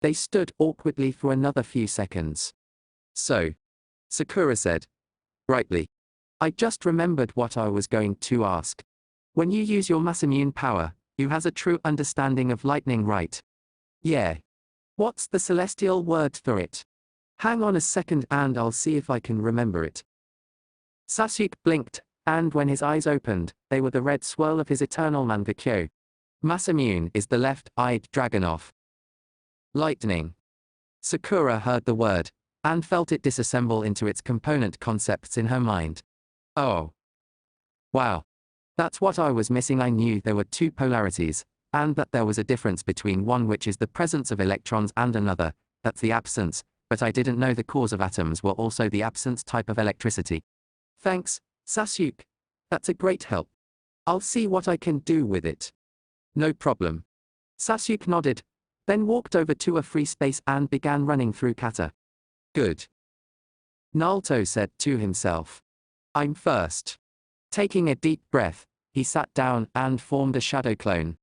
They stood awkwardly for another few seconds. So. Sakura said. Rightly. I just remembered what I was going to ask. When you use your mass immune power, you has a true understanding of lightning, right? Yeah. What's the celestial word for it? Hang on a second and I'll see if I can remember it. Sasuke blinked, and when his eyes opened, they were the red swirl of his eternal Mangekyo. Masamune is the left-eyed dragon of lightning. Sakura heard the word, and felt it disassemble into its component concepts in her mind. Oh. Wow. That's what I was missing. I knew there were two polarities, and that there was a difference between one, which is the presence of electrons, and another, that's the absence, but I didn't know the cause of atoms were also the absence type of electricity. Thanks, Sasuke. That's a great help. I'll see what I can do with it. No problem. Sasuke nodded, then walked over to a free space and began running through kata. Good. Naruto said to himself. I'm first. Taking a deep breath, he sat down and formed a shadow clone.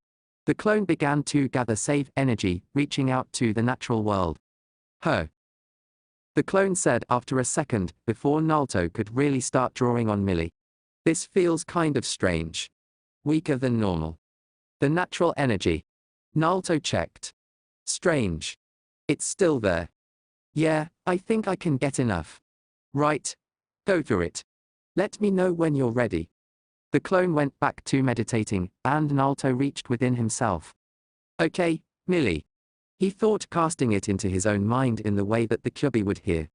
The clone began to gather save energy, reaching out to the natural world. Huh. The clone said after a second, before Naruto could really start drawing on Millie. This feels kind of strange. Weaker than normal. The natural energy. Naruto checked. Strange. It's still there. Yeah, I think I can get enough. Right. Go for it. Let me know when you're ready. The clone went back to meditating, and Naruto reached within himself. Okay, Millie. He thought, casting it into his own mind in the way that the Kyuubi would hear.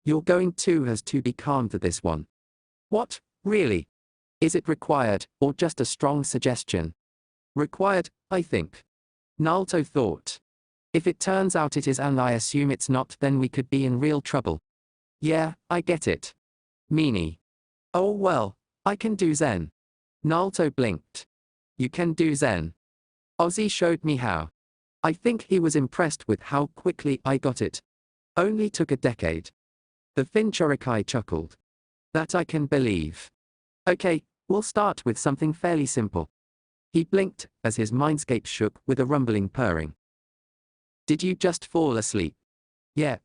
You're going to has to be calm for this one. What, really? Is it required, or just a strong suggestion? Required, I think. Naruto thought. If it turns out it is and I assume it's not, then we could be in real trouble. Yeah, I get it. Meanie. Oh well, I can do Zen. Naruto blinked. You can do Zen. Ozzy showed me how. I think he was impressed with how quickly I got it. Only took a decade. The Finchurikai chuckled. That I can believe. Okay, we'll start with something fairly simple. He blinked, as his mindscape shook with a rumbling purring. Did you just fall asleep? Yep.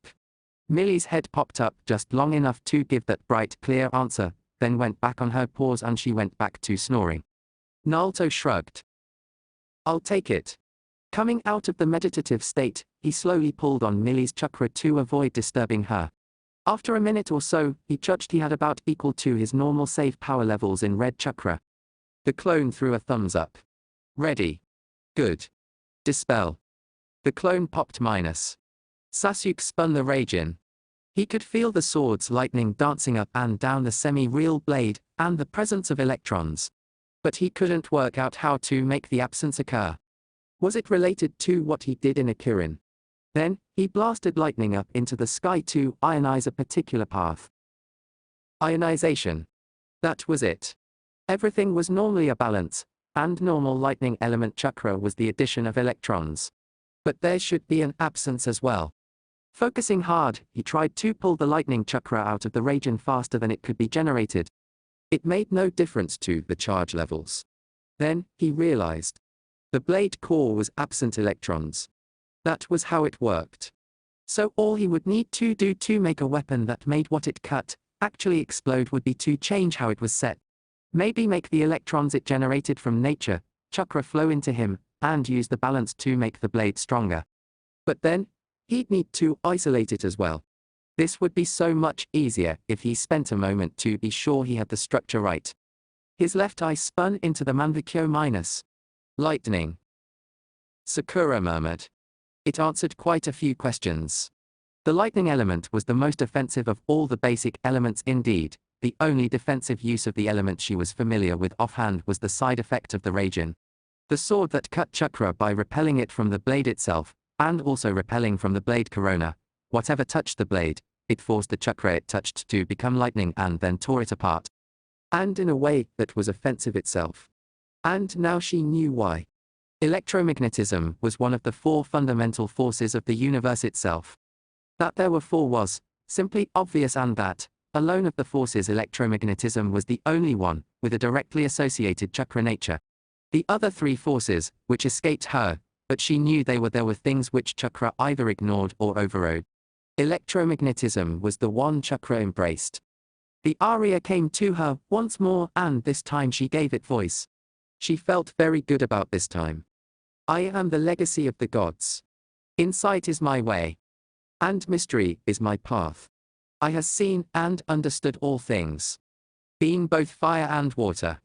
Millie's head popped up just long enough to give that bright, clear answer, then went back on her paws and she went back to snoring. Naruto shrugged. I'll take it. Coming out of the meditative state, he slowly pulled on Millie's chakra to avoid disturbing her. After a minute or so, he judged he had about equal to his normal save power levels in red chakra. The clone threw a thumbs up. Ready. Good. Dispel. The clone popped minus. Sasuke spun the rage in. He could feel the sword's lightning dancing up and down the semi-real blade, and the presence of electrons. But he couldn't work out how to make the absence occur. Was it related to what he did in Akirin? Then, he blasted lightning up into the sky to ionize a particular path. Ionization. That was it. Everything was normally a balance, and normal lightning element chakra was the addition of electrons. But there should be an absence as well. Focusing hard, he tried to pull the lightning chakra out of the region faster than it could be generated. It made no difference to the charge levels. Then, he realized. The blade core was absent electrons. That was how it worked. So all he would need to do to make a weapon that made what it cut actually explode would be to change how it was set. Maybe make the electrons it generated from nature, chakra flow into him, and use the balance to make the blade stronger. But then, he'd need to isolate it as well. This would be so much easier if he spent a moment to be sure he had the structure right. His left eye spun into the Manvakyo minus. Lightning. Sakura murmured. It answered quite a few questions. The lightning element was the most offensive of all the basic elements indeed. The only defensive use of the element she was familiar with offhand was the side effect of the Raijin. The sword that cut chakra by repelling it from the blade itself, and also repelling from the blade corona. Whatever touched the blade, it forced the chakra it touched to become lightning and then tore it apart. And in a way that was offensive itself. And now she knew why. Electromagnetism was one of the four fundamental forces of the universe itself. That there were four was simply obvious, and that, alone of the forces, electromagnetism was the only one with a directly associated chakra nature. The other three forces, which escaped her, but she knew there were things which chakra either ignored or overrode. Electromagnetism was the one chakra embraced. The aria came to her once more, and this time she gave it voice. She felt very good about this time. I am the legacy of the gods. Insight is my way. And mystery is my path. I have seen and understood all things. Being both fire and water.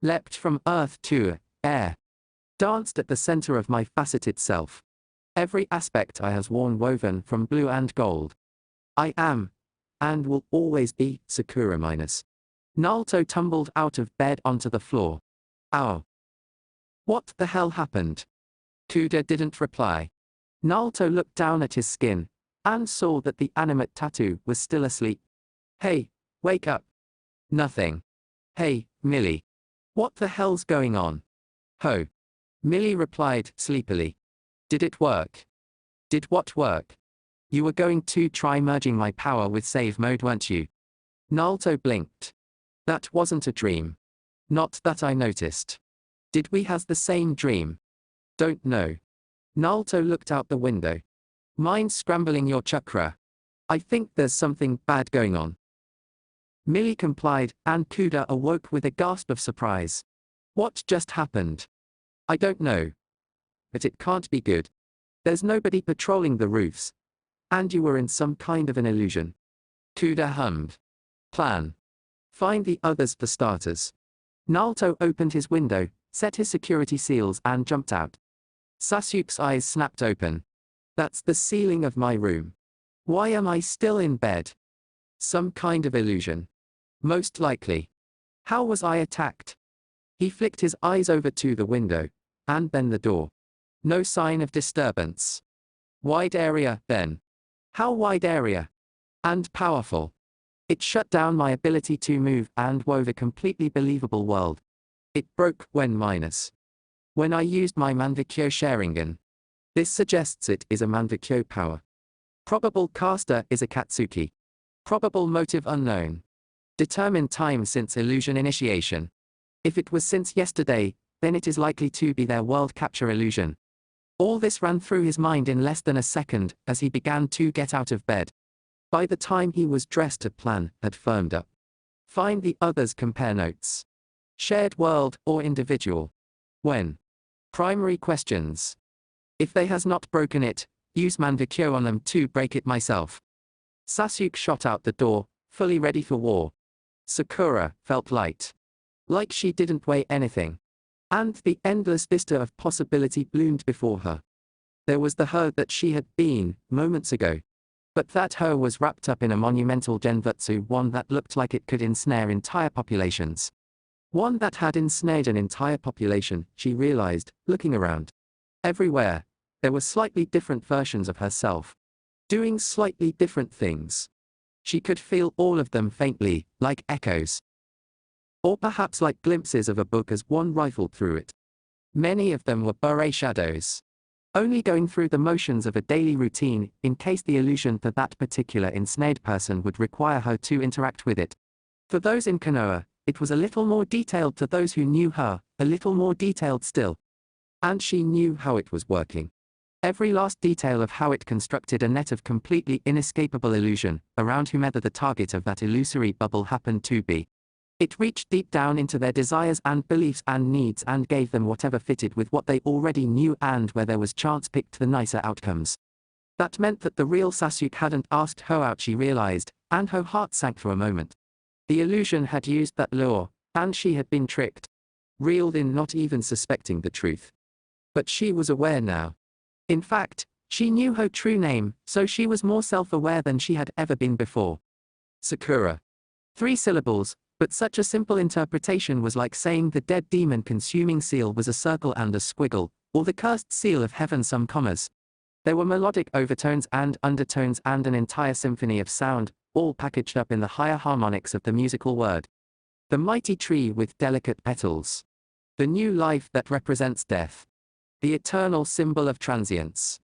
Leapt from earth to air. Danced at the center of my faceted self. Every aspect I has worn woven from blue and gold. I am, and will always be, Sakura minus. Naruto tumbled out of bed onto the floor. Ow. What the hell happened? Kuda didn't reply. Naruto looked down at his skin, and saw that the animate tattoo was still asleep. Hey, wake up. Nothing. Hey, Millie. What the hell's going on? Ho. Millie replied sleepily. Did it work? Did what work? You were going to try merging my power with save mode, weren't you? Naruto blinked. That wasn't a dream. Not that I noticed. Did we have the same dream? Don't know. Naruto looked out the window. Mind scrambling your chakra? I think there's something bad going on. Millie complied, and Kuda awoke with a gasp of surprise. What just happened? I don't know. But it can't be good. There's nobody patrolling the roofs. And you were in some kind of an illusion. Kuda hummed. Plan. Find the others for starters. Naruto opened his window, set his security seals, and jumped out. Sasuke's eyes snapped open. That's the ceiling of my room. Why am I still in bed? Some kind of illusion. Most likely. How was I attacked? He flicked his eyes over to the window, and then the door. No sign of disturbance. Wide area, then. How wide area? And powerful. It shut down my ability to move and wove a completely believable world. It broke when I used my Manvakyo Sharingan. This suggests it is a Manvakyo power. Probable caster is a Katsuki. Probable motive unknown. Determine time since illusion initiation. If it was since yesterday, then it is likely to be their world capture illusion. All this ran through his mind in less than a second as he began to get out of bed. By the time he was dressed, a plan had firmed up. Find the others, compare notes. Shared world or individual? When? Primary questions. If they has not broken it, use Manvakyo on them to break it myself. Sasuke shot out the door, fully ready for war. Sakura felt light. Like she didn't weigh anything. And the endless vista of possibility bloomed before her. There was the her that she had been, moments ago. But that her was wrapped up in a monumental genjutsu, one that looked like it could ensnare entire populations. One that had ensnared an entire population, she realized, looking around. Everywhere, there were slightly different versions of herself. Doing slightly different things. She could feel all of them faintly, like echoes. Or perhaps like glimpses of a book as one rifled through it. Many of them were beret shadows. Only going through the motions of a daily routine, in case the illusion for that particular ensnared person would require her to interact with it. For those in Konoha, it was a little more detailed. To those who knew her, a little more detailed still. And she knew how it was working. Every last detail of how it constructed a net of completely inescapable illusion, around whomever the target of that illusory bubble happened to be. It reached deep down into their desires and beliefs and needs and gave them whatever fitted with what they already knew, and where there was chance picked the nicer outcomes. That meant that the real Sasuke hadn't asked her out, she realized, and her heart sank for a moment. The illusion had used that lure, and she had been tricked. Reeled in, not even suspecting the truth. But she was aware now. In fact, she knew her true name, so she was more self-aware than she had ever been before. Sakura. 3 syllables, but such a simple interpretation was like saying the dead demon-consuming seal was a circle and a squiggle, or the cursed seal of heaven, some commas. There were melodic overtones and undertones and an entire symphony of sound, all packaged up in the higher harmonics of the musical word. The mighty tree with delicate petals. The new life that represents death. The eternal symbol of transience.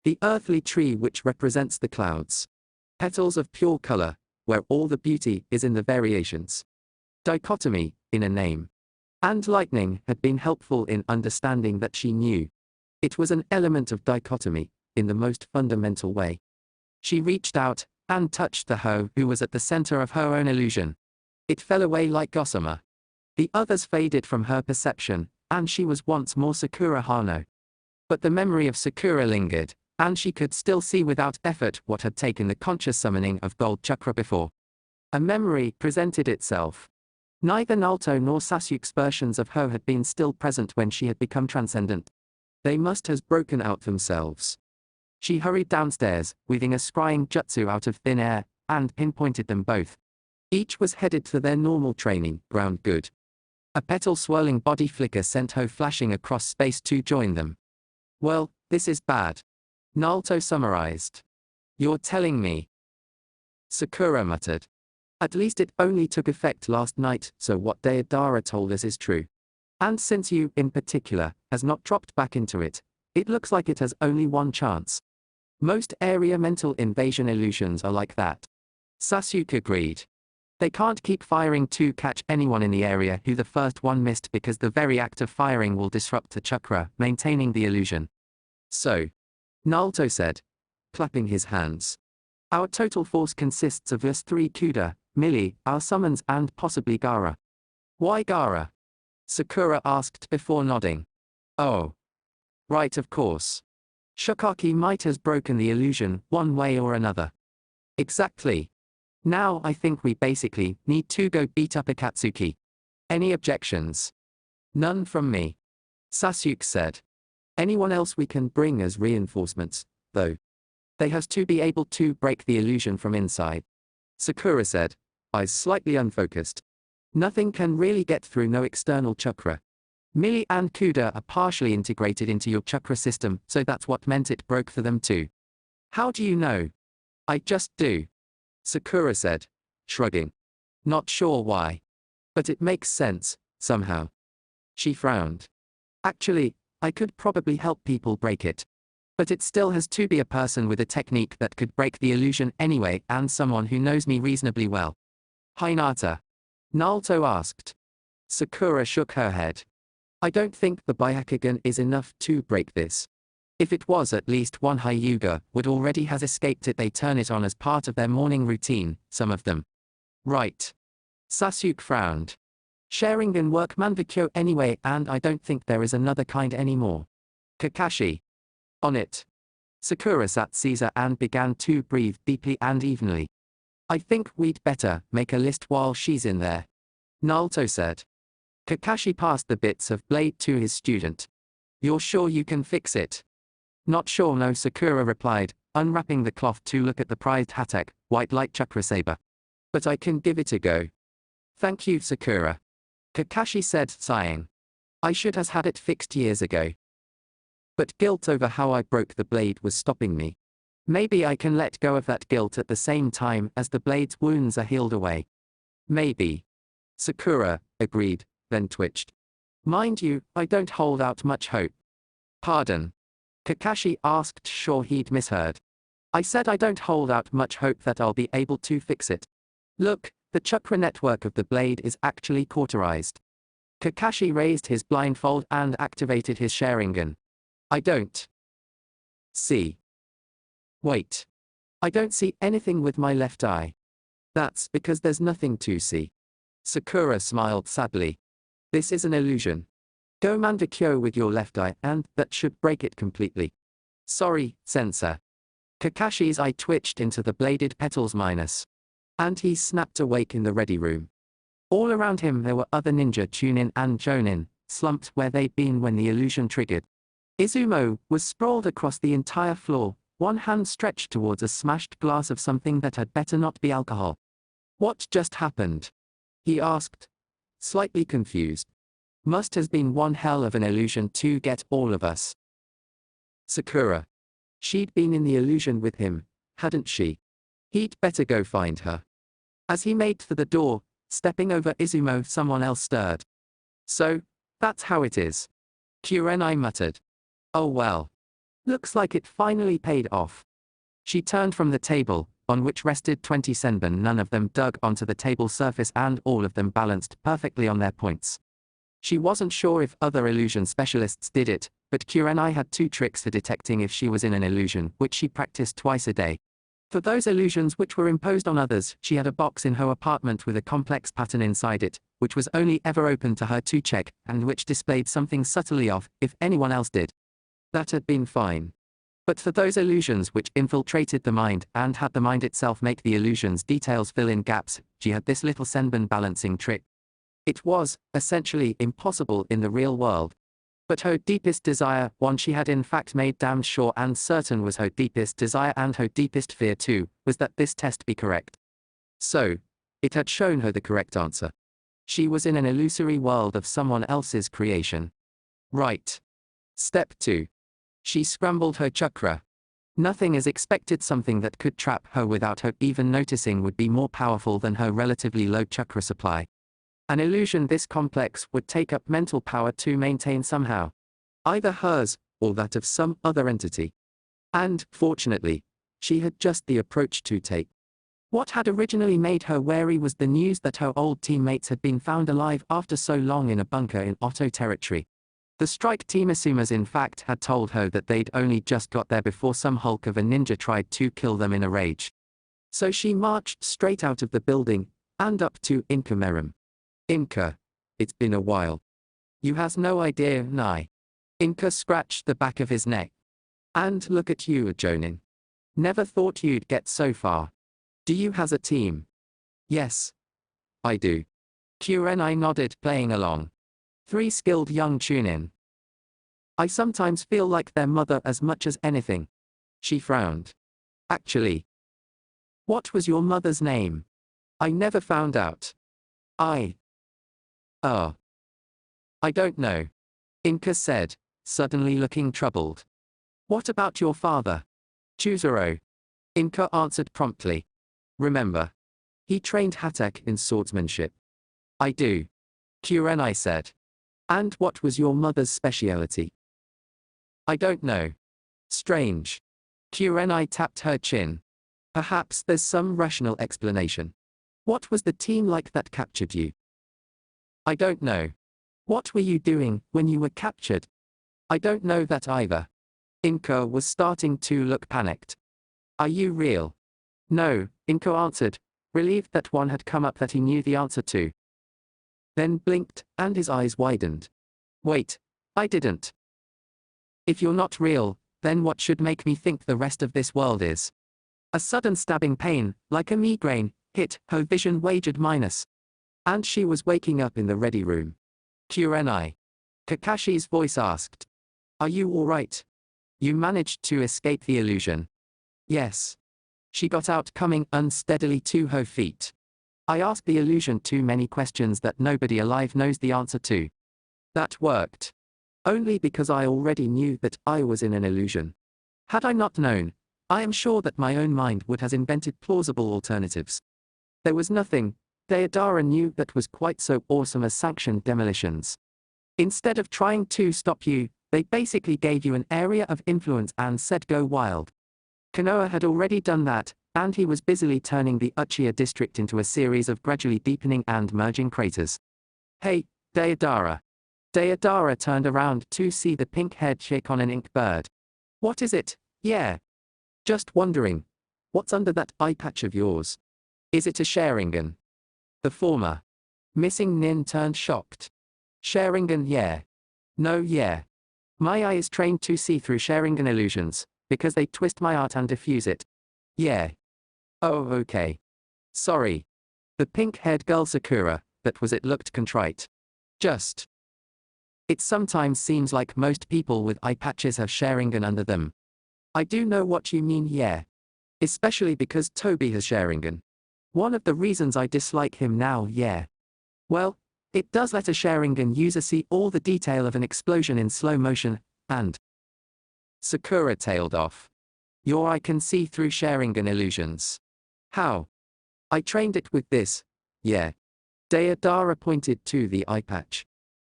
The earthly tree which represents the clouds. Petals of pure color, where all the beauty is in the variations. Dichotomy, in a name. And lightning had been helpful in understanding that she knew. It was an element of dichotomy, in the most fundamental way. She reached out, and touched the hoe who was at the center of her own illusion. It fell away like gossamer. The others faded from her perception, and she was once more Sakura Hano. But the memory of Sakura lingered, and she could still see without effort what had taken the conscious summoning of gold chakra before. A memory presented itself. Neither Naruto nor Sasuke's versions of her had been still present when she had become transcendent. They must have broken out themselves. She hurried downstairs, weaving a scrying jutsu out of thin air, and pinpointed them both. Each was headed to their normal training ground. Good. A petal-swirling body flicker sent her flashing across space to join them. Well, this is bad. Naruto summarized. You're telling me? Sakura muttered. At least it only took effect last night, so what Deidara told us is true. And since you, in particular, has not dropped back into it, it looks like it has only one chance. Most area mental invasion illusions are like that. Sasuke agreed. They can't keep firing to catch anyone in the area who the first one missed, because the very act of firing will disrupt the chakra, maintaining the illusion. So, Naruto said, clapping his hands. Our total force consists of us 3 Kuda, Millie, our summons, and possibly Gaara. Why Gaara? Sakura asked before nodding. Oh. Right, of course. Shokaki might have broken the illusion, one way or another. Exactly. Now I think we basically need to go beat up Akatsuki. Any objections? None from me. Sasuke said. Anyone else we can bring as reinforcements, though? They has to be able to break the illusion from inside. Sakura said, eyes slightly unfocused. Nothing can really get through, no external chakra. Millie and Kuda are partially integrated into your chakra system, so that's what meant it broke for them too. How do you know? I just do. Sakura said, shrugging. Not sure why. But it makes sense, somehow. She frowned. Actually, I could probably help people break it. But it still has to be a person with a technique that could break the illusion anyway, and someone who knows me reasonably well. Hinata? Naruto asked. Sakura shook her head. I don't think the Byakugan is enough to break this. If it was, at least one Hyuga would already has escaped it. They turn it on as part of their morning routine, some of them. Right. Sasuke frowned. Sharingan work Manbakyo anyway, and I don't think there is another kind anymore. Kakashi. On it. Sakura sat Caesar and began to breathe deeply and evenly. I think we'd better make a list while she's in there, Naruto said. Kakashi passed the bits of blade to his student. You're sure you can fix it? Not sure, no, Sakura replied, unwrapping the cloth to look at the prized Hatek, white light chakra saber. But I can give it a go. Thank you, Sakura. Kakashi said, sighing. I should have had it fixed years ago. But guilt over how I broke the blade was stopping me. Maybe I can let go of that guilt at the same time as the blade's wounds are healed away. Maybe. Sakura agreed, then twitched. Mind you, I don't hold out much hope. Pardon? Kakashi asked, sure he'd misheard. I said I don't hold out much hope that I'll be able to fix it. Look, the chakra network of the blade is actually cauterized. Kakashi raised his blindfold and activated his Sharingan. I don't see. Wait. I don't see anything with my left eye. That's because there's nothing to see. Sakura smiled sadly. This is an illusion. Go Manbakyo with your left eye and that should break it completely. Sorry, Sensei. Kakashi's eye twitched into the bladed petals minus. And he snapped awake in the ready room. All around him there were other ninja Chunin and Jonin, slumped where they'd been when the illusion triggered. Izumo was sprawled across the entire floor, one hand stretched towards a smashed glass of something that had better not be alcohol. What just happened? He asked, slightly confused. Must have been one hell of an illusion to get all of us. Sakura. She'd been in the illusion with him, hadn't she? He'd better go find her. As he made for the door, stepping over Izumo, someone else stirred. So, that's how it is. Kurenai muttered. Oh well. Looks like it finally paid off. She turned from the table, on which rested 20 senbon, none of them dug onto the table surface and all of them balanced perfectly on their points. She wasn't sure if other illusion specialists did it, but Kurenai had 2 tricks for detecting if she was in an illusion, which she practiced twice a day. For those illusions which were imposed on others, she had a box in her apartment with a complex pattern inside it, which was only ever open to her to check, and which displayed something subtly off, if anyone else did. That had been fine. But for those illusions which infiltrated the mind, and had the mind itself make the illusion's details fill in gaps, she had this little senbon balancing trick. It was, essentially, impossible in the real world. But her deepest desire, one she had in fact made damned sure and certain was her deepest desire and her deepest fear too, was that this test be correct. So, it had shown her the correct answer. She was in an illusory world of someone else's creation. Right. Step 2. She scrambled her chakra. Nothing is expected. Something that could trap her without her even noticing would be more powerful than her relatively low chakra supply. An illusion this complex would take up mental power to maintain somehow. Either hers, or that of some other entity. And, fortunately, she had just the approach to take. What had originally made her wary was the news that her old teammates had been found alive after so long in a bunker in Otto territory. The strike team Asumas in fact had told her that they'd only just got there before some hulk of a ninja tried to kill them in a rage. So she marched straight out of the building, and up to Inka Merim. Inka. It's been a while. You has no idea, Nai. Inka scratched the back of his neck. And look at you, Jonin. Never thought you'd get so far. Do you has a team? Yes. I do. Kurenai nodded, playing along. 3 skilled young Chunin. I sometimes feel like their mother as much as anything. She frowned. Actually. What was your mother's name? I never found out. Oh. I don't know. Inka said, suddenly looking troubled. What about your father? Chuzuro. Inka answered promptly. Remember. He trained Hatek in swordsmanship. I do. Kurenai said. And what was your mother's specialty? I don't know. Strange. Kurenai tapped her chin. Perhaps there's some rational explanation. What was the team like that captured you? I don't know. What were you doing when you were captured? I don't know that either. Inko was starting to look panicked. Are you real? No, Inko answered, relieved that one had come up that he knew the answer to. Then blinked, and his eyes widened. Wait, I didn't. If you're not real, then what should make me think the rest of this world is? A sudden stabbing pain, like a migraine, hit her vision wagered minus. And she was waking up in the ready room. Kurenai. Kakashi's voice asked. Are you alright? You managed to escape the illusion. Yes. She got out, coming unsteadily to her feet. I asked the illusion too many questions that nobody alive knows the answer to. That worked. Only because I already knew that I was in an illusion. Had I not known, I am sure that my own mind would have invented plausible alternatives. There was nothing Deidara knew that was quite so awesome as sanctioned demolitions. Instead of trying to stop you, they basically gave you an area of influence and said go wild. Konoha had already done that, and he was busily turning the Uchiha district into a series of gradually deepening and merging craters. Hey, Deidara. Deidara turned around to see the pink-haired chick on an ink bird. What is it? Yeah. Just wondering. What's under that eye patch of yours? Is it a Sharingan? The former. Missing Nin turned shocked. Sharingan, yeah. No, yeah. My eye is trained to see through Sharingan illusions, because they twist my art and diffuse it. Yeah. Oh, okay. Sorry. The pink-haired girl Sakura, that was it, looked contrite. Just. It sometimes seems like most people with eye patches have Sharingan under them. I do know what you mean, yeah. Especially because Toby has Sharingan. One of the reasons I dislike him now, yeah. Well, it does let a Sharingan user see all the detail of an explosion in slow motion, and Sakura tailed off. Your eye can see through Sharingan illusions. How? I trained it with this, yeah. Deidara pointed to the eye patch.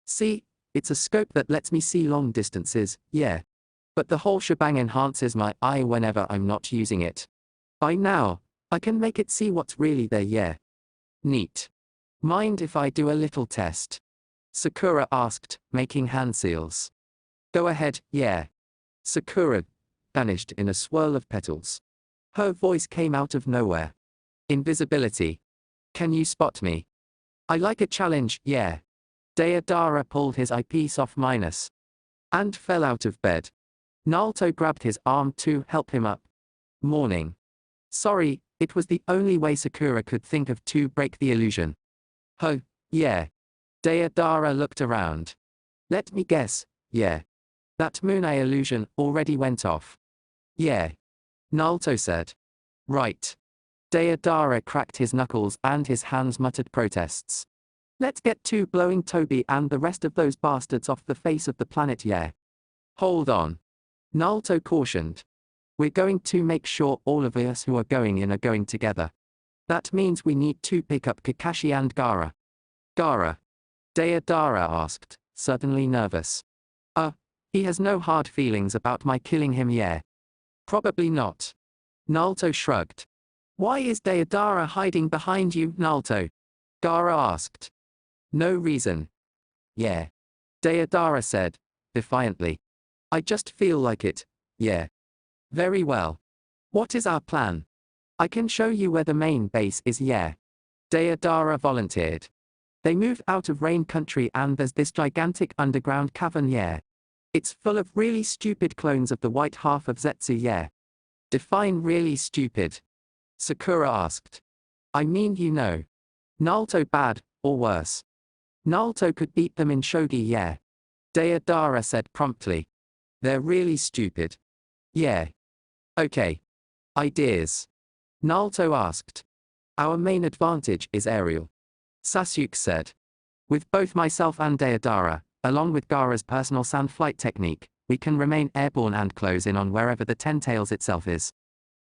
See, it's a scope that lets me see long distances, yeah. But the whole shebang enhances my eye whenever I'm not using it. By now, I can make it see what's really there, yeah. Neat. Mind if I do a little test? Sakura asked, making hand seals. Go ahead, yeah. Sakura vanished in a swirl of petals. Her voice came out of nowhere. Invisibility. Can you spot me? I like a challenge, yeah. Deidara pulled his eyepiece off minus. And fell out of bed. Naruto grabbed his arm to help him up. Morning. Sorry, it was the only way Sakura could think of to break the illusion. Oh, yeah. Deidara looked around. Let me guess, yeah. That moon eye illusion already went off. Yeah. Naruto said. Right. Deidara cracked his knuckles and his hands muttered protests. Let's get to blowing Toby and the rest of those bastards off the face of the planet, yeah. Hold on. Naruto cautioned. We're going to make sure all of us who are going in are going together. That means we need to pick up Kakashi and Gaara. Gaara? Deidara asked, suddenly nervous. He has no hard feelings about my killing him, yeah. Probably not. Naruto shrugged. Why is Deidara hiding behind you, Naruto? Gaara asked. No reason. Yeah. Deidara said, defiantly. I just feel like it, yeah. Very well. What is our plan? I can show you where the main base is, yeah. Deidara volunteered. They moved out of rain country and there's this gigantic underground cavern, yeah. It's full of really stupid clones of the white half of Zetsu, yeah. Define really stupid. Sakura asked. I mean, you know. Naruto bad, or worse. Naruto could beat them in shogi, yeah. Deidara said promptly. They're really stupid. Yeah. Okay. Ideas. Naruto asked. Our main advantage is aerial. Sasuke said. With both myself and Deidara, along with Gaara's personal sand flight technique, we can remain airborne and close in on wherever the Ten Tails itself is.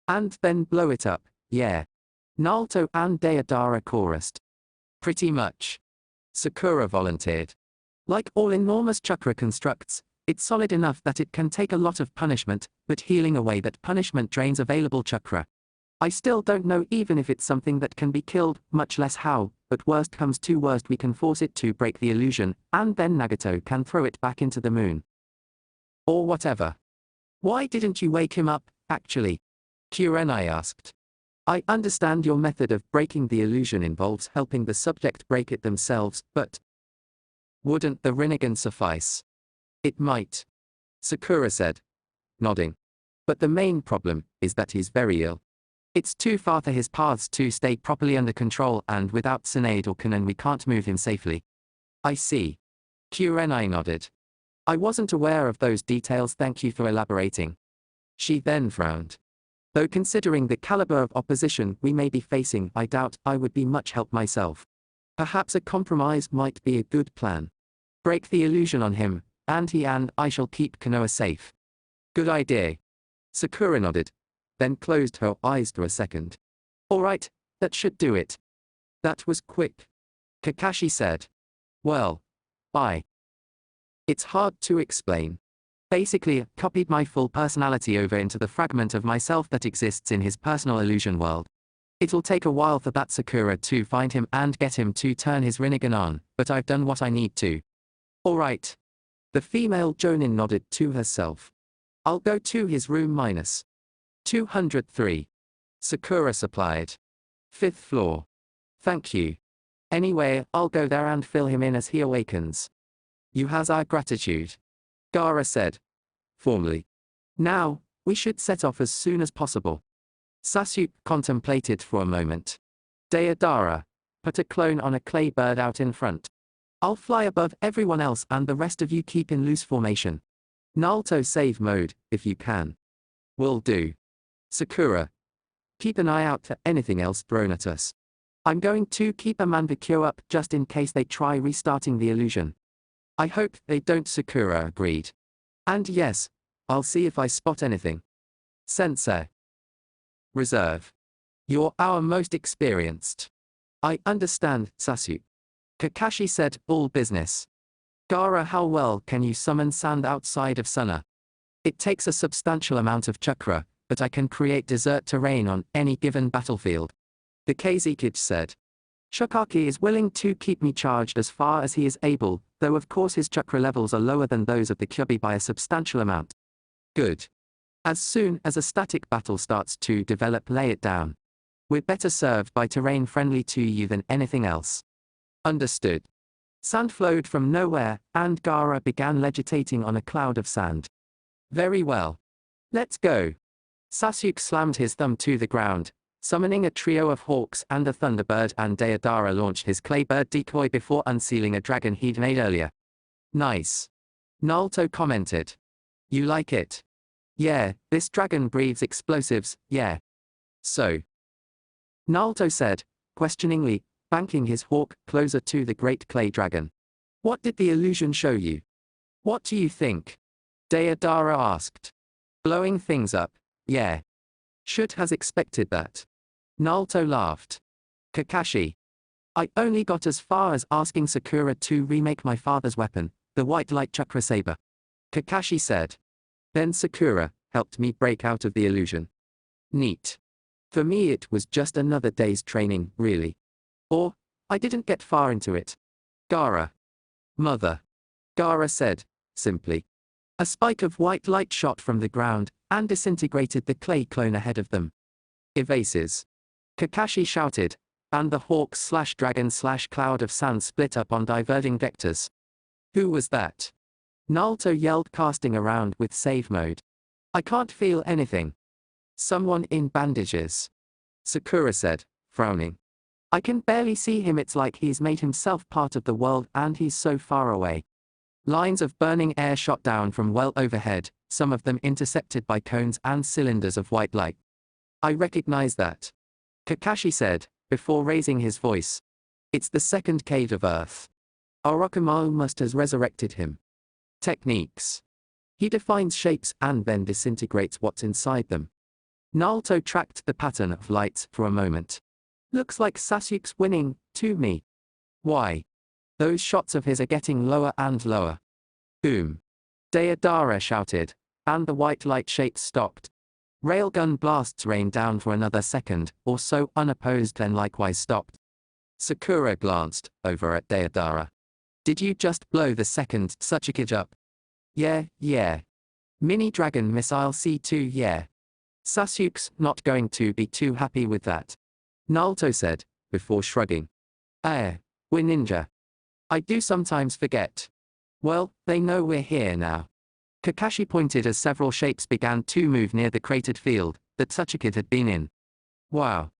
And then blow it up, yeah. Naruto and Deidara chorused. Pretty much. Sakura volunteered. Like all enormous chakra constructs, it's solid enough that it can take a lot of punishment, but healing away that punishment drains available chakra. I still don't know even if it's something that can be killed, much less how, but worst comes to worst we can force it to break the illusion, and then Nagato can throw it back into the moon. Or whatever. Why didn't you wake him up, actually? Kurenai asked. I understand your method of breaking the illusion involves helping the subject break it themselves, but wouldn't the Rinnegan suffice? It might, Sakura said, nodding. But the main problem is that he's very ill. It's too far for his paths to stay properly under control, and without Tsunade or Kanon we can't move him safely. I see. Kurenai nodded. I wasn't aware of those details, thank you for elaborating. She then frowned. Though considering the caliber of opposition we may be facing, I doubt I would be much help myself. Perhaps a compromise might be a good plan. Break the illusion on him, and he and I shall keep Konoha safe. Good idea. Sakura nodded, then closed her eyes for a second. Alright, that should do it. That was quick. Kakashi said. Well, bye. It's hard to explain. Basically, I copied my full personality over into the fragment of myself that exists in his personal illusion world. It'll take a while for that Sakura to find him and get him to turn his Rinnegan on, but I've done what I need to. Alright. The female Jonin nodded to herself. I'll go to his room minus 203. Sakura supplied. 5th floor. Thank you. Anyway, I'll go there and fill him in as he awakens. You has our gratitude. Gaara said. Formally. Now, we should set off as soon as possible. Sasuke contemplated for a moment. Deidara, put a clone on a clay bird out in front. I'll fly above everyone else and the rest of you keep in loose formation. Naruto save mode, if you can. Will do. Sakura. Keep an eye out for anything else thrown at us. I'm going to keep a Manbakyo up just in case they try restarting the illusion. I hope they don't, Sakura agreed. And yes, I'll see if I spot anything. Sensei. Reserve. You're our most experienced. I understand, Sasuke. Kakashi said, all business. Gaara, how well can you summon sand outside of Suna? It takes a substantial amount of chakra, but I can create desert terrain on any given battlefield. The Kazekage said. Shokaki is willing to keep me charged as far as he is able, though of course his chakra levels are lower than those of the Kyuubi by a substantial amount. Good. As soon as a static battle starts to develop, lay it down. We're better served by terrain friendly to you than anything else. Understood. Sand flowed from nowhere, and Gaara began levitating on a cloud of sand. Very well. Let's go. Sasuke slammed his thumb to the ground, summoning a trio of hawks and a thunderbird, and Deidara launched his claybird decoy before unsealing a dragon he'd made earlier. Nice. Naruto commented. You like it? Yeah, this dragon breathes explosives, yeah. So. Naruto said, questioningly, banking his hawk closer to the great clay dragon. What did the illusion show you? What do you think? Deidara asked. Blowing things up, yeah. Should has expected that. Naruto laughed. Kakashi. I only got as far as asking Sakura to remake my father's weapon, the white light chakra saber. Kakashi said. Then Sakura helped me break out of the illusion. Neat. For me it was just another day's training, really. Or, I didn't get far into it. Gaara. Mother. Gaara said, simply. A spike of white light shot from the ground, and disintegrated the clay clone ahead of them. Evases. Kakashi shouted, and the hawk/dragon/cloud of sand split up on diverging vectors. Who was that? Naruto yelled, casting around with save mode. I can't feel anything. Someone in bandages. Sakura said, frowning. I can barely see him, it's like he's made himself part of the world and he's so far away. Lines of burning air shot down from well overhead, some of them intercepted by cones and cylinders of white light. I recognize that. Kakashi said, before raising his voice. It's the second cave of Earth. Orochimaru must have resurrected him. Techniques. He defines shapes and then disintegrates what's inside them. Naruto tracked the pattern of lights for a moment. Looks like Sasuke's winning, to me. Why? Those shots of his are getting lower and lower. Boom. Deidara shouted, and the white light shapes stopped. Railgun blasts rained down for another second or so unopposed, then likewise stopped. Sakura glanced over at Deidara. Did you just blow the second Tsuchikage up? Yeah. Mini Dragon Missile C2 yeah. Sasuke's not going to be too happy with that. Naruto said, before shrugging. We're ninja. I do sometimes forget. Well, they know we're here now. Kakashi pointed as several shapes began to move near the cratered field that Sachikid had been in. Wow.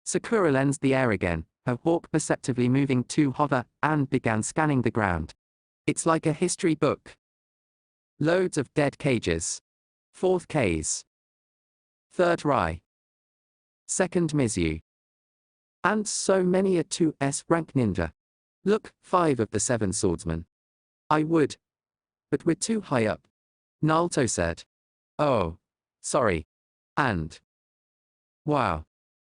Sakura lensed the air again, her hawk perceptibly moving to hover, and began scanning the ground. It's like a history book. Loads of dead cages. Fourth K's. Third Rai. Second Mizu. And so many a 2S rank ninja. Look, 5 of the 7 swordsmen. I would. But we're too high up. Naruto said. Oh. Sorry. And. Wow.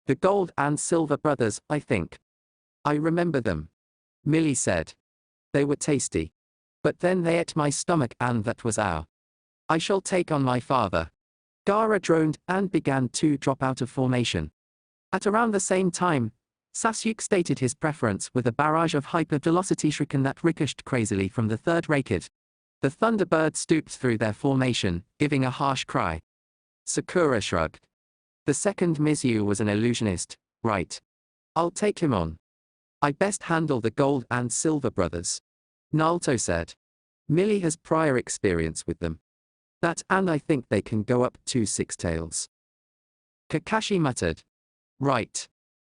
The gold and silver brothers, I think. I remember them. Millie said. They were tasty. But then they ate my stomach and that was our. I shall take on my father. Gaara droned and began to drop out of formation. At around the same time, Sasuke stated his preference with a barrage of hyper-velocity shuriken that ricocheted crazily from the third Raikid. The Thunderbird stooped through their formation, giving a harsh cry. Sakura shrugged. The second Mizu was an illusionist, right? I'll take him on. I best handle the gold and silver brothers. Naruto said. Millie has prior experience with them. That and I think they can go up to 6 tails. Kakashi muttered. Right.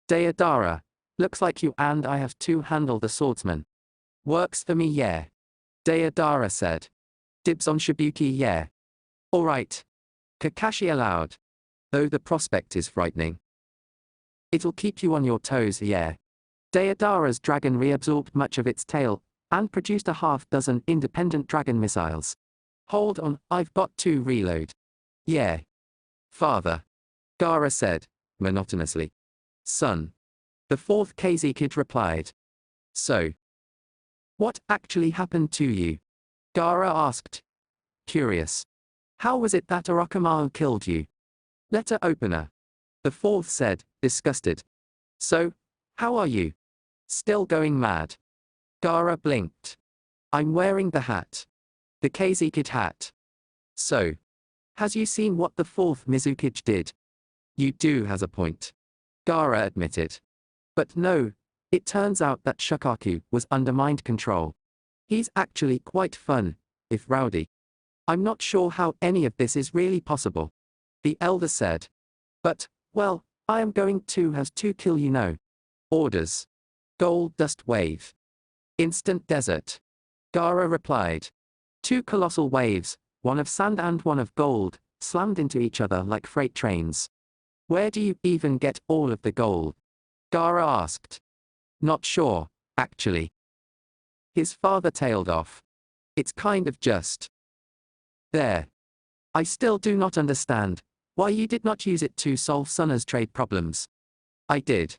Deidara, looks like you and I have to handle the swordsman. Works for me yeah. Deidara said. Dibs on Shibuki yeah. Alright. Kakashi allowed. Though the prospect is frightening. It'll keep you on your toes yeah. Deidara's dragon reabsorbed much of its tail, and produced a half-dozen independent dragon missiles. Hold on, I've got to reload. Yeah. Father. Gaara said, monotonously. Son. The fourth Kazekid replied. So. What actually happened to you? Gaara asked. Curious. How was it that Orochimaru killed you? Letter opener. The fourth said, disgusted. So, how are you? Still going mad? Gaara blinked. I'm wearing the hat. The Kazekid hat. So. Has you seen what the fourth Mizukage did? You do has a point. Gaara admitted. But no, it turns out that Shukaku was under mind control. He's actually quite fun, if rowdy. I'm not sure how any of this is really possible. The elder said. But, well, I am going to has to kill you know. Orders. Gold dust wave. Instant desert. Gaara replied. 2 colossal waves, one of sand and one of gold, slammed into each other like freight trains. Where do you even get all of the gold? Gaara asked. Not sure, actually. His father tailed off. It's kind of just. There. I still do not understand why you did not use it to solve Sunna's trade problems. I did.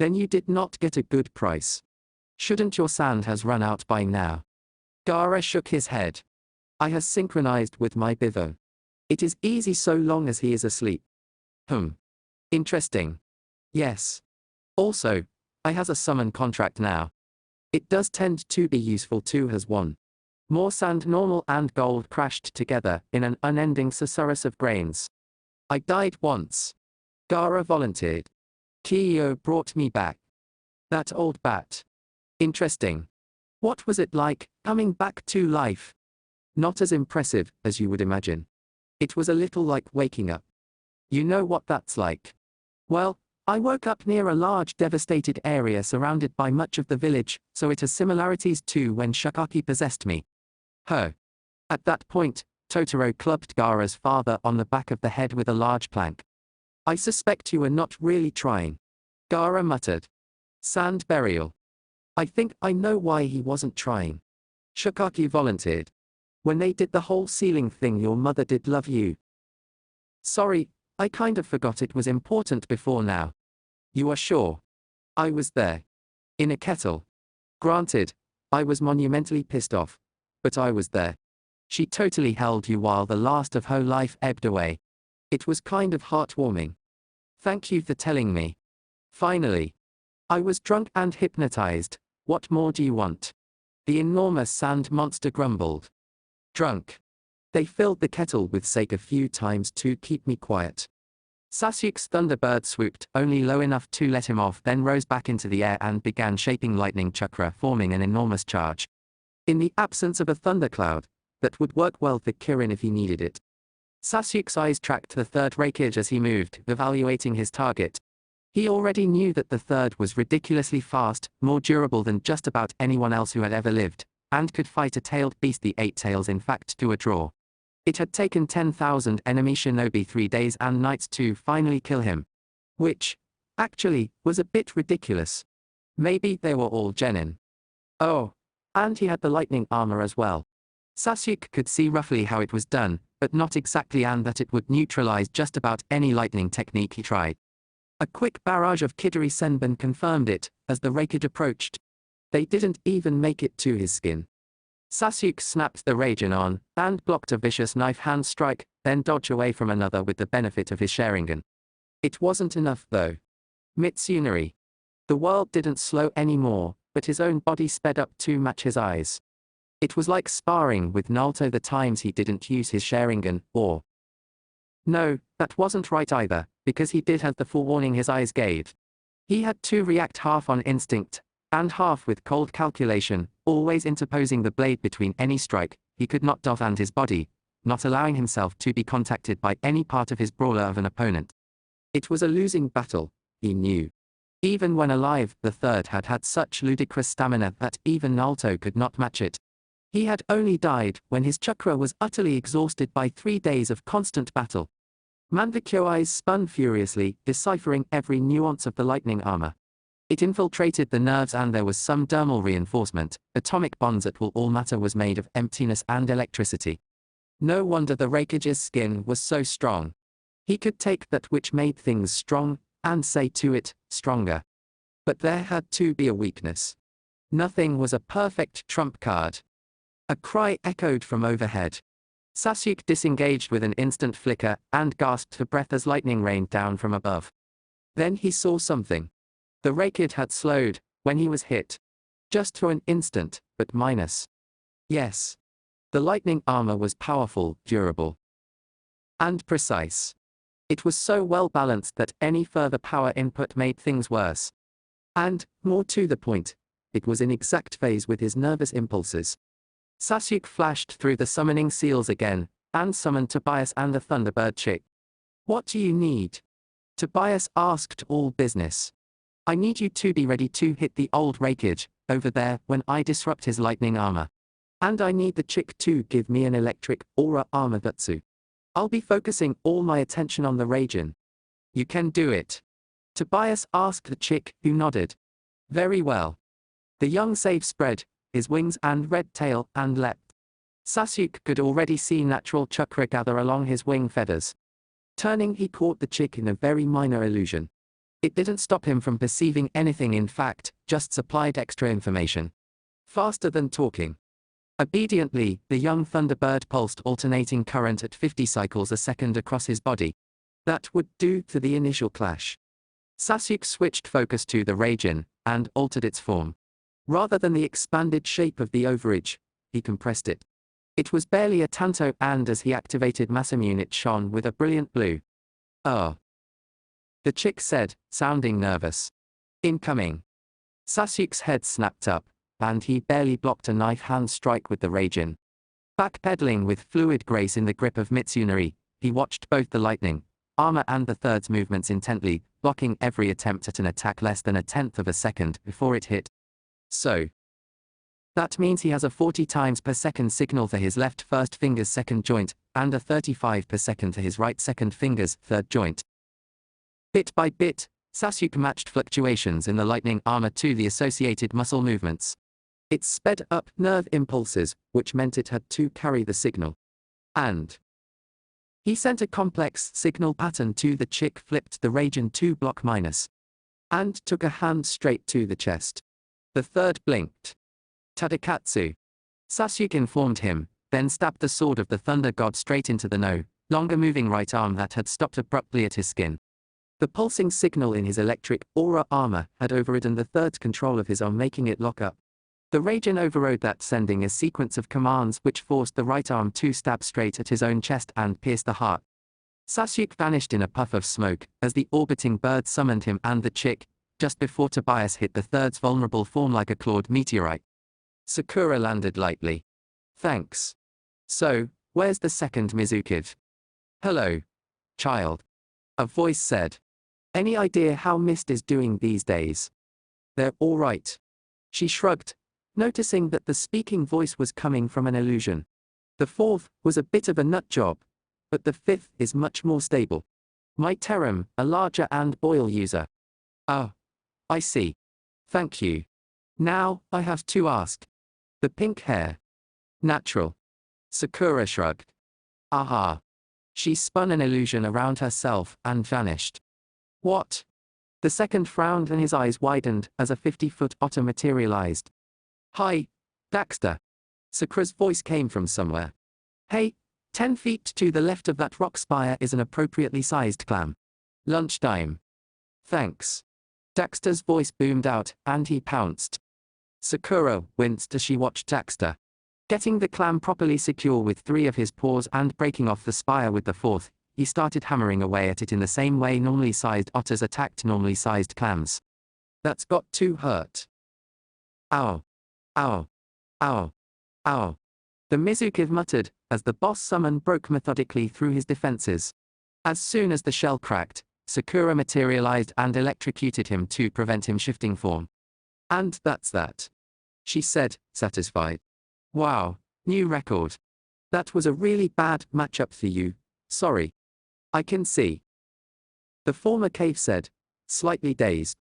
Then you did not get a good price. Shouldn't your sand has run out by now? Gaara shook his head. I has synchronized with my Bivo. It is easy so long as he is asleep. Interesting. Yes. Also, I has a summon contract now. It does tend to be useful too has one. More sand normal and gold crashed together in an unending susurrus of grains. I died once. Gaara volunteered. Kiyo brought me back. That old bat. Interesting. What was it like, coming back to life? Not as impressive as you would imagine. It was a little like waking up. You know what that's like. Well, I woke up near a large devastated area surrounded by much of the village, so it has similarities to when Shukaki possessed me. At that point, Totoro clubbed Gaara's father on the back of the head with a large plank. I suspect you were not really trying. Gaara muttered. Sand burial. I think I know why he wasn't trying. Shukaki volunteered. When they did the whole ceiling thing your mother did love you. Sorry, I kind of forgot it was important before now. You are sure? I was there. In a kettle. Granted, I was monumentally pissed off. But I was there. She totally held you while the last of her life ebbed away. It was kind of heartwarming. Thank you for telling me. Finally. I was drunk and hypnotized. What more do you want? The enormous sand monster grumbled. Drunk. They filled the kettle with sake a few times to keep me quiet. Sasuke's Thunderbird swooped only low enough to let him off, then rose back into the air and began shaping lightning chakra, forming an enormous charge. In the absence of a thundercloud, that would work well for Kirin if he needed it. Sasuke's eyes tracked the third raikage as he moved, evaluating his target. He already knew that the third was ridiculously fast, more durable than just about anyone else who had ever lived, and could fight a tailed beast, the Eight Tails, in fact, to a draw. It had taken 10,000 enemy shinobi 3 days and nights to finally kill him. Which, actually, was a bit ridiculous. Maybe they were all genin. Oh, and he had the lightning armor as well. Sasuke could see roughly how it was done, but not exactly, and that it would neutralize just about any lightning technique he tried. A quick barrage of Kidari Senbon confirmed it, as the raikage approached. They didn't even make it to his skin. Sasuke snapped the Raijin on, and blocked a vicious knife hand strike, then dodged away from another with the benefit of his Sharingan. It wasn't enough though. Mitsunari. The world didn't slow anymore, but his own body sped up to match his eyes. It was like sparring with Naruto the times he didn't use his Sharingan, or... No, that wasn't right either, because he did have the forewarning his eyes gave. He had to react half on instinct, and half with cold calculation, always interposing the blade between any strike. He could not defend his body, not allowing himself to be contacted by any part of his brawler of an opponent. It was a losing battle, he knew. Even when alive, the third had had such ludicrous stamina that even Naruto could not match it. He had only died when his chakra was utterly exhausted by 3 days of constant battle. Manrikyo eyes spun furiously, deciphering every nuance of the lightning armor. It infiltrated the nerves, and there was some dermal reinforcement. Atomic bonds that will all matter was made of emptiness and electricity. No wonder the raikage's skin was so strong. He could take that which made things strong, and say to it, stronger. But there had to be a weakness. Nothing was a perfect trump card. A cry echoed from overhead. Sasuke disengaged with an instant flicker, and gasped for breath as lightning rained down from above. Then he saw something. The raikage had slowed when he was hit. Just for an instant, but minus. Yes. The lightning armor was powerful, durable, and precise. It was so well balanced that any further power input made things worse. And, more to the point, it was in exact phase with his nervous impulses. Sasuke flashed through the summoning seals again, and summoned Tobias and the Thunderbird chick. What do you need? Tobias asked, all business. I need you to be ready to hit the old raikage, over there, when I disrupt his lightning armor. And I need the chick to give me an electric aura armor jutsu. I'll be focusing all my attention on the Raijin. You can do it. Tobias asked the chick, who nodded. Very well. The young save spread his wings and red tail and leapt. Sasuke could already see natural chakra gather along his wing feathers. Turning, he caught the chick in a very minor illusion. It didn't stop him from perceiving anything, in fact, just supplied extra information. Faster than talking. Obediently, the young Thunderbird pulsed alternating current at 50 cycles a second across his body. That would do to the initial clash. Sasuke switched focus to the Raijin, and altered its form. Rather than the expanded shape of the overage, he compressed it. It was barely a tanto, and as he activated Masamune it shone with a brilliant blue. Oh. The chick said, sounding nervous. Incoming. Sasuke's head snapped up, and he barely blocked a knife hand strike with the Raijin. Backpedaling with fluid grace in the grip of Mitsunari, he watched both the lightning armor and the third's movements intently, blocking every attempt at an attack less than 1/10 of a second before it hit. So. That means he has a 40 times per second signal for his left first finger's second joint, and a 35 per second for his right second finger's third joint. Bit by bit, Sasuke matched fluctuations in the lightning armor to the associated muscle movements. It sped up nerve impulses, which meant it had to carry the signal. And he sent a complex signal pattern to the chick, flipped the Raijin to block minus, and took a hand straight to the chest. The third blinked. Tadakatsu. Sasuke informed him, then stabbed the sword of the thunder god straight into the no longer moving right arm that had stopped abruptly at his skin. The pulsing signal in his electric aura armor had overridden the third's control of his arm, making it lock up. The Raijin overrode that, sending a sequence of commands which forced the right arm to stab straight at his own chest and pierce the heart. Sasuke vanished in a puff of smoke as the orbiting bird summoned him and the chick, just before Tobias hit the third's vulnerable form like a clawed meteorite. Sakura landed lightly. Thanks. So, where's the second Mizukiv? Hello, child. A voice said. Any idea how Mist is doing these days? They're all right. She shrugged, noticing that the speaking voice was coming from an illusion. The fourth was a bit of a nut job, but the fifth is much more stable. My Terum, a larger and boil user. Oh, I see. Thank you. Now, I have to ask. The pink hair. Natural. Sakura shrugged. Aha. She spun an illusion around herself and vanished. What? The second frowned and his eyes widened as a 50-foot otter materialized. Hi, Daxter. Sakura's voice came from somewhere. Hey, 10 feet to the left of that rock spire is an appropriately sized clam. Lunchtime. Thanks. Daxter's voice boomed out, and he pounced. Sakura winced as she watched Daxter. Getting the clam properly secure with 3 of his paws and breaking off the spire with the 4th, he started hammering away at it in the same way normally sized otters attacked normally sized clams. That's got to hurt. Ow. Ow. Ow. Ow. The Mizukiv muttered, as the boss summon broke methodically through his defenses. As soon as the shell cracked, Sakura materialized and electrocuted him to prevent him shifting form. And that's that. She said, satisfied. Wow, new record. That was a really bad matchup for you, sorry. I can see. The former cave said, slightly dazed.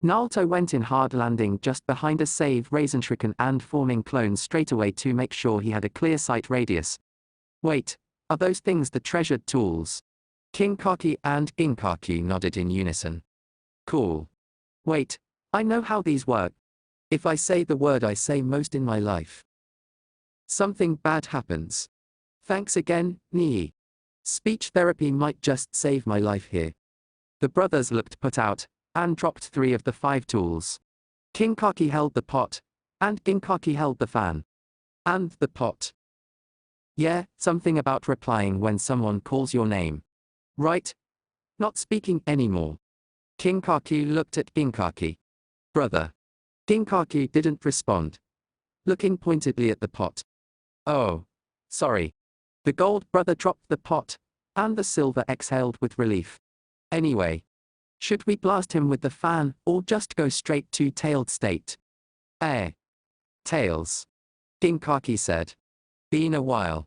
Naruto went in hard landing just behind a save Raisenshuriken and forming clones straightaway to make sure he had a clear sight radius. Wait, are those things the treasured tools? Kinkaki and Ginkaki nodded in unison. Cool. Wait, I know how these work. If I say the word I say most in my life, something bad happens. Thanks again, Nii. Speech therapy might just save my life here. The brothers looked put out, and dropped 3 of the 5 tools. Kinkaki held the pot, and Ginkaki held the fan. And the pot. Yeah, something about replying when someone calls your name. Right? Not speaking anymore. Kinkaki looked at Ginkaki. Brother. Ginkaki didn't respond. Looking pointedly at the pot. Oh. Sorry. The gold brother dropped the pot, and the silver exhaled with relief. Anyway. Should we blast him with the fan, or just go straight to tailed state? Tails. Ginkaki said. Been a while.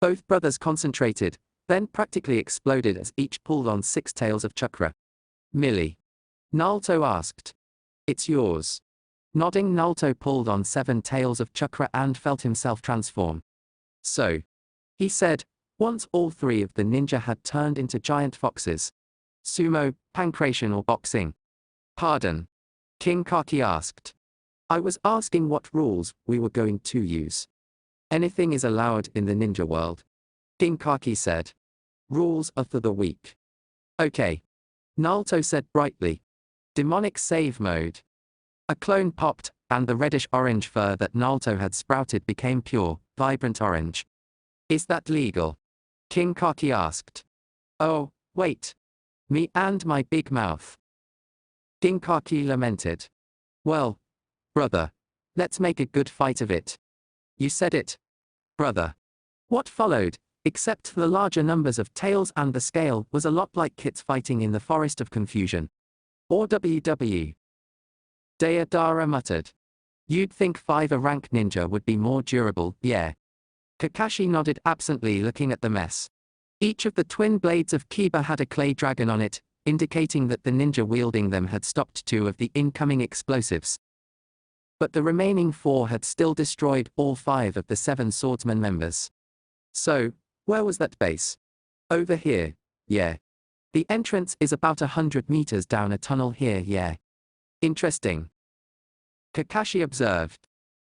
Both brothers concentrated, then practically exploded as each pulled on 6 tails of chakra. Millie. Naruto asked. It's yours. Nodding, Naruto pulled on 7 tails of chakra and felt himself transform. So. He said, once all 3 of the ninja had turned into giant foxes. Sumo, pankration or boxing? Pardon? Kinkaki asked. I was asking what rules we were going to use. Anything is allowed in the ninja world. Ginkaki said. Rules are for the weak. Okay. Naruto said brightly. Demonic save mode. A clone popped, and the reddish-orange fur that Naruto had sprouted became pure, vibrant orange. Is that legal? Kinkaki asked. Oh, wait. Me and my big mouth. Ginkaki lamented. Well, brother, let's make a good fight of it. You said it. Brother. What followed, except the larger numbers of tails and the scale, was a lot like kids fighting in the Forest of Confusion. Or WW. Deidara muttered. You'd think 5 rank ninja would be more durable, yeah. Kakashi nodded absently, looking at the mess. Each of the twin blades of Kiba had a clay dragon on it, indicating that the ninja wielding them had stopped 2 of the incoming explosives. But the remaining 4 had still destroyed all 5 of the 7 swordsman members. So, where was that base? Over here, yeah. The entrance is about 100 meters down a tunnel here, yeah. Interesting. Kakashi observed.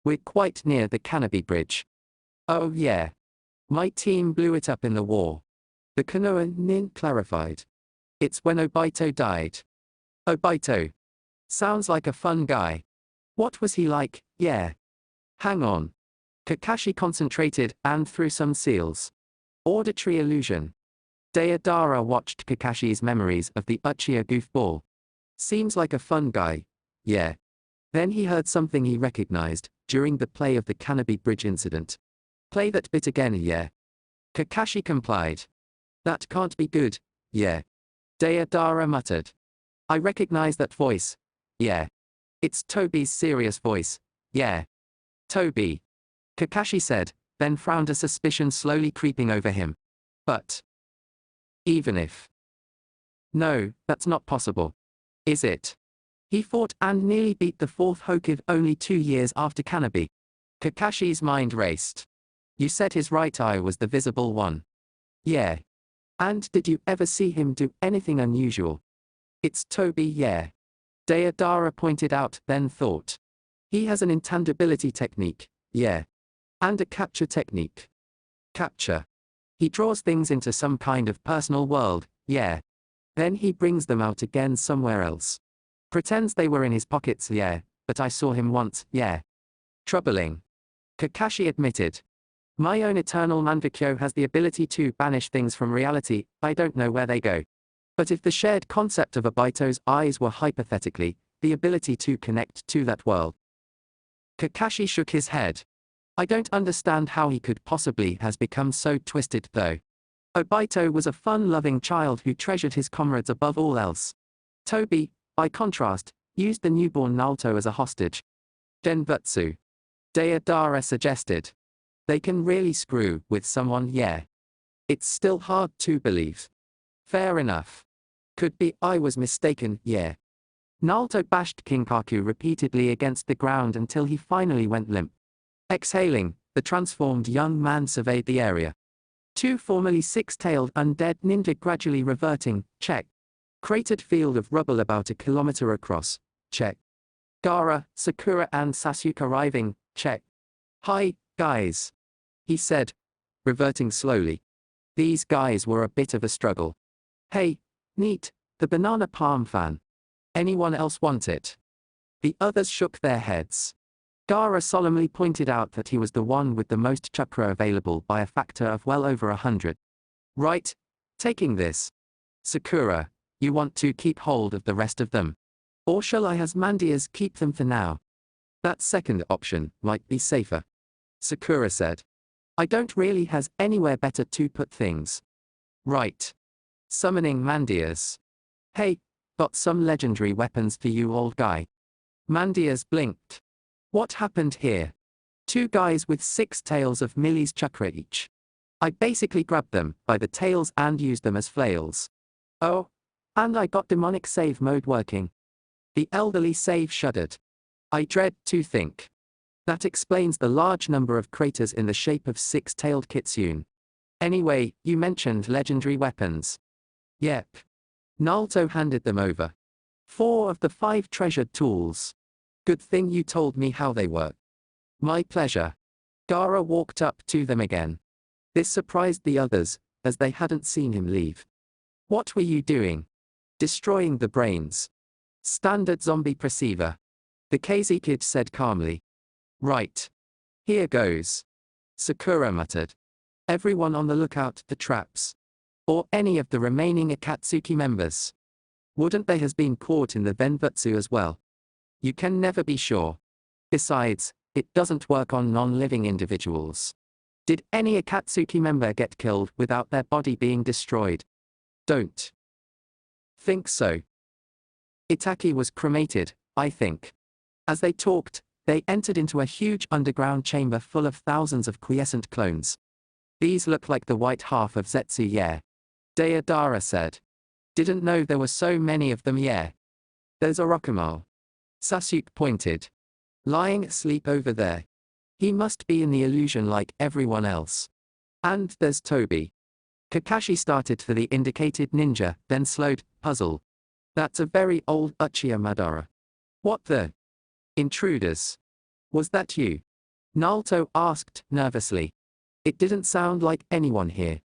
We're quite near the Canopy Bridge. Oh yeah. My team blew it up in the war. The Konoha nin clarified. It's when Obito died. Obito. Sounds like a fun guy. What was he like? Yeah. Hang on. Kakashi concentrated and threw some seals. Auditory illusion. Deidara watched Kakashi's memories of the Uchiha goofball. Seems like a fun guy. Yeah. Then he heard something he recognized, during the play of the Kanabi Bridge incident. Play that bit again, yeah. Kakashi complied. That can't be good, yeah. Deidara muttered. I recognize that voice. Yeah. It's Tobi's serious voice. Yeah. Tobi. Kakashi said, then frowned, a suspicion slowly creeping over him. But even if. No, that's not possible. Is it? He fought and nearly beat the fourth Hokage only 2 years after Kanabi. Kakashi's mind raced. You said his right eye was the visible one. Yeah. And did you ever see him do anything unusual? It's Tobi, yeah. Deidara pointed out, then thought. He has an intangibility technique, yeah. And a capture technique. Capture. He draws things into some kind of personal world, yeah. Then he brings them out again somewhere else. Pretends they were in his pockets, yeah, but I saw him once, yeah. Troubling. Kakashi admitted. My own eternal Manbikyo has the ability to banish things from reality, I don't know where they go. But if the shared concept of Obito's eyes were hypothetically, the ability to connect to that world. Kakashi shook his head. I don't understand how he could possibly has become so twisted though. Obito was a fun-loving child who treasured his comrades above all else. Tobi, by contrast, used the newborn Naruto as a hostage. Denbutsu. Deidara suggested. They can really screw with someone, yeah. It's still hard to believe. Fair enough. Could be I was mistaken, yeah. Naruto bashed Kinkaku repeatedly against the ground until he finally went limp. Exhaling, the transformed young man surveyed the area. 2 formerly 6-tailed undead ninja gradually reverting, check. Cratered field of rubble about a kilometer across, check. Gaara, Sakura and Sasuke arriving, check. Hi, guys. He said, reverting slowly. These guys were a bit of a struggle. Hey, neat, the banana palm fan. Anyone else want it? The others shook their heads. Gaara solemnly pointed out that he was the one with the most chakra available by a factor of well over 100. Right, taking this. Sakura, you want to keep hold of the rest of them? Or shall I as Mandias keep them for now? That second option might be safer. Sakura said. I don't really has anywhere better to put things. Right. Summoning Mandias. Hey, got some legendary weapons for you old guy. Mandias blinked. What happened here? 2 guys with 6 tails of Millie's chakra each. I basically grabbed them by the tails and used them as flails. Oh. And I got demonic save mode working. The elderly save shuddered. I dread to think. That explains the large number of craters in the shape of 6-tailed kitsune. Anyway, you mentioned legendary weapons. Yep. Naruto handed them over. 4 of the 5 treasured tools. Good thing you told me how they work. My pleasure. Gaara walked up to them again. This surprised the others, as they hadn't seen him leave. What were you doing? Destroying the brains. Standard zombie perceiver. The KZ kid said calmly. Right. Here goes. Sakura muttered. Everyone on the lookout for traps. Or any of the remaining Akatsuki members. Wouldn't they have been caught in the Venbutsu as well? You can never be sure. Besides, it doesn't work on non-living individuals. Did any Akatsuki member get killed without their body being destroyed? Don't think so. Itaki was cremated, I think. As they talked, they entered into a huge underground chamber full of thousands of quiescent clones. These look like the white half of Zetsu, yeah. Deidara said. Didn't know there were so many of them, yeah. There's Orochimaru. Sasuke pointed. Lying asleep over there. He must be in the illusion like everyone else. And there's Tobi. Kakashi started for the indicated ninja, then slowed, puzzled. That's a very old Uchiha Madara. What the? Intruders. Was that you? Naruto asked, nervously. It didn't sound like anyone here.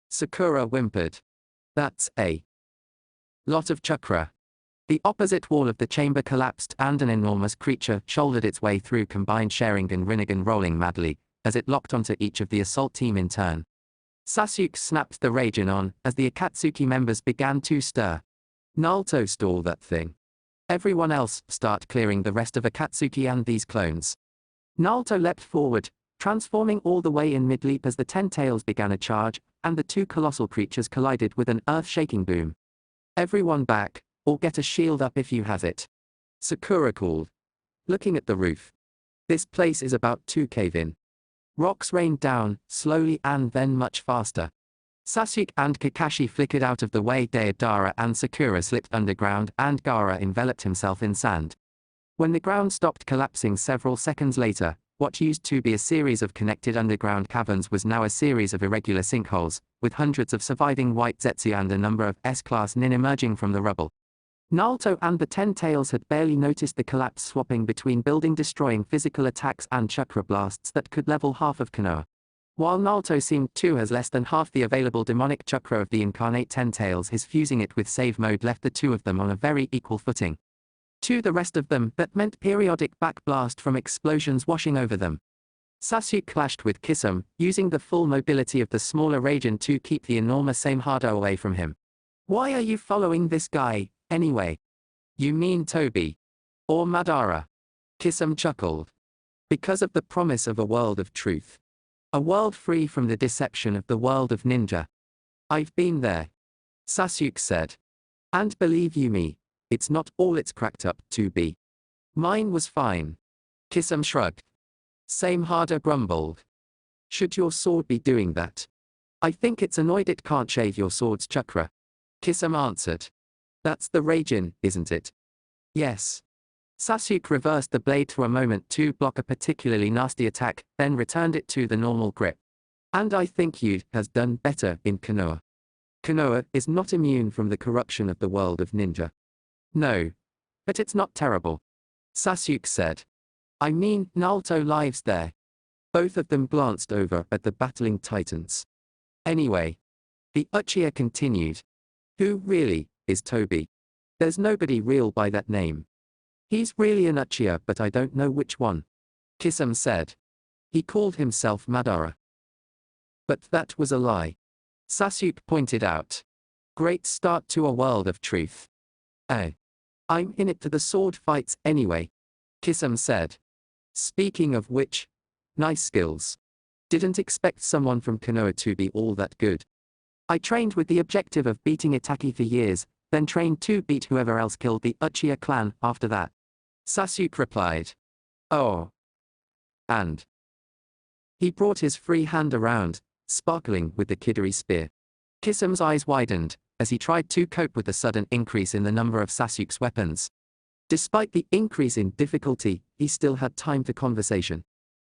Sakura whimpered. That's a lot of chakra. The opposite wall of the chamber collapsed and an enormous creature shouldered its way through, combined Sharingan and Rinnegan rolling madly, as it locked onto each of the assault team in turn. Sasuke snapped the Raijin on, as the Akatsuki members began to stir. Naruto, stall that thing. Everyone else, start clearing the rest of Akatsuki and these clones. Naruto leapt forward, transforming all the way in mid-leap as the 10 tails began a charge, and the two colossal creatures collided with an earth-shaking boom. Everyone back, or get a shield up if you have it. Sakura called, looking at the roof. This place is about to cave in. Rocks rained down, slowly and then much faster. Sasuke and Kakashi flickered out of the way. Deidara and Sakura slipped underground and Gaara enveloped himself in sand. When the ground stopped collapsing several seconds later, what used to be a series of connected underground caverns was now a series of irregular sinkholes, with hundreds of surviving white Zetsu and a number of S-class nin emerging from the rubble. Naruto and the 10 tails had barely noticed the collapse, swapping between building-destroying physical attacks and chakra blasts that could level half of Konoha. While Naruto seemed to has less than half the available demonic chakra of the incarnate 10 tails, his fusing it with save mode left the two of them on a very equal footing. To the rest of them, that meant periodic backblast from explosions washing over them. Sasuke clashed with Kisame, using the full mobility of the smaller Raijin to keep the enormous Samehada away from him. Why are you following this guy, anyway? You mean Toby? Or Madara? Kisame chuckled. Because of the promise of a world of truth. A world free from the deception of the world of ninja. I've been there. Sasuke said. And believe you me, it's not all it's cracked up to be. Mine was fine. Kisame shrugged. Samehada grumbled. Should your sword be doing that? I think it's annoyed it can't shave your sword's chakra. Kisame answered. That's the Raijin, isn't it? Yes. Sasuke reversed the blade for a moment to block a particularly nasty attack, then returned it to the normal grip. And I think you has done better in Konoha. Konoha is not immune from the corruption of the world of ninja. No. But it's not terrible. Sasuke said. I mean, Naruto lives there. Both of them glanced over at the battling titans. Anyway. The Uchiha continued. Who really is Toby? There's nobody real by that name. He's really an Uchiha, but I don't know which one. Kisame said. He called himself Madara. But that was a lie. Sasuke pointed out. Great start to a world of truth. Oh. I'm in it for the sword fights anyway. Kisame said. Speaking of which, nice skills. Didn't expect someone from Konoha to be all that good. I trained with the objective of beating Itaki for years, then trained to beat whoever else killed the Uchiha clan after that. Sasuke replied. Oh. And. He brought his free hand around, sparkling with the Kidari spear. Kisame's eyes widened, as he tried to cope with the sudden increase in the number of Sasuke's weapons. Despite the increase in difficulty, he still had time for conversation.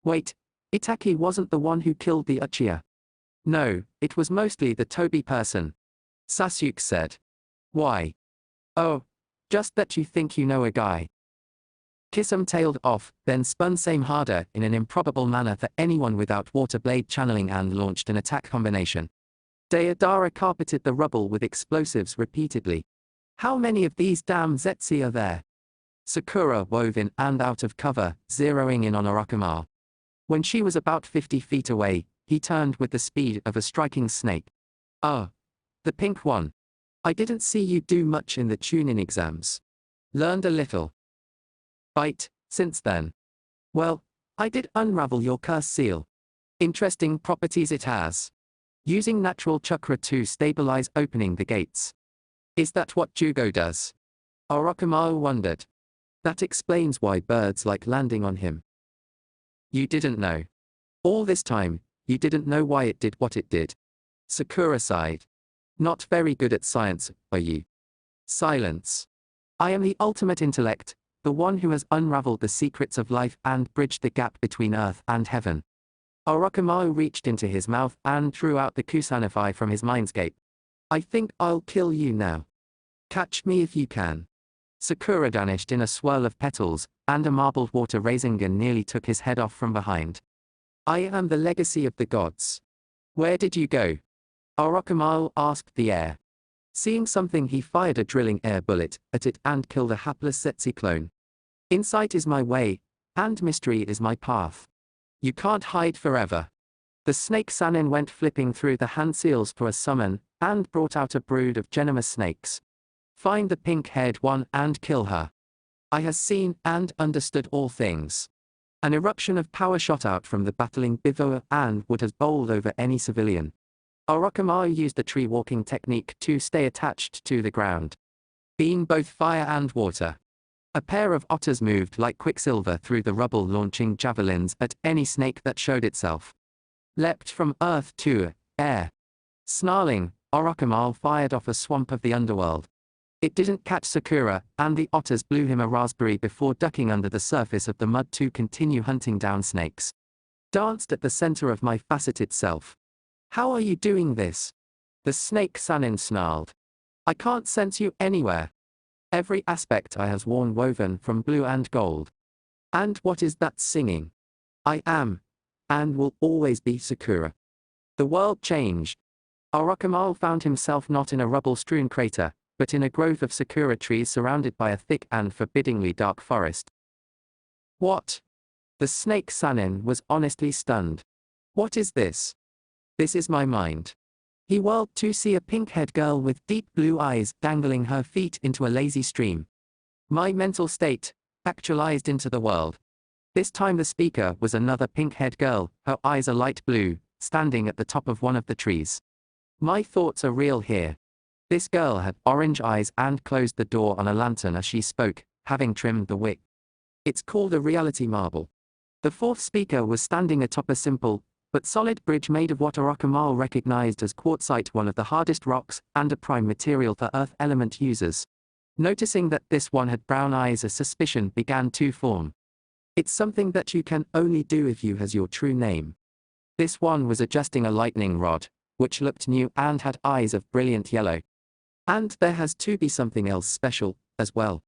Wait, Itaki wasn't the one who killed the Uchiha. No, it was mostly the Toby person. Sasuke said. Why? Oh. Just that you think you know a guy. Kisame tailed off, then spun Samehada in an improbable manner for anyone without water blade channeling and launched an attack combination. Deidara carpeted the rubble with explosives repeatedly. How many of these damn Zetsu are there? Sakura wove in and out of cover, zeroing in on Orochimaru. When she was about 50 feet away, he turned with the speed of a striking snake. Ah. The pink one. I didn't see you do much in the Chunin exams. Learned a little. Bite, since then. Well, I did unravel your curse seal. Interesting properties it has. Using natural chakra to stabilize opening the gates. Is that what Jugo does? Orochimaru wondered. That explains why birds like landing on him. You didn't know. All this time, you didn't know why it did what it did. Sakura sighed. Not very good at science, are you? Silence. I am the ultimate intellect, the one who has unraveled the secrets of life and bridged the gap between earth and heaven. Orochimaru reached into his mouth and drew out the Kusanagi from his mindscape. I think I'll kill you now. Catch me if you can. Sakura vanished in a swirl of petals, and a marbled water Rasengan nearly took his head off from behind. I am the legacy of the gods. Where did you go? Orochimaru asked the air. Seeing something, he fired a drilling air bullet at it and killed a hapless Zetsu clone. Insight is my way, and mystery is my path. You can't hide forever. The snake Sanin went flipping through the hand seals for a summon, and brought out a brood of venomous snakes. Find the pink-haired one and kill her. I has seen and understood all things. An eruption of power shot out from the battling Bivoa and would have bowled over any civilian. Orochimaru used the tree-walking technique to stay attached to the ground. Being both fire and water. A pair of otters moved like quicksilver through the rubble, launching javelins at any snake that showed itself. Leapt from earth to air. Snarling, Orochimaru fired off a swamp of the underworld. It didn't catch Sakura, and the otters blew him a raspberry before ducking under the surface of the mud to continue hunting down snakes. Danced at the center of my faceted self. How are you doing this? The snake Sanin snarled. I can't sense you anywhere. Every aspect I has worn woven from blue and gold. And what is that singing? I am, and will always be Sakura. The world changed. Orochimaru found himself not in a rubble-strewn crater, but in a grove of sakura trees surrounded by a thick and forbiddingly dark forest. What? The snake Sanin was honestly stunned. What is this? This is my mind. He whirled to see a pink-haired girl with deep blue eyes dangling her feet into a lazy stream. My mental state, actualized into the world. This time the speaker was another pink-haired girl, her eyes a light blue, standing at the top of one of the trees. My thoughts are real here. This girl had orange eyes and closed the door on a lantern as she spoke, having trimmed the wick. It's called a reality marble. The fourth speaker was standing atop a simple, but solid bridge made of what Orochimaru recognized as quartzite, one of the hardest rocks, and a prime material for earth element users. Noticing that this one had brown eyes, a suspicion began to form. It's something that you can only do if you has your true name. This one was adjusting a lightning rod, which looked new and had eyes of brilliant yellow. And there has to be something else special, as well.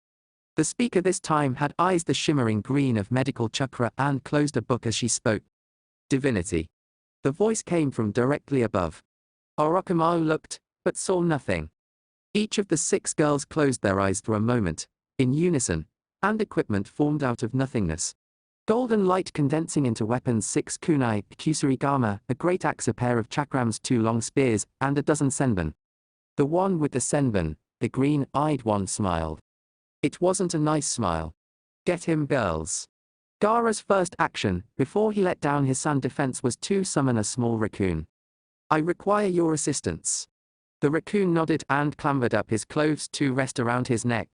The speaker this time had eyes the shimmering green of medical chakra and closed a book as she spoke. Divinity. The voice came from directly above. Orochimaru looked, but saw nothing. Each of the 6 girls closed their eyes for a moment, in unison, and equipment formed out of nothingness. Golden light condensing into weapons: 6 kunai, kusarigama, a great axe, a pair of chakrams, 2 long spears, and a dozen senbon. The one with the senbon, the green-eyed one, smiled. It wasn't a nice smile. Get him, girls. Gaara's first action, before he let down his sand defense, was to summon a small raccoon. I require your assistance. The raccoon nodded and clambered up his clothes to rest around his neck.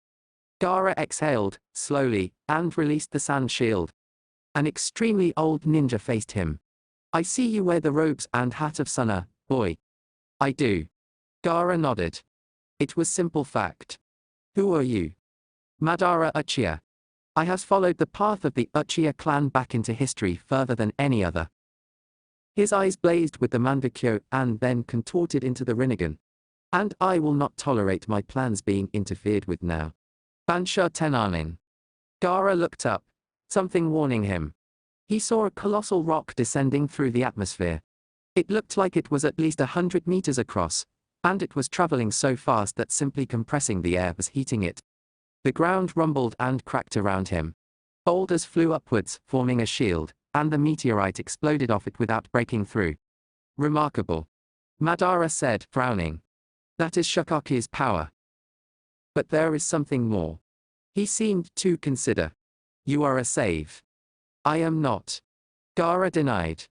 Gaara exhaled, slowly, and released the sand shield. An extremely old ninja faced him. I see you wear the robes and hat of Suna, boy. I do. Gaara nodded. It was simple fact. Who are you? Madara Uchiha. I have followed the path of the Uchiha clan back into history further than any other. His eyes blazed with the Manbakyo and then contorted into the Rinnegan. And I will not tolerate my plans being interfered with now. Bansha Tenanin. Gaara looked up, something warning him. He saw a colossal rock descending through the atmosphere. It looked like it was at least 100 meters across, and it was traveling so fast that simply compressing the air was heating it. The ground rumbled and cracked around him. Boulders flew upwards, forming a shield, and the meteorite exploded off it without breaking through. Remarkable. Madara said, frowning. That is Shukaku's power. But there is something more. He seemed to consider. You are a save. I am not. Gaara denied.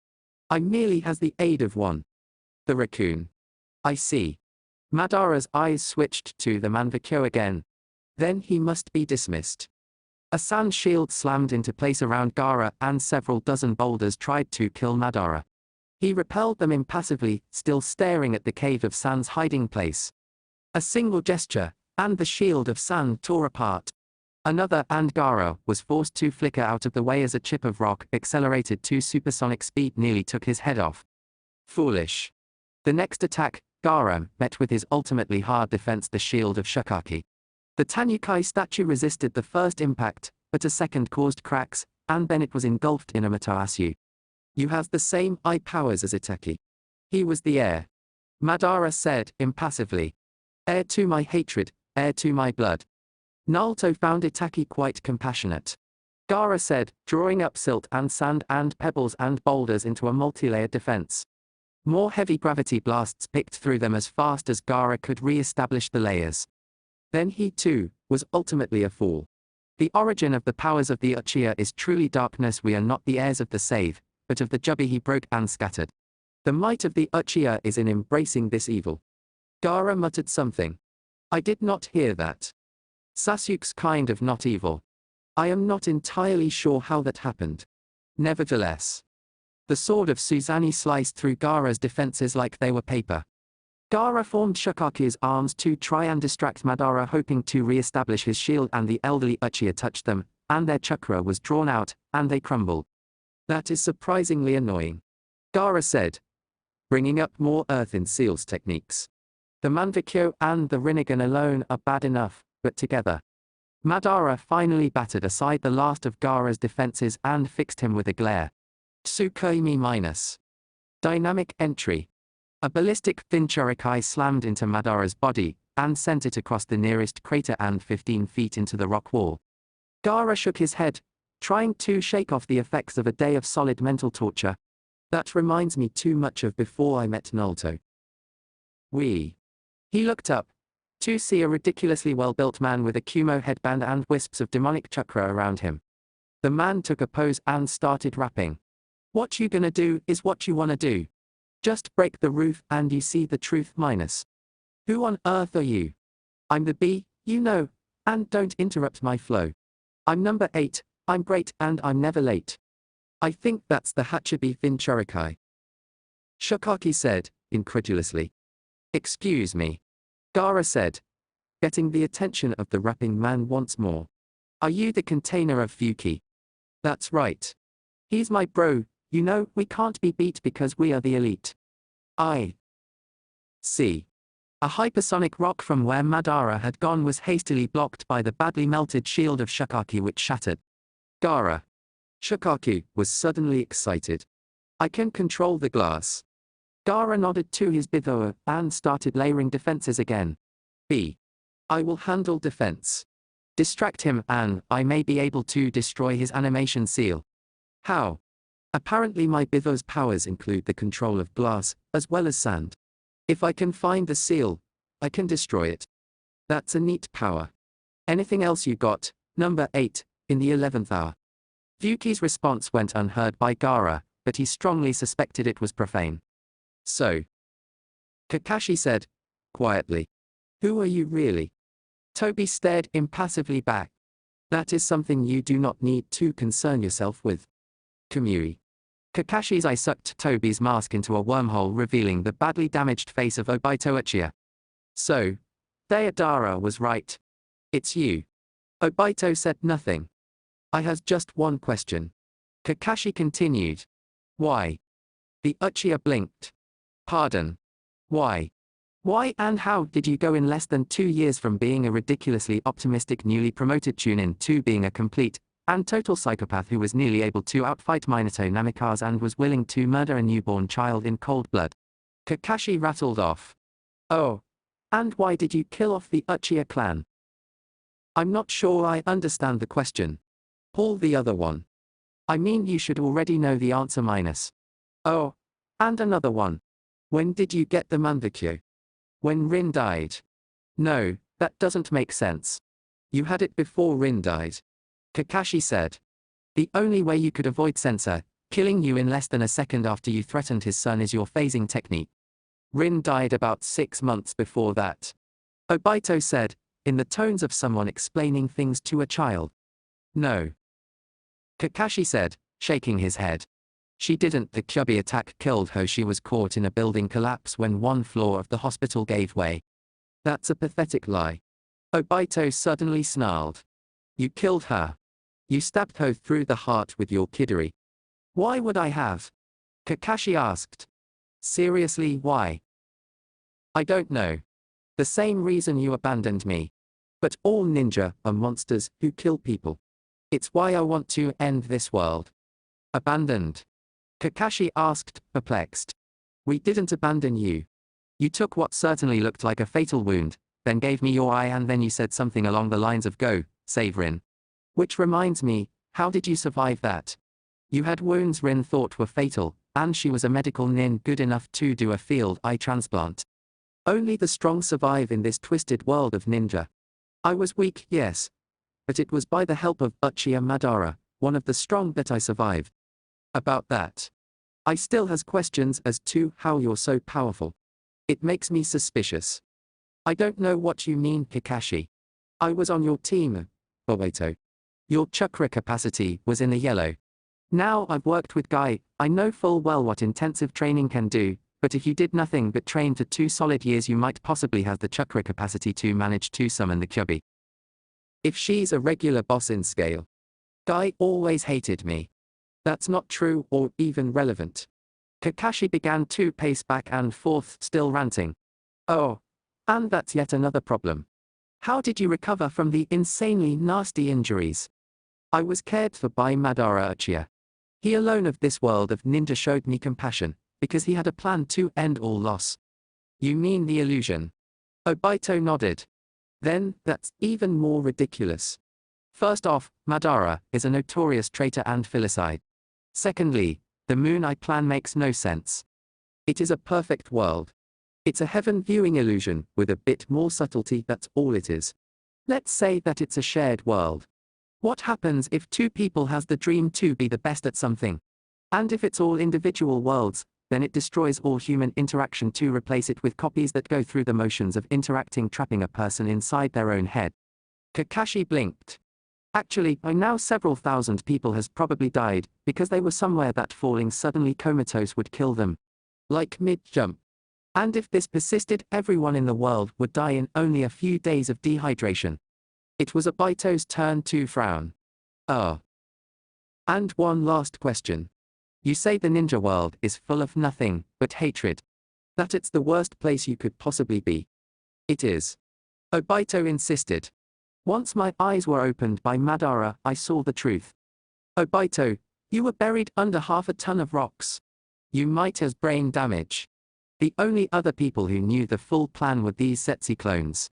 I merely has the aid of one. The raccoon. I see. Madara's eyes switched to the Manbakyo again. Then he must be dismissed. A sand shield slammed into place around Gaara and several dozen boulders tried to kill Madara. He repelled them impassively, still staring at the cave of sand's hiding place. A single gesture, and the shield of sand tore apart. Another, and Gaara was forced to flicker out of the way as a chip of rock, accelerated to supersonic speed, nearly took his head off. Foolish. The next attack, Gaara met with his ultimately hard defense, the shield of Shukaku. The Tanukai statue resisted the first impact, but a second caused cracks, and then it was engulfed in Amaterasu. You have the same eye powers as Iteki. He was the heir. Madara said, impassively. Heir to my hatred, heir to my blood. Naruto found Itaki quite compassionate. Gaara said, drawing up silt and sand and pebbles and boulders into a multi-layered defense. More heavy gravity blasts picked through them as fast as Gaara could re-establish the layers. Then he too was ultimately a fool. The origin of the powers of the Uchiha is truly darkness. We are not the heirs of the save, but of the Jubi he broke and scattered. The might of the Uchiha is in embracing this evil. Gaara muttered something. I did not hear that. Sasuke's kind of not evil. I am not entirely sure how that happened. Nevertheless, the sword of Susanoo sliced through Gaara's defenses like they were paper. Gaara formed Shukaku's arms to try and distract Madara, hoping to re-establish his shield, and the elderly Uchiha touched them, and their chakra was drawn out, and they crumbled. That is surprisingly annoying. Gaara said, bringing up more earth in Seal's techniques. The Manvakyo and the Rinnegan alone are bad enough, but together. Madara finally battered aside the last of Gaara's defenses and fixed him with a glare. Tsukuyomi minus. Dynamic entry. A ballistic Jinchurikai slammed into Madara's body, and sent it across the nearest crater and 15 feet into the rock wall. Gaara shook his head, trying to shake off the effects of a day of solid mental torture. That reminds me too much of before I met Naruto. He looked up, to see a ridiculously well-built man with a Kumo headband and wisps of demonic chakra around him. The man took a pose and started rapping. What you gonna do is what you wanna do. Just break the roof and you see the truth minus. Who on earth are you? I'm the B, you know, and don't interrupt my flow. I'm number 8, I'm great and I'm never late. I think that's the Hachibi Jinchurikai. Shukaku said, incredulously. Excuse me. Gaara said, getting the attention of the rapping man once more. Are you the container of Fuki? That's right. He's my bro, you know, we can't be beat because we are the elite. I see. A hypersonic rock from where Madara had gone was hastily blocked by the badly melted shield of Shukaku, which shattered. Gaara. Shukaku was suddenly excited. I can control the glass. Gaara nodded to his Bithoa and started layering defenses again. B. I will handle defense. Distract him and I may be able to destroy his animation seal. How? Apparently my Bitho's powers include the control of glass, as well as sand. If I can find the seal, I can destroy it. That's a neat power. Anything else you got, number 8, in the 11th hour? Fuki's response went unheard by Gaara, but he strongly suspected it was profane. So? Kakashi said, quietly. Who are you really? Toby stared impassively back. That is something you do not need to concern yourself with. Kamui. Kakashi's eye sucked Toby's mask into a wormhole, revealing the badly damaged face of Obito Uchiha. So, Deidara was right. It's you. Obito said nothing. I has just one question. Kakashi continued. Why? The Uchiha blinked. Pardon. Why? Why and how did you go in less than 2 years from being a ridiculously optimistic newly promoted Chunin to being a complete and total psychopath who was nearly able to outfight Minato Namikaze and was willing to murder a newborn child in cold blood? Kakashi rattled off. Oh. And why did you kill off the Uchiha clan? I'm not sure I understand the question. Pull the other one. I mean, you should already know the answer minus. Oh. And another one. When did you get the Manvakyo? When Rin died. No, that doesn't make sense. You had it before Rin died. Kakashi said. The only way you could avoid Sensor killing you in less than a second after you threatened his son is your phasing technique. Rin died about 6 months before that. Obito said, in the tones of someone explaining things to a child. No. Kakashi said, shaking his head. She didn't. The Kyubi attack killed her. She was caught in a building collapse when one floor of the hospital gave way. That's a pathetic lie. Obito suddenly snarled. You killed her. You stabbed her through the heart with your kidari. Why would I have? Kakashi asked. Seriously, why? I don't know. The same reason you abandoned me. But all ninja are monsters who kill people. It's why I want to end this world. Abandoned? Kakashi asked, perplexed. We didn't abandon you. You took what certainly looked like a fatal wound, then gave me your eye and then you said something along the lines of go, save Rin. Which reminds me, how did you survive that? You had wounds Rin thought were fatal, and she was a medical nin good enough to do a field eye transplant. Only the strong survive in this twisted world of ninja. I was weak, yes. But it was by the help of Uchiha Madara, one of the strong, that I survived. About that, I still has questions as to how you're so powerful. It makes me suspicious. I don't know what you mean, Kakashi. I was on your team, Obito. Your chakra capacity was in the yellow. Now I've worked with Guy, I know full well what intensive training can do, but if you did nothing but train for 2 solid years you might possibly have the chakra capacity to manage to summon the Kyuubi. If she's a regular boss in scale. Guy always hated me. That's not true or even relevant. Kakashi began to pace back and forth, still ranting. Oh. And that's yet another problem. How did you recover from the insanely nasty injuries? I was cared for by Madara Uchiha. He alone of this world of ninja showed me compassion, because he had a plan to end all loss. You mean the illusion? Obito nodded. Then, that's even more ridiculous. First off, Madara is a notorious traitor and filicide. Secondly, the Moon Eye plan makes no sense. It is a perfect world. It's a heaven viewing illusion, with a bit more subtlety, that's all it is. Let's say that it's a shared world. What happens if 2 people has the dream to be the best at something? And if it's all individual worlds, then it destroys all human interaction to replace it with copies that go through the motions of interacting, trapping a person inside their own head. Kakashi blinked. Actually, by now several thousand people has probably died, because they were somewhere that falling suddenly comatose would kill them. Like mid-jump. And if this persisted, everyone in the world would die in only a few days of dehydration. It was Obito's turn to frown. Oh. And one last question. You say the ninja world is full of nothing but hatred. That it's the worst place you could possibly be. It is. Obito insisted. Once my eyes were opened by Madara, I saw the truth. Obito, you were buried under half a ton of rocks. You might have brain damage. The only other people who knew the full plan were these Setsi clones.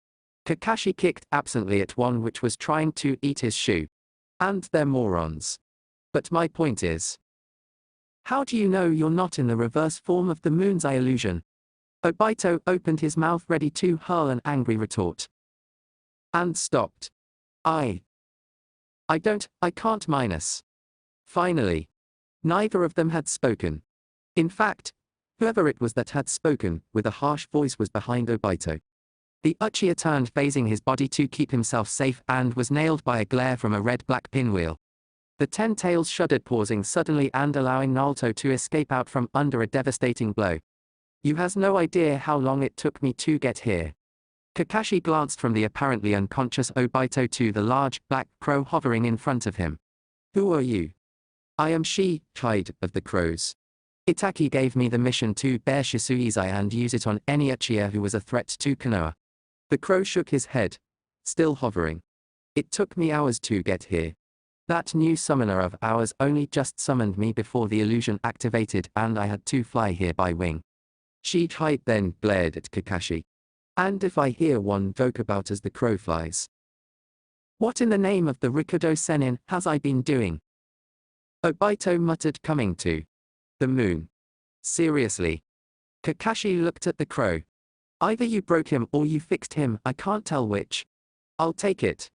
Kakashi kicked absently at one which was trying to eat his shoe. And they're morons. But my point is. How do you know you're not in the reverse form of the Moon's Eye illusion? Obito opened his mouth ready to hurl an angry retort. And stopped. I can't minus. Finally. Neither of them had spoken. In fact, whoever it was that had spoken, with a harsh voice, was behind Obito. The Uchiha turned, facing his body to keep himself safe, and was nailed by a glare from a red-black pinwheel. The 10 tails shuddered, pausing suddenly and allowing Naruto to escape out from under a devastating blow. You has no idea how long it took me to get here. Kakashi glanced from the apparently unconscious Obito to the large, black crow hovering in front of him. Who are you? I am Shi-Hide of the Crows. Itaki gave me the mission to bear Shisui's eye and use it on any Uchiha who was a threat to Konoha. The crow shook his head, still hovering. It took me hours to get here. That new summoner of ours only just summoned me before the illusion activated, and I had to fly here by wing. Shi-Hide then glared at Kakashi. And if I hear one joke about as the crow flies. What in the name of the Rikudo Sennin has I been doing? Obito muttered, coming to. The moon. Seriously. Kakashi looked at the crow. Either you broke him or you fixed him, I can't tell which. I'll take it.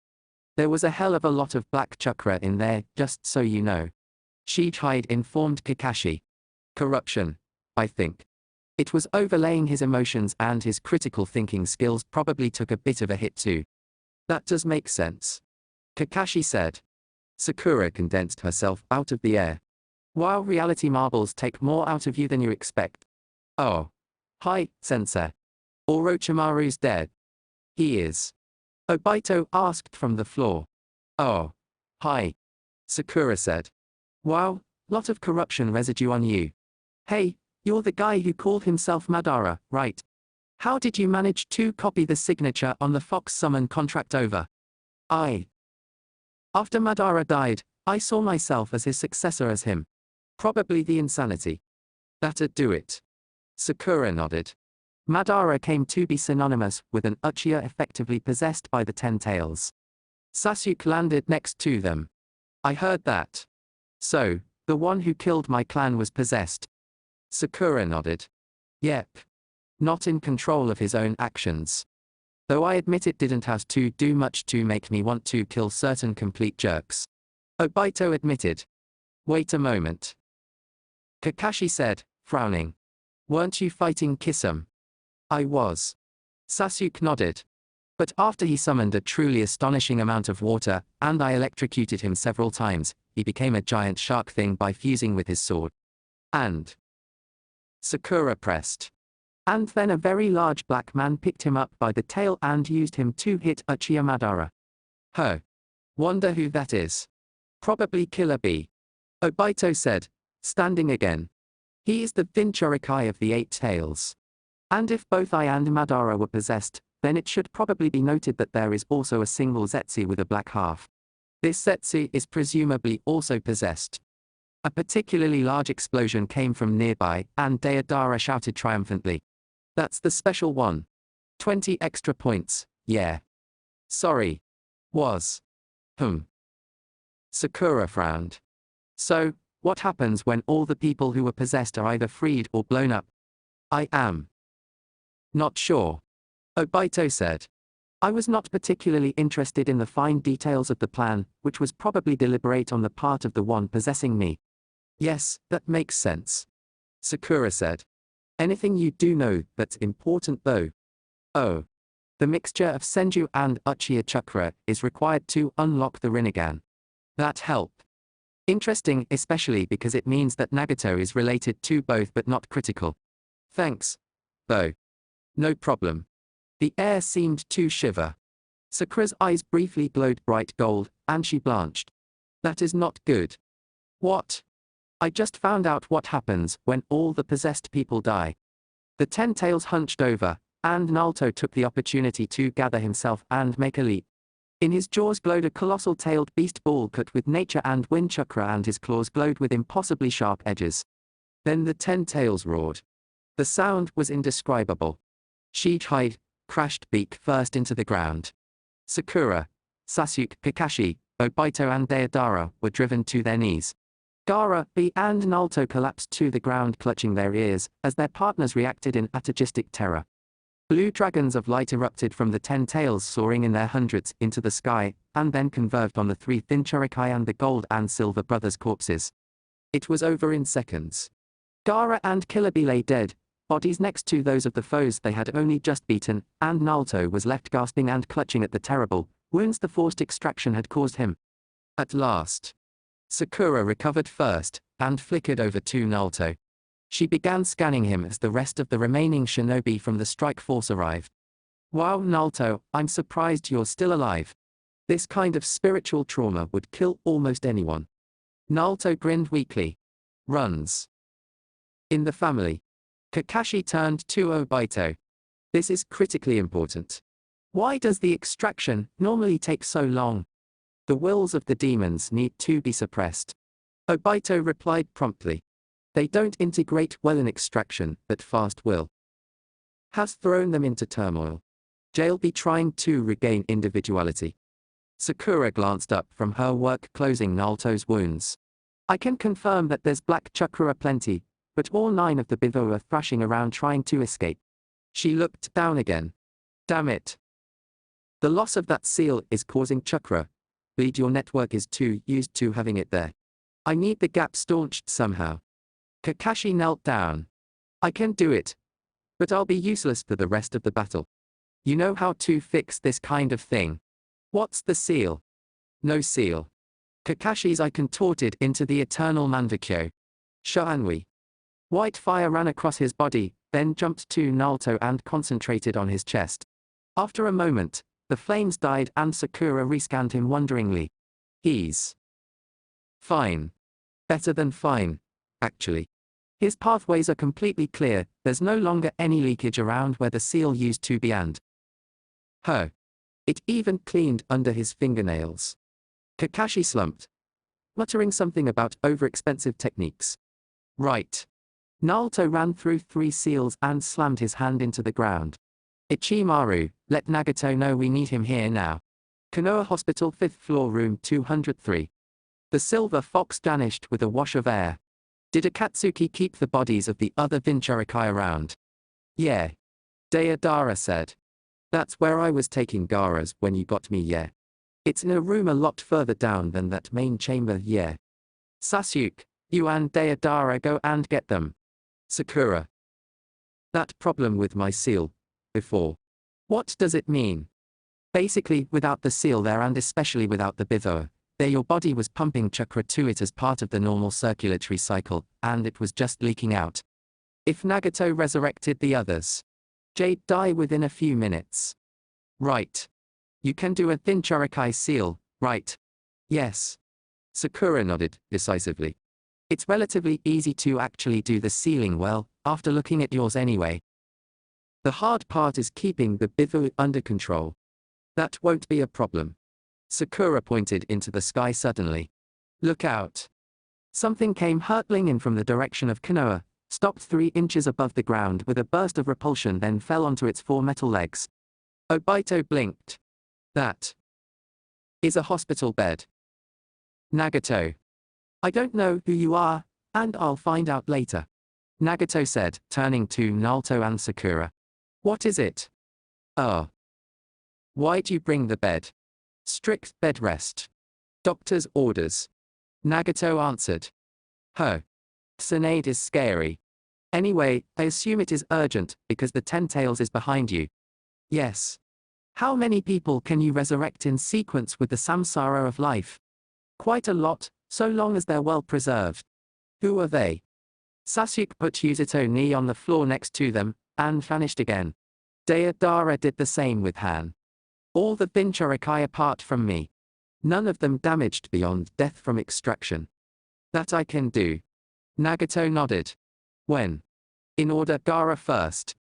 There was a hell of a lot of black chakra in there, just so you know. Shi-Hide informed Kakashi. Corruption, I think. It was overlaying his emotions, and his critical thinking skills probably took a bit of a hit too. That does make sense. Kakashi said. Sakura condensed herself out of the air. While reality marbles take more out of you than you expect. Oh. Hi, Sensei. Orochimaru's dead. He is. Obito asked from the floor. Oh. Hi. Sakura said. Wow, lot of corruption residue on you. Hey, you're the guy who called himself Madara, right? How did you manage to copy the signature on the Fox Summon contract over? After Madara died, I saw myself as his successor as him. Probably the insanity. That'd do it. Sakura nodded. Madara came to be synonymous with an Uchiha effectively possessed by the Ten Tails. Sasuke landed next to them. I heard that. So, the one who killed my clan was possessed. Sakura nodded. Yep. Not in control of his own actions. Though I admit it didn't have to do much to make me want to kill certain complete jerks. Obito admitted. Wait a moment. Kakashi said, frowning. Weren't you fighting Kisame? I was. Sasuke nodded. But after he summoned a truly astonishing amount of water, and I electrocuted him several times, he became a giant shark thing by fusing with his sword. And Sakura pressed. And then a very large black man picked him up by the tail and used him to hit Uchiha Madara. Huh. Wonder who that is. Probably Killer Bee. Obito said, standing again. He is the Jinchuriki of the Eight Tails. And if both I and Madara were possessed, then it should probably be noted that there is also a single Zetsu with a black half. This Zetsu is presumably also possessed. A particularly large explosion came from nearby, and Deidara shouted triumphantly. That's the special one. 20 extra points, yeah. Sorry. Was. Sakura frowned. So, what happens when all the people who were possessed are either freed or blown up? I am not sure. Obito said. I was not particularly interested in the fine details of the plan, which was probably deliberate on the part of the one possessing me. Yes, that makes sense. Sakura said. Anything you do know that's important though? Oh. The mixture of Senju and Uchiha Chakra is required to unlock the Rinnegan. That help. Interesting, especially because it means that Nagato is related to both but not critical. Thanks. Though. No problem. The air seemed to shiver. Sakura's eyes briefly glowed bright gold, and she blanched. That is not good. What? I just found out what happens when all the possessed people die. The Ten Tails hunched over, and Naruto took the opportunity to gather himself and make a leap. In his jaws glowed a colossal tailed beast ball cut with nature and wind chakra, and his claws glowed with impossibly sharp edges. Then the Ten Tails roared. The sound was indescribable. Sheet hide, crashed beak first into the ground. Sakura, Sasuke, Kakashi, Obito and Deidara were driven to their knees. Gaara, B and Naruto collapsed to the ground clutching their ears, as their partners reacted in atagistic terror. Blue dragons of light erupted from the Ten Tails, soaring in their hundreds into the sky, and then converged on the three Jinchuriki and the gold and silver brothers' corpses. It was over in seconds. Gaara and Killer Bee lay dead, bodies next to those of the foes they had only just beaten, and Naruto was left gasping and clutching at the terrible wounds the forced extraction had caused him. At last, Sakura recovered first, and flickered over to Naruto. She began scanning him as the rest of the remaining shinobi from the strike force arrived. Wow, Naruto, I'm surprised you're still alive. This kind of spiritual trauma would kill almost anyone. Naruto grinned weakly. Runs in the family. Kakashi turned to Obito. This is critically important. Why does the extraction normally take so long? The wills of the demons need to be suppressed. Obito replied promptly. They don't integrate well in extraction, but fast will has thrown them into turmoil. Jail be trying to regain individuality. Sakura glanced up from her work closing Naruto's wounds. I can confirm that there's black chakra aplenty, but all 9 of the Bivo are thrashing around trying to escape. She looked down again. Damn it. The loss of that seal is causing chakra bleed. Your network is too used to having it there. I need the gap staunched somehow. Kakashi knelt down. I can do it. But I'll be useless for the rest of the battle. You know how to fix this kind of thing. What's the seal? No seal. Kakashi's eye contorted into the eternal Manvakyo. Shoanwi. White fire ran across his body, then jumped to Naruto and concentrated on his chest. After a moment, the flames died and Sakura rescanned him wonderingly. He's fine. Better than fine, actually. His pathways are completely clear, there's no longer any leakage around where the seal used to be and it even cleaned under his fingernails. Kakashi slumped, muttering something about overexpensive techniques. Right. Naruto ran through 3 seals and slammed his hand into the ground. Ichimaru, let Nagato know we need him here now. Konoha Hospital 5th floor room 203. The silver fox vanished with a wash of air. Did Akatsuki keep the bodies of the other Vincharikai around? Yeah. Deidara said. That's where I was taking Gaara's when you got me, yeah. It's in a room a lot further down than that main chamber, yeah. Sasuke, you and Deidara go and get them. Sakura. That problem with my seal. Before. What does it mean? Basically, without the seal there and especially without the bitho, there your body was pumping chakra to it as part of the normal circulatory cycle, and it was just leaking out. If Nagato resurrected the others, Jade die within a few minutes. Right. You can do a Vincharikai seal, right? Yes. Sakura nodded, decisively. It's relatively easy to actually do the sealing well, after looking at yours anyway. The hard part is keeping the bithu under control. That won't be a problem. Sakura pointed into the sky suddenly. Look out. Something came hurtling in from the direction of Konoha, stopped 3 inches above the ground with a burst of repulsion, then fell onto its 4 metal legs. Obito blinked. That is a hospital bed. Nagato. I don't know who you are, and I'll find out later. Nagato said, turning to Naruto and Sakura. What is it? Oh. Why'd you bring the bed? Strict bed rest. Doctor's orders. Nagato answered. Huh. Tsunade is scary. Anyway, I assume it is urgent, because the 10 tails is behind you. Yes. How many people can you resurrect in sequence with the samsara of life? Quite a lot, so long as they're well preserved. Who are they? Sasuke put Yuzito knee on the floor next to them, and vanished again. Deidara did the same with Han. All the Vincharikai apart from me. None of them damaged beyond death from extraction. That I can do. Nagato nodded. When? In order, Gaara first.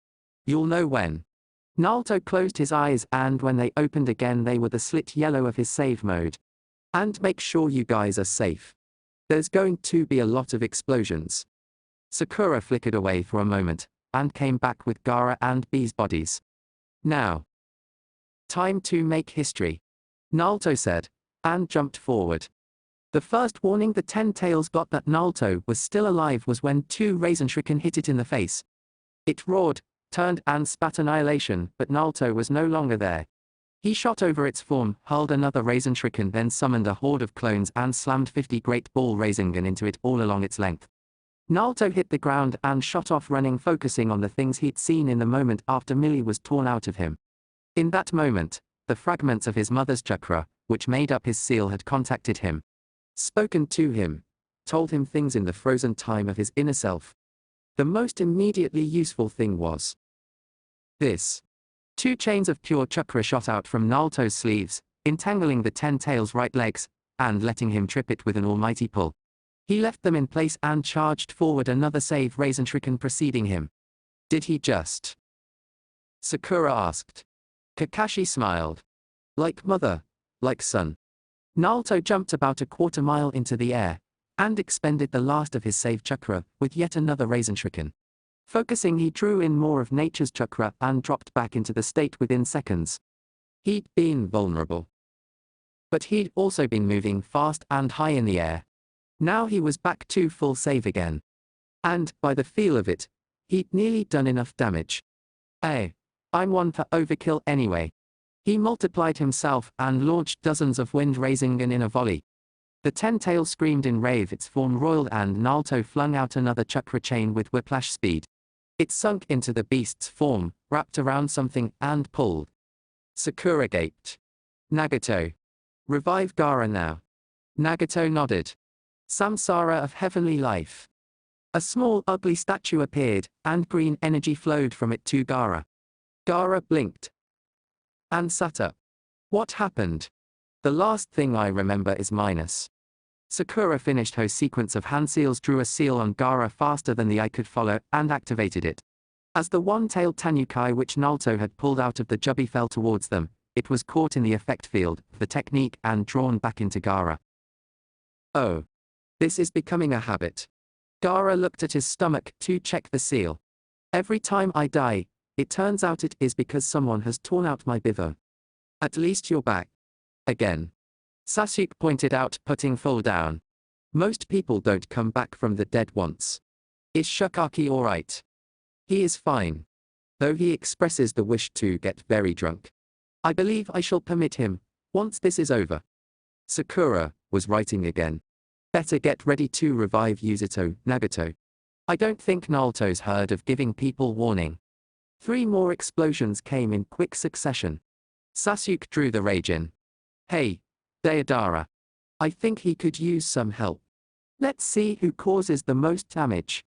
You'll know when. Naruto closed his eyes, and when they opened again they were the slit yellow of his save mode. And make sure you guys are safe. There's going to be a lot of explosions. Sakura flickered away for a moment, and came back with Gaara and B's bodies. Now. Time to make history. Naruto said, and jumped forward. The first warning the 10 tails got that Naruto was still alive was when 2 Raisin Shuriken hit it in the face. It roared, turned and spat annihilation, but Naruto was no longer there. He shot over its form, hurled another Raisin Shuriken, then summoned a horde of clones and slammed 50 Great Ball Rasengan into it all along its length. Naruto hit the ground and shot off running, focusing on the things he'd seen in the moment after Millie was torn out of him. In that moment, the fragments of his mother's chakra, which made up his seal, had contacted him. Spoken to him. Told him things in the frozen time of his inner self. The most immediately useful thing was this. 2 chains of pure chakra shot out from Naruto's sleeves, entangling the 10 tails' right legs, and letting him trip it with an almighty pull. He left them in place and charged forward, another save Raisin Shuriken preceding him. Did he just? Sakura asked. Kakashi smiled. Like mother, like son. Naruto jumped about a quarter mile into the air, and expended the last of his save chakra, with yet another Raisin Shuriken. Focusing, he drew in more of nature's chakra and dropped back into the state within seconds. He'd been vulnerable. But he'd also been moving fast and high in the air. Now he was back to full save again. And, by the feel of it, he'd nearly done enough damage. Hey, I'm one for overkill anyway. He multiplied himself and launched dozens of wind Rasengan in a volley. The 10 tail screamed in rave, its form roiled, and Naruto flung out another chakra chain with whiplash speed. It sunk into the beast's form, wrapped around something, and pulled. Sakura gaped. Nagato. Revive Gaara now. Nagato nodded. Samsara of heavenly life. A small ugly statue appeared, and green energy flowed from it to Gaara. Gaara blinked. And sat up. What happened? The last thing I remember is minus. Sakura finished her sequence of hand seals, drew a seal on Gaara faster than the eye could follow, and activated it. As the one-tailed Tanukai which Naruto had pulled out of the jubby fell towards them, it was caught in the effect field, the technique, and drawn back into Gaara. Oh. This is becoming a habit. Gaara looked at his stomach to check the seal. Every time I die, it turns out it is because someone has torn out my bivo. At least you're back. Again. Sasuke pointed out, putting full down. Most people don't come back from the dead once. Is Shikaki alright? He is fine. Though he expresses the wish to get very drunk. I believe I shall permit him, once this is over. Sakura was writing again. Better get ready to revive Yuzito, Nagato. I don't think Naruto's heard of giving people warning. 3 more explosions came in quick succession. Sasuke drew the rage in. Hey, Deidara. I think he could use some help. Let's see who causes the most damage.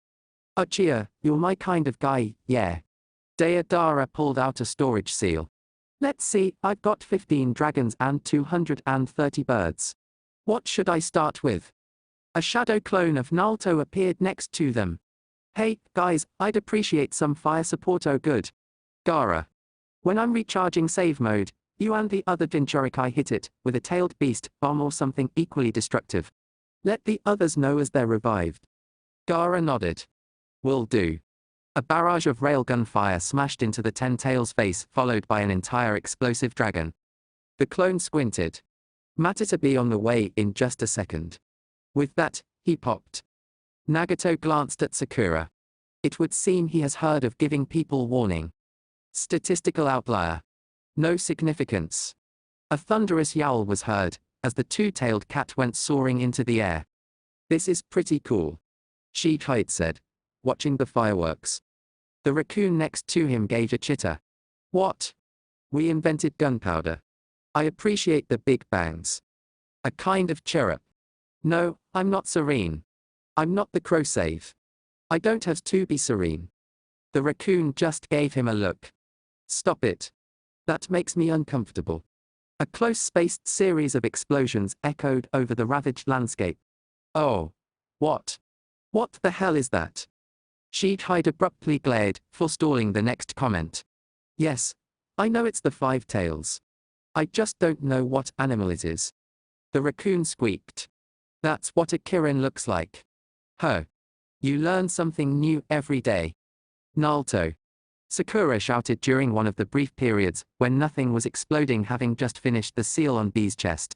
Uchiha, you're my kind of guy, yeah. Deidara pulled out a storage seal. Let's see, I've got 15 dragons and 230 birds. What should I start with? A shadow clone of Naruto appeared next to them. Hey, guys, I'd appreciate some fire support, oh good. Gaara. When I'm recharging save mode, you and the other Jinchurikai hit it, with a tailed beast, bomb or something equally destructive. Let the others know as they're revived. Gaara nodded. Will do. A barrage of railgun fire smashed into the Ten-Tails' face, followed by an entire explosive dragon. The clone squinted. Matter to be on the way in just a second. With that, he popped. Nagato glanced at Sakura. It would seem he has heard of giving people warning. Statistical outlier. No significance. A thunderous yowl was heard, as the two-tailed cat went soaring into the air. This is pretty cool. Shikite said, watching the fireworks. The raccoon next to him gave a chitter. What? We invented gunpowder. I appreciate the big bangs. A kind of chirrup. No, I'm not serene. I'm not the crow save. I don't have to be serene. The raccoon just gave him a look. Stop it. That makes me uncomfortable. A close-spaced series of explosions echoed over the ravaged landscape. Oh. What? What the hell is that? Shikide abruptly glared, forestalling the next comment. Yes. I know it's the 5 tails. I just don't know what animal it is. The raccoon squeaked. That's what a Kirin looks like. Huh. You learn something new every day. Naruto. Sakura shouted during one of the brief periods when nothing was exploding, having just finished the seal on B's chest.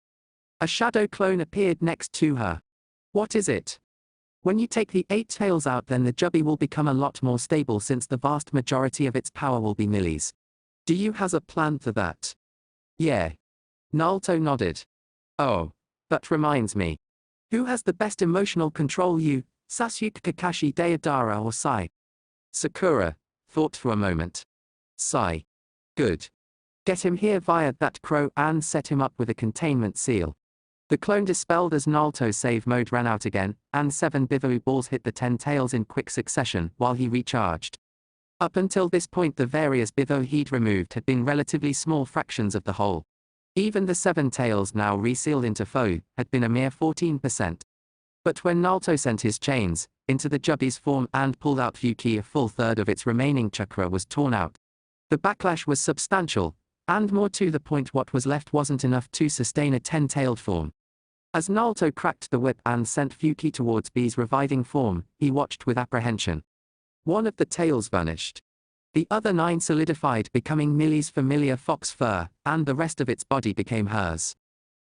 A shadow clone appeared next to her. What is it? When you take the 8 tails out, then the Jubi will become a lot more stable, since the vast majority of its power will be millies. Do you has a plan for that? Yeah. Naruto nodded. Oh. That reminds me. Who has the best emotional control, you, Sasuke, Kakashi, Deidara or Sai? Sakura thought for a moment. Sai. Good. Get him here via that crow and set him up with a containment seal. The clone dispelled as Naruto's save mode ran out again, and 7 Bivou balls hit the 10 tails in quick succession while he recharged. Up until this point, the various Bivou he'd removed had been relatively small fractions of the whole. Even the 7 tails, now resealed into foe, had been a mere 14%. But when Naruto sent his chains into the Jubi's form and pulled out Yuki, a full third of its remaining chakra was torn out. The backlash was substantial, and more to the point, what was left wasn't enough to sustain a 10-tailed form. As Naruto cracked the whip and sent Yuki towards B's reviving form, he watched with apprehension. One of the tails vanished. The other 9 solidified, becoming Millie's familiar fox fur, and the rest of its body became hers.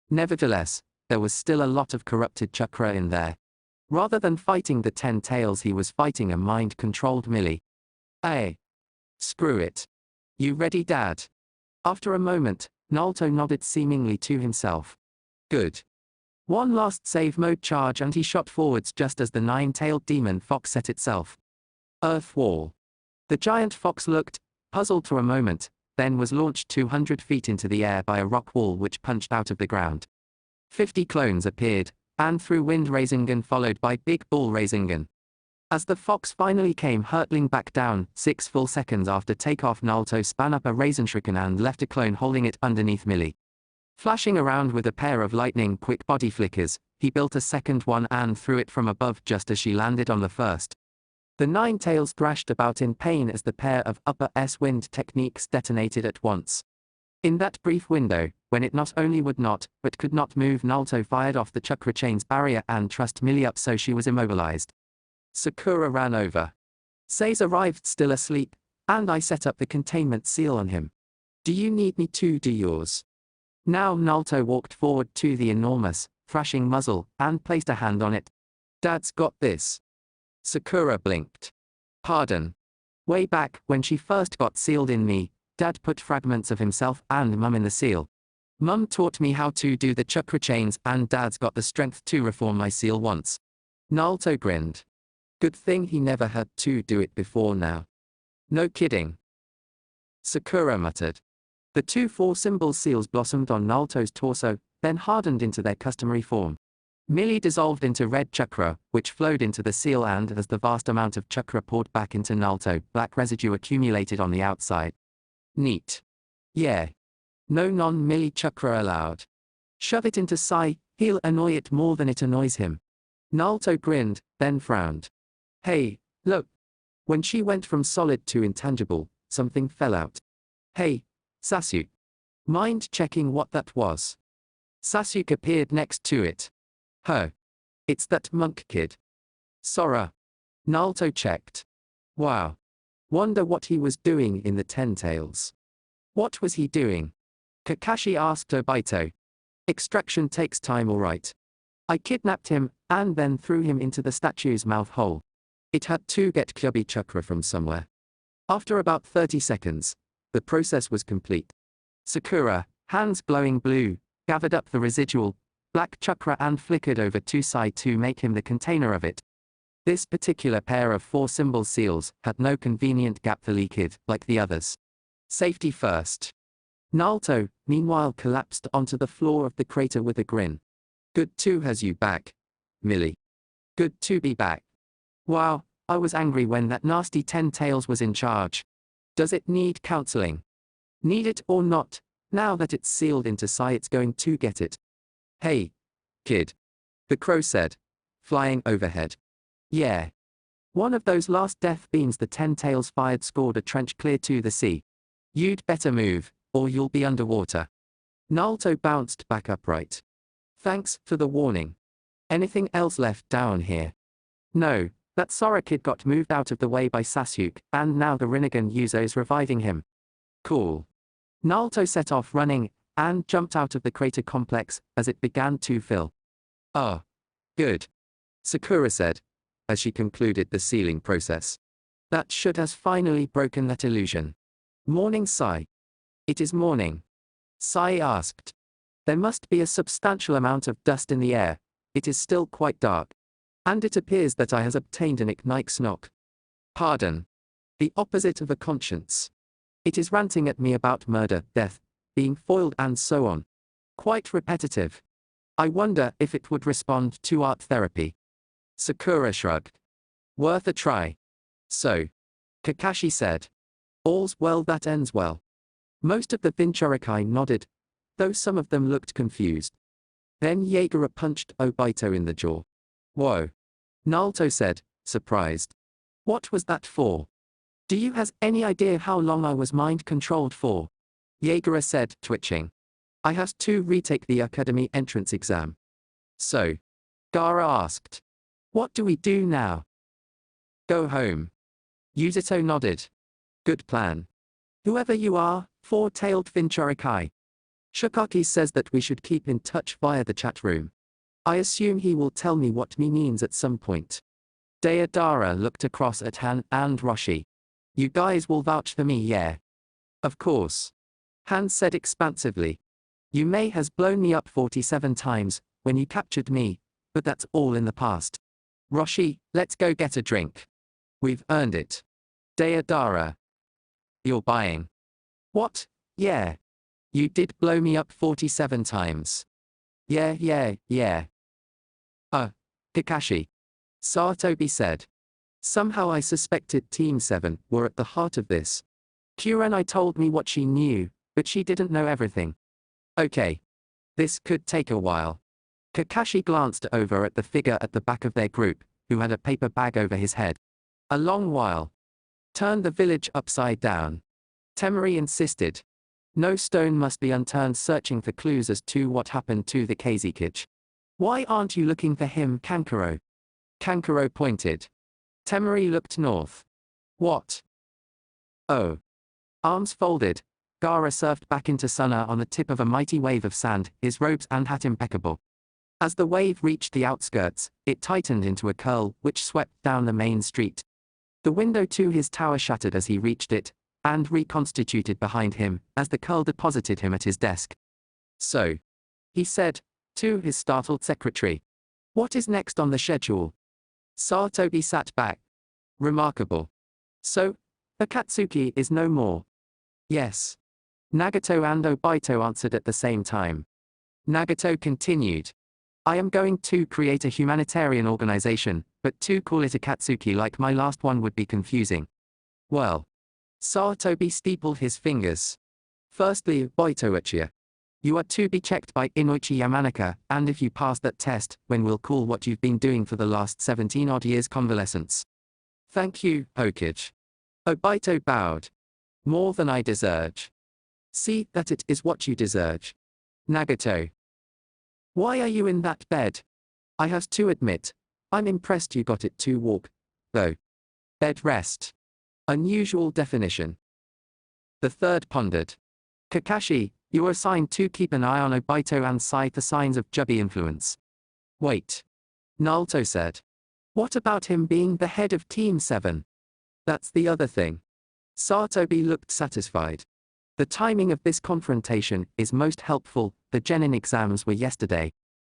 Nevertheless, there was still a lot of corrupted chakra in there. Rather than fighting the 10 tails, he was fighting a mind-controlled Millie. Hey. Screw it. You ready, Dad? After a moment, Naruto nodded seemingly to himself. Good. One last save mode charge and he shot forwards just as the 9-tailed demon fox set itself. Earth wall. The giant fox looked puzzled for a moment, then was launched 200 feet into the air by a rock wall which punched out of the ground. 50 clones appeared, and threw Wind Rasengan followed by Big Ball Rasengan. As the fox finally came hurtling back down, 6 full seconds after takeoff, Naruto span up a Rasenshuriken and left a clone holding it underneath Millie. Flashing around with a pair of lightning-quick body flickers, he built a second one and threw it from above just as she landed on the first. The 9 tails thrashed about in pain as the pair of upper S wind techniques detonated at once. In that brief window, when it not only would not, but could not move, Naruto fired off the chakra chain's barrier and trussed Millie up so she was immobilized. Sakura ran over. Sei's arrived still asleep, and I set up the containment seal on him. Do you need me to do yours? Now Naruto walked forward to the enormous, thrashing muzzle, and placed a hand on it. Dad's got this. Sakura blinked. Pardon. Way back, when she first got sealed in me, Dad put fragments of himself and Mum in the seal. Mum taught me how to do the chakra chains, and Dad's got the strength to reform my seal once. Naruto grinned. Good thing he never had to do it before now. No kidding. Sakura muttered. The two four-symbol seals blossomed on Naruto's torso, then hardened into their customary form. Millie dissolved into red chakra, which flowed into the seal, and as the vast amount of chakra poured back into Naruto, black residue accumulated on the outside. Neat. Yeah. No non-Millie chakra allowed. Shove it into Sai, he'll annoy it more than it annoys him. Naruto grinned, then frowned. Hey, look. When she went from solid to intangible, something fell out. Hey, Sasuke. Mind checking what that was? Sasuke appeared next to it. Huh. It's that monk kid. Sora. Naruto checked. Wow. Wonder what he was doing in the Ten Tails. What was he doing? Kakashi asked Obito. Extraction takes time, alright. I kidnapped him, and then threw him into the statue's mouth hole. It had to get Kyuubi chakra from somewhere. After about 30 seconds, the process was complete. Sakura, hands glowing blue, gathered up the residual black chakra and flickered over to Sai to make him the container of it. This particular pair of four-symbol seals had no convenient gap for leakage like the others. Safety first. Naruto, meanwhile, collapsed onto the floor of the crater with a grin. Good to have you back, Millie. Good to be back. Wow, I was angry when that nasty Ten Tails was in charge. Does it need counseling? Need it or not? Now that it's sealed into Sai, it's going to get it. Hey, kid. The crow said, flying overhead. Yeah. One of those last death beams the Ten Tails fired scored a trench clear to the sea. You'd better move, or you'll be underwater. Naruto bounced back upright. Thanks for the warning. Anything else left down here? No, that Sora kid got moved out of the way by Sasuke, and now the Rinnegan user is reviving him. Cool. Naruto set off running, and jumped out of the crater complex as it began to fill. Ah. Good. Sakura said, as she concluded the sealing process. That should has finally broken that illusion. Morning, Sai. It is morning. Sai asked. There must be a substantial amount of dust in the air. It is still quite dark. And it appears that I has obtained an Ignite knock. Pardon. The opposite of a conscience. It is ranting at me about murder, death, being foiled and so on. Quite repetitive. I wonder if it would respond to art therapy. Sakura shrugged. Worth a try. So. Kakashi said. All's well that ends well. Most of the Jinchurikai nodded, though some of them looked confused. Then Jaeger punched Obito in the jaw. Whoa. Naruto said, surprised. What was that for? Do you has any idea how long I was mind-controlled for? Jaeger said, twitching. I has to retake the academy entrance exam. So. Gaara asked. What do we do now? Go home. Yuzito nodded. Good plan. Whoever you are, four-tailed Jinchurikai. Shikaki says that we should keep in touch via the chat room. I assume he will tell me what me means at some point. Deidara looked across at Han and Roshi. You guys will vouch for me, yeah? Of course. Han said expansively. You may has blown me up 47 times, when you captured me, but that's all in the past. Roshi, let's go get a drink. We've earned it. Deidara. You're buying. What? Yeah. You did blow me up 47 times. Yeah. Kakashi. Satobi said. Somehow I suspected Team 7 were at the heart of this. Kurenai told me what she knew, but she didn't know everything. Okay. This could take a while. Kakashi glanced over at the figure at the back of their group, who had a paper bag over his head. A long while. Turn the village upside down. Temari insisted. No stone must be unturned searching for clues as to what happened to the Kazekage. Why aren't you looking for him, Kankuro? Kankuro pointed. Temari looked north. What? Oh. Arms folded, Gaara surfed back into Suna on the tip of a mighty wave of sand, his robes and hat impeccable. As the wave reached the outskirts, it tightened into a curl, which swept down the main street. The window to his tower shattered as he reached it, and reconstituted behind him, as the curl deposited him at his desk. So, he said, to his startled secretary. What is next on the schedule? Satobi sat back. Remarkable. So, Akatsuki is no more. Yes. Nagato and Obito answered at the same time. Nagato continued. I am going to create a humanitarian organization, but to call it Akatsuki like my last one would be confusing. Well. Satobi steepled his fingers. Firstly, Obito Uchiha. You are to be checked by Inoichi Yamanaka, and if you pass that test, when we'll call what you've been doing for the last 17-odd years convalescence. Thank you, Hokage. Obito bowed. More than I deserve. See that it is what you deserve. Nagato. Why are you in that bed? I have to admit, I'm impressed you got it to walk, though. Bed rest. Unusual definition. The third pondered. Kakashi, you are assigned to keep an eye on Obito and cite the signs of Jubi influence. Wait. Naruto said. What about him being the head of Team 7? That's the other thing. Satobi looked satisfied. The timing of this confrontation is most helpful. The Genin exams were yesterday.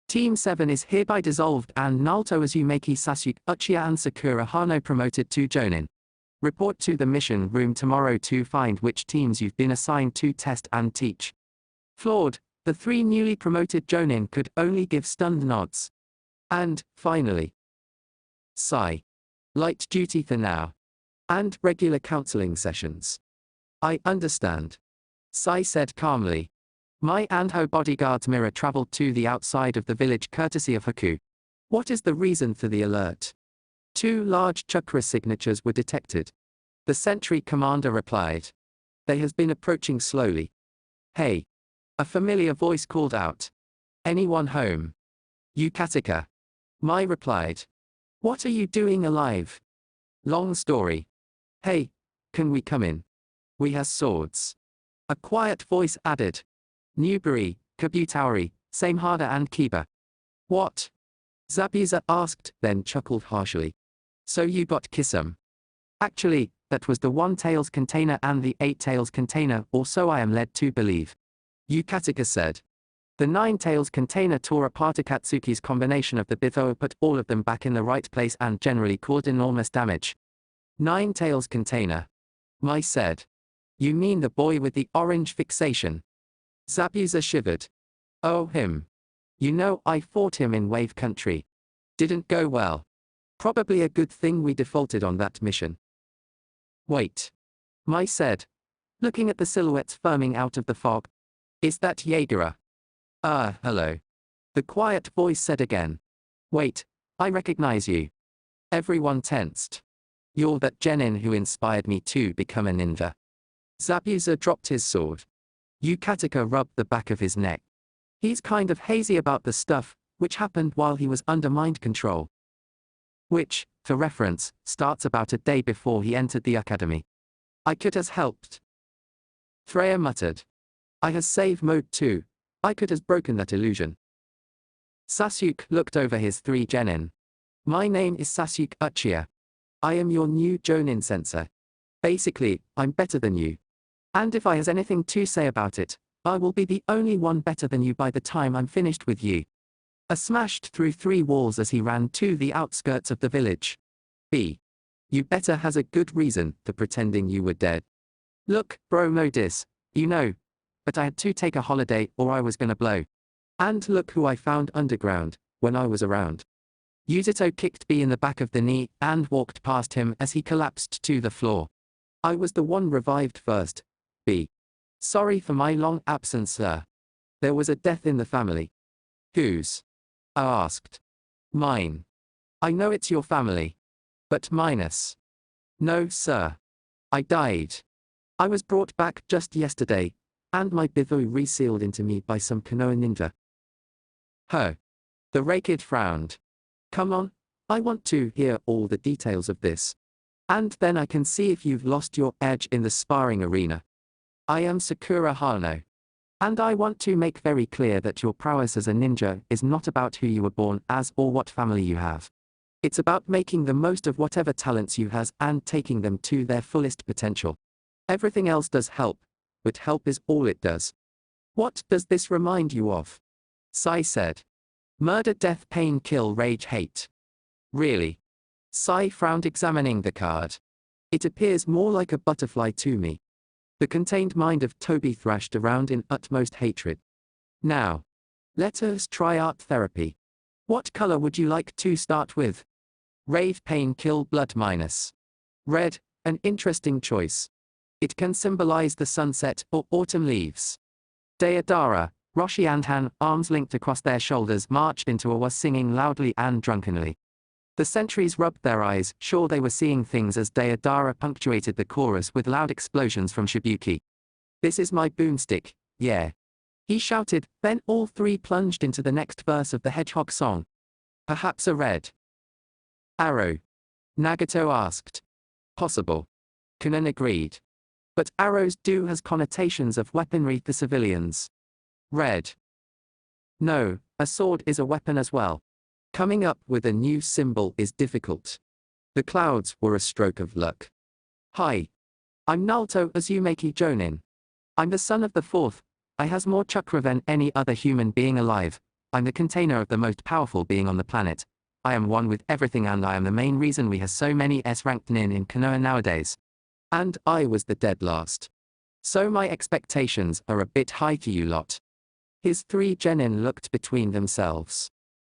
Team 7 is hereby dissolved and Naruto Uzumaki Sasuke Uchiha and Sakura Hano promoted to Jonin. Report to the mission room tomorrow to find which teams you've been assigned to test and teach. Flawed, the three newly promoted Jonin could only give stunned nods. And, finally, Sai. Light duty for now. And regular counseling sessions. I understand. Sai said calmly. My Anho bodyguard's mirror traveled to the outside of the village courtesy of Haku. What is the reason for the alert? 2 large chakra signatures were detected. The sentry commander replied. They has been approaching slowly. Hey. A familiar voice called out. Anyone home? Yukatika. Mai replied. What are you doing alive? Long story. Hey, can we come in? We has swords. A quiet voice added. Newbury, Kabutauri, Samehada and Kiba. What? Zabuza asked, then chuckled harshly. So you got Kisum. Actually, that was the 1 tails container and the 8 tails container, or so I am led to believe. Yukatika said. The 9 tails container tore apart Akatsuki's combination of the Bitho, put all of them back in the right place and generally caused enormous damage. 9 tails container. Mai said. You mean the boy with the orange fixation? Zabuza shivered. Oh him. You know I fought him in Wave Country. Didn't go well. Probably a good thing we defaulted on that mission. Wait. Mai said. Looking at the silhouettes firming out of the fog. Is that Jaegera? Hello. The quiet voice said again. Wait, I recognize you. Everyone tensed. You're that genin who inspired me to become a ninja. Zabuza dropped his sword. Yukatika rubbed the back of his neck. He's kind of hazy about the stuff, which happened while he was under mind control. Which, for reference, starts about a day before he entered the academy. I could has helped. Freya muttered. I has save mode too. I could has broken that illusion. Sasuke looked over his 3 genin. My name is Sasuke Uchiha. I am your new Jonin sensei. Basically, I'm better than you. And if I has anything to say about it, I will be the only one better than you by the time I'm finished with you. A smashed through 3 walls as he ran to the outskirts of the village. B. You better has a good reason for pretending you were dead. Look, bro no dis, you know. But I had to take a holiday or I was gonna blow. And look who I found underground, when I was around. Yuzito kicked B in the back of the knee and walked past him as he collapsed to the floor. I was the one revived first. B. Sorry for my long absence, sir. There was a death in the family. Whose? I asked. Mine. I know it's your family. But minus. No, sir. I died. I was brought back just yesterday, and my Bitho resealed into me by some Konoha ninja. Huh. The Rakid frowned. Come on, I want to hear all the details of this. And then I can see if you've lost your edge in the sparring arena. I am Sakura Hano. And I want to make very clear that your prowess as a ninja is not about who you were born as or what family you have. It's about making the most of whatever talents you has and taking them to their fullest potential. Everything else does help, but help is all it does. What does this remind you of? Sai said. Murder, death, pain, kill, rage, hate. Really? Sai frowned, examining the card. It appears more like a butterfly to me. The contained mind of Toby thrashed around in utmost hatred. Now, let us try art therapy. What color would you like to start with? Rave, pain, kill, blood minus. Red, an interesting choice. It can symbolize the sunset or autumn leaves. Deodara, Roshi and Han, arms linked across their shoulders, marched into a was singing loudly and drunkenly. The sentries rubbed their eyes, sure they were seeing things, as Deodara punctuated the chorus with loud explosions from Shibuki. This is my boomstick, yeah. He shouted, then all three plunged into the next verse of the Hedgehog song. Perhaps a red arrow? Nagato asked. Possible. Kunan agreed. But arrows do has connotations of weaponry for civilians. Red. No, a sword is a weapon as well. Coming up with a new symbol is difficult. The clouds were a stroke of luck. Hi. I'm Naruto Uzumaki Jonin. I'm the son of the fourth. I has more chakra than any other human being alive. I'm the container of the most powerful being on the planet. I am one with everything, and I am the main reason we have so many S-ranked nin in Konoha nowadays. And I was the dead last. So my expectations are a bit high to you lot. His three genin looked between themselves.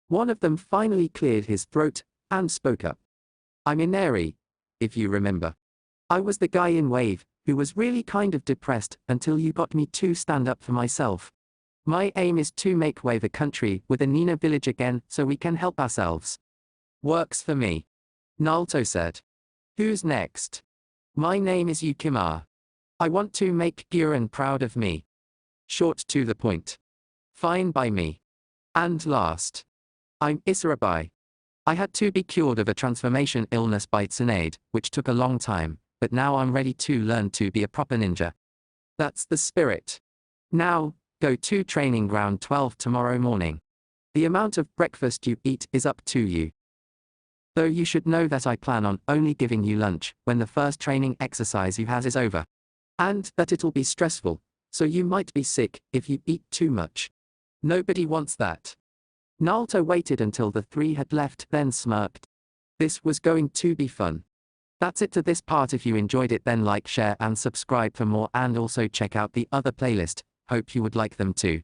One of them finally cleared his throat and spoke up. I'm Inari, if you remember. I was the guy in Wave who was really kind of depressed until you got me to stand up for myself. My aim is to make Wave a country with a Nina village again so we can help ourselves. Works for me. Naruto said. Who's next? My name is Yukimar. I want to make Guren proud of me. Short to the point. Fine by me. And last. I'm Isarabai. I had to be cured of a transformation illness by Tsunade, which took a long time, but now I'm ready to learn to be a proper ninja. That's the spirit. Now, go to training ground 12 tomorrow morning. The amount of breakfast you eat is up to you. Though you should know that I plan on only giving you lunch when the first training exercise you has is over. And that it'll be stressful, so you might be sick if you eat too much. Nobody wants that. Naruto waited until the three had left, then smirked. This was going to be fun. That's it to this part. If you enjoyed it, then like, share and subscribe for more, and also check out the other playlist. Hope you would like them too.